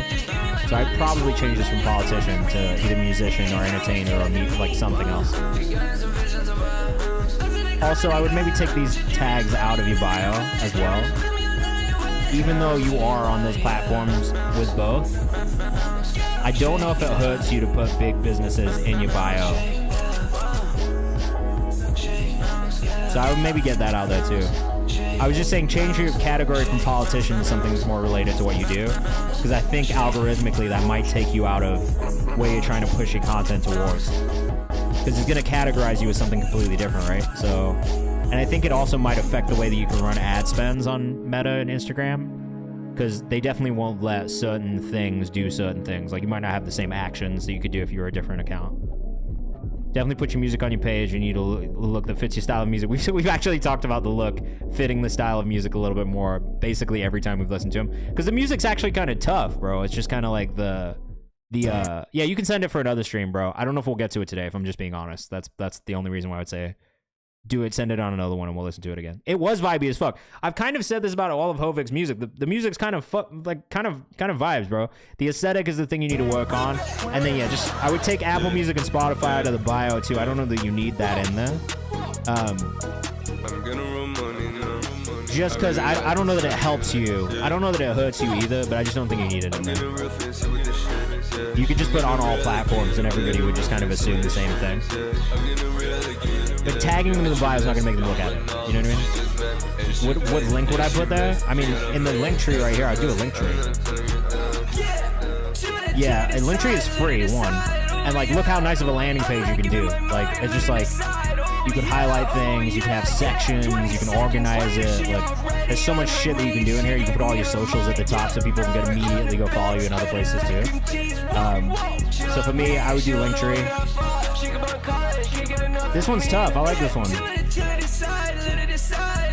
So I'd probably change this from politician to either musician or entertainer or like something else. Also, I would maybe take these tags out of your bio as well. Even though you are on those platforms with both, I don't know if it hurts you to put big businesses in your bio. So I would maybe get that out there too. I was just saying change your category from politician to something that's more related to what you do. Because I think algorithmically that might take you out of where you're trying to push your content towards. Because it's going to categorize you as something completely different, right? So, and I think it also might affect the way that you can run ad spends on Meta and Instagram. Because they definitely won't let certain things do certain things. Like, you might not have the same actions that you could do if you were a different account. Definitely put your music on your page. You need a look that fits your style of music. We've actually talked about the look fitting the style of music a little bit more basically every time we've listened to them. Because the music's actually kind of tough, bro. It's just kind of like yeah, you can send it for another stream, bro. I don't know if we'll get to it today, if I'm just being honest. That's the only reason why I would say do it, send it on another one, and we'll listen to it again. It was vibey as fuck. I've kind of said this about all of Hovik's music. The music's kind of vibes, bro. The aesthetic is the thing you need to work on. And then, yeah, just, I would take Apple Music and Spotify out of the bio, too. I don't know that you need that in there. Just because I don't know that it helps you. I don't know that it hurts you either, but I just don't think you need it in there. You could just put on all platforms and everybody would just kind of assume the same thing. But tagging them in the bio is not going to make them look at it. You know what I mean? What link would I put there? I mean, in the link tree right here, I'd do a link tree. Yeah, a link tree is free, one. And, like, look how nice of a landing page you can do. Like, it's just like, you can highlight things, you can have sections, you can organize it. Like, there's so much shit that you can do in here. You can put all your socials at the top so people can immediately go follow you in other places too. So for me, I would do Linktree. This one's tough. I like this one.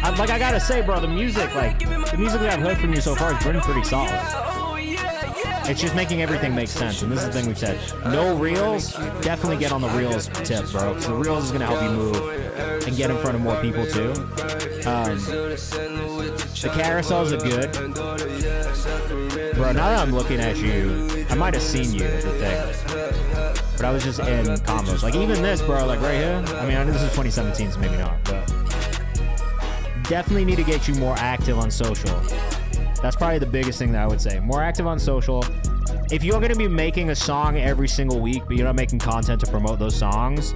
I gotta say, bro, the music that I've heard from you so far has been pretty solid. It's just making everything make sense, and this is the thing we've said. No reels, definitely get on the reels tip, bro, because the reels is going to help you move and get in front of more people, too. The carousels are good. Bro, now that I'm looking at you, I might have seen you at the thing, but I was just in combos. Like, even this, bro, like right here, I mean, I know this is 2017, so maybe not, but definitely need to get you more active on social. That's probably the biggest thing that I would say. More active on social. If you're going to be making a song every single week, but you're not making content to promote those songs,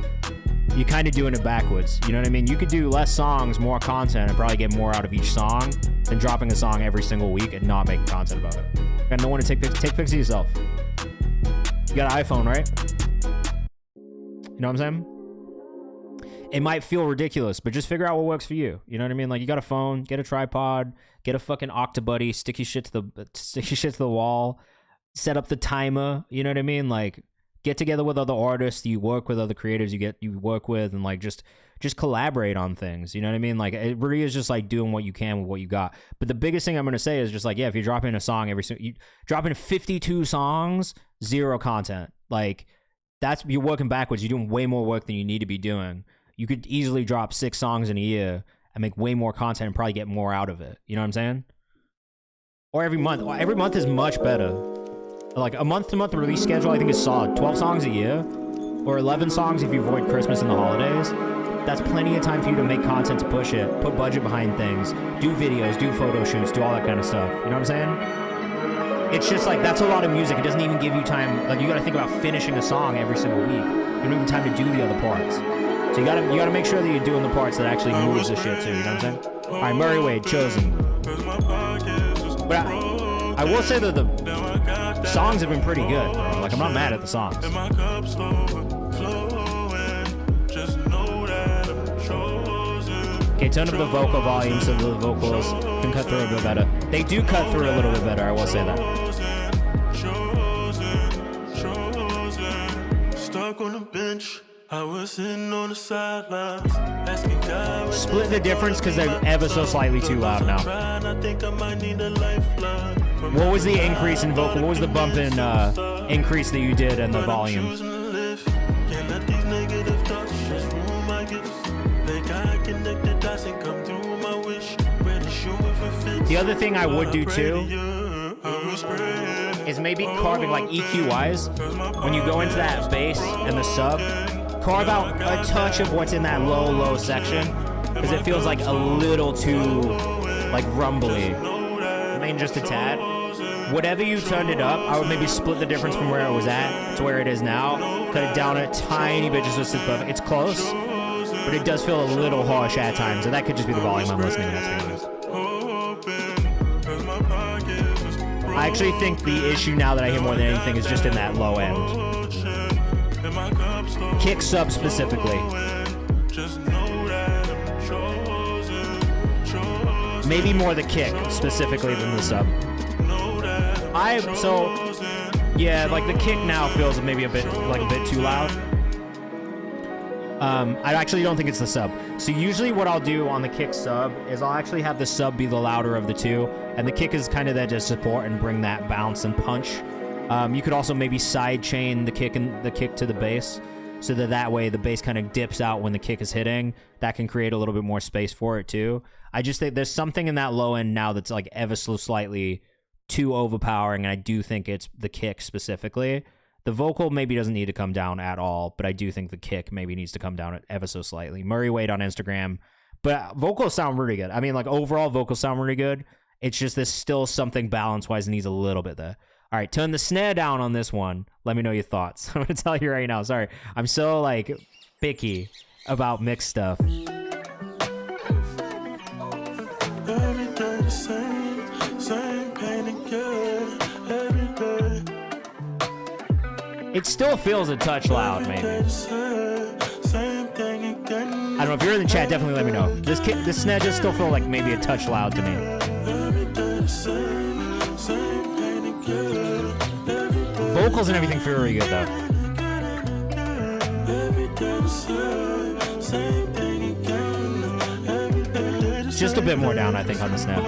you're kind of doing it backwards. You know what I mean? You could do less songs, more content, and probably get more out of each song than dropping a song every single week and not making content about it. You got no one to take pics of yourself. You got an iPhone, right? You know what I'm saying? It might feel ridiculous, but just figure out what works for you. You know what I mean? Like, you got a phone, get a tripod, get a fucking Octobuddy, stick your shit to the wall, set up the timer. You know what I mean? Like, get together with other artists, you work with other creatives you work with, and like just collaborate on things. You know what I mean? Like, it really is just like doing what you can with what you got. But the biggest thing I'm gonna say is just like, yeah, if you're dropping a song you dropping 52 songs, 0 content. Like, you're working backwards. You're doing way more work than you need to be doing. You could easily drop 6 songs in a year and make way more content and probably get more out of it. You know what I'm saying? Or every month. Every month is much better. Like, a month-to-month release schedule, I think, is solid. 12 songs a year, or 11 songs if you avoid Christmas and the holidays. That's plenty of time for you to make content to push it, put budget behind things, do videos, do photo shoots, do all that kind of stuff. You know what I'm saying? It's just like, that's a lot of music. It doesn't even give you time. Like, you got to think about finishing a song every single week. You don't even have time to do the other parts. So you gotta make sure that you're doing the parts that actually moves the shit too. You know what I'm saying? All right, Murray Wade, Chosen. But I will say that the songs have been pretty good, bro. Like, I'm not mad at the songs. Okay, turn up the vocal volume so the vocals can cut through a bit better. They do cut through a little bit better, I will say that. Stuck on the bench. I was sitting on the sidelines, asking God. Split the difference because they're ever so slightly too loud now. I think I might need a lifeline. What was the increase in vocal? What was the bump in increase that you did in the volume? Can't let these negative thoughts just ruin my gifts. They got connected dots and come through my wish. Ready to shoot if it fits. The other thing I would do too is maybe carving, like EQ wise, when you go into that bass and the sub, carve out a touch of what's in that low section, because it feels like a little too like rumbly. Maybe just a tad. Whatever you turned it up, I would maybe split the difference from where it was at to where it is now. Cut it down a tiny bit just so it's perfect. It's close, but it does feel a little harsh at times, and that could just be the volume I'm listening at. I actually think the issue now that I hear more than anything is just in that low end. Kick sub specifically. Maybe more the kick specifically than the sub. Yeah, like the kick now feels maybe a bit too loud. I actually don't think it's the sub. So usually what I'll do on the kick sub is I'll actually have the sub be the louder of the two, and the kick is kind of there to support and bring that bounce and punch. You could also maybe side chain the kick to the bass, so that way the bass kind of dips out when the kick is hitting. That can create a little bit more space for it too. I just think there's something in that low end now that's like ever so slightly too overpowering, and I do think it's the kick specifically. The vocal maybe doesn't need to come down at all, but I do think the kick maybe needs to come down ever so slightly. Murray Wade on Instagram. But vocals sound really good. I mean, like, overall vocals sound really good. It's just there's still something balance-wise needs a little bit there. All right, turn the snare down on this one. Let me know your thoughts. I'm going to tell you right now. Sorry. I'm so, like, picky about mixed stuff. Every day the same pain again. Every day. It still feels a touch loud, maybe. I don't know. If you're in the chat, definitely let me know. This snare just still feel like maybe a touch loud to me. Vocals and everything feel really good, though. Just a bit more down, I think, on the snare.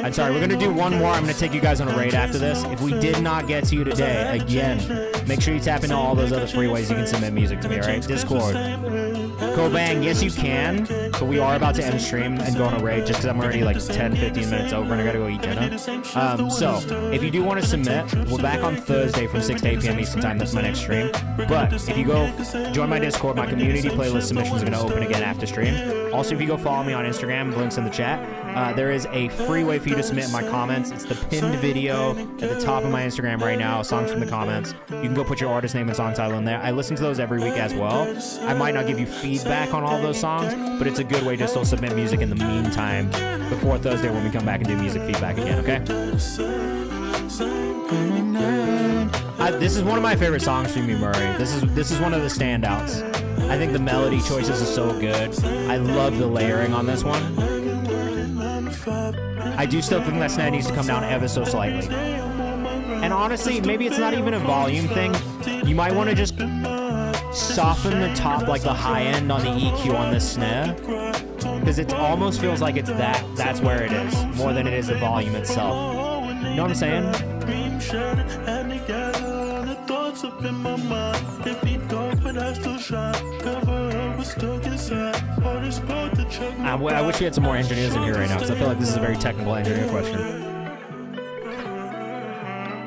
I'm sorry, we're going to do one more. I'm going to take you guys on a raid after this. If we did not get to you today, again, make sure you tap into all those other free ways you can submit music to me, all right? Discord. Kobang, yes you can, but we are about to end stream and go on a raid just because I'm already like 10, 15 minutes over and I got to go eat dinner. So, if you do want to submit, we're back on Thursday from 6 to 8 p.m. Eastern Time. That's my next stream. But if you go join my Discord, my community playlist submissions are going to open again after stream. Also, if you go follow me on Instagram, links in the chat, there is a free way for you to submit in my comments. It's the pinned video at the top of my Instagram right now, songs from the comments. You can go put your artist name and song title in there. I listen to those every week as well. I might not give you feedback on all those songs, but it's a good way to still submit music in the meantime before Thursday when we come back and do music feedback again, okay? This is one of my favorite songs from you, Murray. This is one of the standouts. I think the melody choices are so good. I love the layering on this one. I do still think that snare needs to come down ever so slightly. And honestly, maybe it's not even a volume thing. You might want to just soften the top, like the high end on the EQ on this snare, because it almost feels like it's that's where it is, more than it is the volume itself. You know what I'm saying? I wish we had some more engineers in here right now, because I feel like this is a very technical engineer question.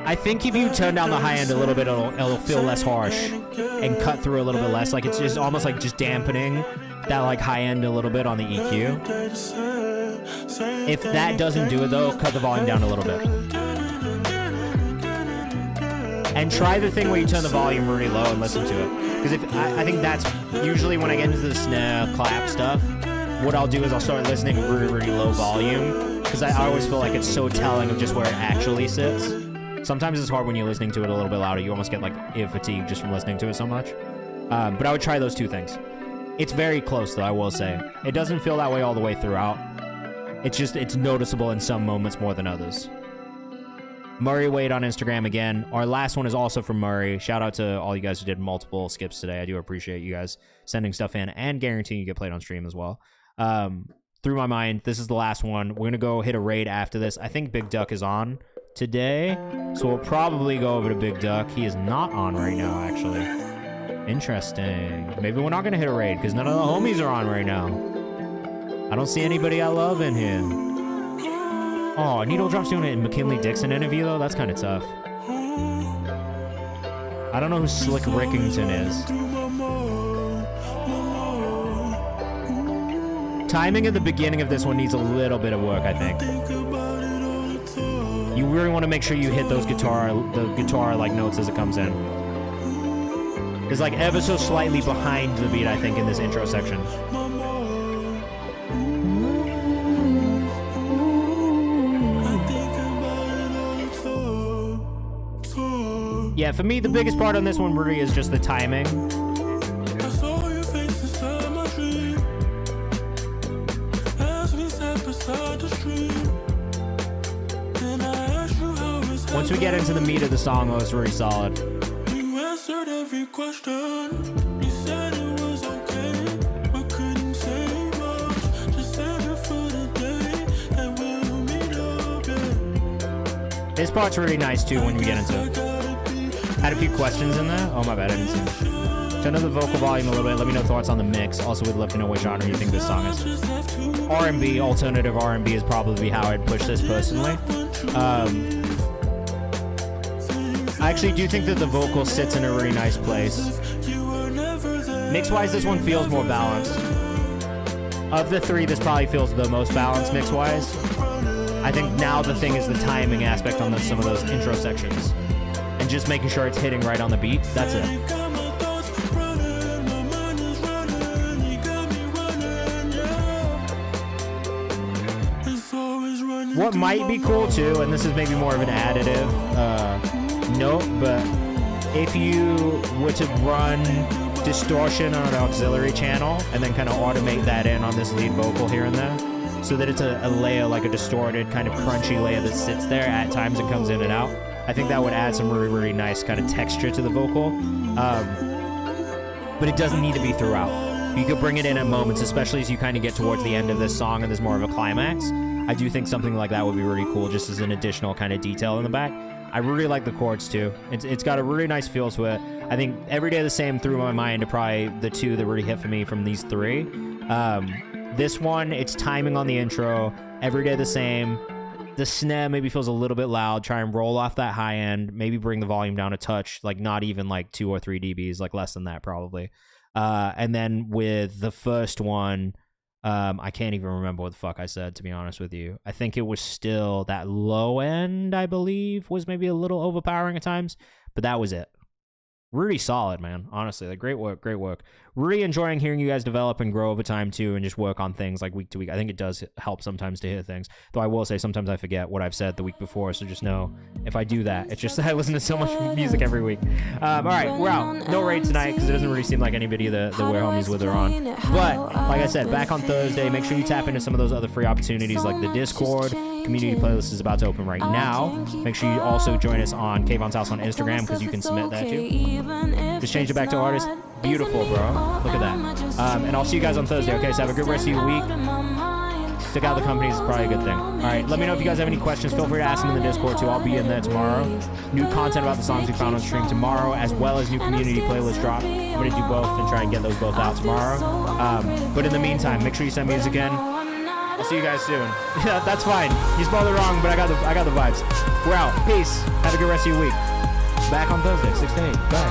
I think if you turn down the high end a little bit, it'll feel less harsh and cut through a little bit less. Like it's just almost like just dampening that like high end a little bit on the EQ. If that doesn't do it though, cut the volume down a little bit. And try the thing where you turn the volume really low and listen to it. Because I think that's usually when I get into the snare clap stuff, what I'll do is I'll start listening really, really low volume. Because I always feel like it's so telling of just where it actually sits. Sometimes it's hard when you're listening to it a little bit louder. You almost get like ear fatigue just from listening to it so much. But I would try those two things. It's very close though, I will say. It doesn't feel that way all the way throughout. It's noticeable in some moments more than others. Murray Wade on Instagram again. Our last one is also from Murray. Shout out to all you guys who did multiple skips today. I do appreciate you guys sending stuff in and guaranteeing you get played on stream as well. 3 through my mind. This is the last one. We're gonna go hit a raid after this. I think Big Duck is on today, so we'll probably go over to Big Duck. He is not on right now, actually. Interesting. Maybe we're not gonna hit a raid because none of the homies are on right now. I don't see anybody I love in here. Oh, Needle Drop's doing a McKinley Dixon interview though. That's kind of tough. I don't know who Slick Rickington is. Timing at the beginning of this one needs a little bit of work, I think. You really want to make sure you hit those guitar like notes as it comes in. It's like ever so slightly behind the beat, I think, in this intro section. Yeah, for me, the biggest part on this one really is just the timing. Once we get into the meat of the song, though, it's really solid. You answered every question. You said it was okay, but couldn't say much. Just said it for the day that we'll meet up, yeah. This part's really nice, too, when we get into it. Had a few questions in there. Oh, my bad, I didn't see them. Turn up the vocal volume a little bit. Let me know thoughts on the mix. Also, we'd love to know what genre you think this song is. R&B, alternative R&B is probably how I'd push this personally. I actually do think that the vocal sits in a really nice place. Mix-wise, this one feels more balanced. Of the three, this probably feels the most balanced mix-wise. I think now the thing is the timing aspect on some of those intro sections. And just making sure it's hitting right on the beat. That's it. What might be cool too, and this is maybe more of an additive note, but if you were to run distortion on an auxiliary channel and then kind of automate that in on this lead vocal here and there, so that it's a layer, like a distorted kind of crunchy layer that sits there at times and comes in and out, I think that would add some really, really nice kind of texture to the vocal. But it doesn't need to be throughout. You could bring it in at moments, especially as you kind of get towards the end of this song and there's more of a climax. I do think something like that would be really cool, just as an additional kind of detail in the back. I really like the chords too. It's got a really nice feel to it. I think Every Day the Same through my mind are probably the two that really hit for me from these three. This one, it's timing on the intro. Every Day the Same. The snare maybe feels a little bit loud. Try and roll off that high end. Maybe bring the volume down a touch, like not even like 2 or 3 dBs, like less than that probably. And then with the first one, I can't even remember what the fuck I said, to be honest with you. I think it was still that low end, I believe, was maybe a little overpowering at times, but that was it. Really solid, man. Honestly, like great work, great work. Really enjoying hearing you guys develop and grow over time too, and just work on things like week to week. I think it does help sometimes to hear things. Though I will say sometimes I forget what I've said the week before, so just know if I do that, it's just that I listen to so much music every week. All right, we're out. No raid tonight because it doesn't really seem like anybody that we're homies with are on. But like I said, back on Thursday. Make sure you tap into some of those other free opportunities like the Discord. Community playlist is about to open right now. Make sure you also join us on Kayvan's House on Instagram because you can submit that too. Just change it back to artist. Beautiful, bro. Look at that. And I'll see you guys on Thursday, okay? So have a good rest of your week. Stick out the companies is probably a good thing. All right, let me know if you guys have any questions. Feel free to ask them in the Discord, too. I'll be in there tomorrow. New content about the songs we found on stream tomorrow, as well as new community playlist drop. I'm going to do both and try and get those both out tomorrow. But in the meantime, make sure you send me this again. I'll see you guys soon. Yeah, that's fine. You spelled it wrong, but I got the vibes. We're out. Peace. Have a good rest of your week. Back on Thursday, 6 to 8. Bye.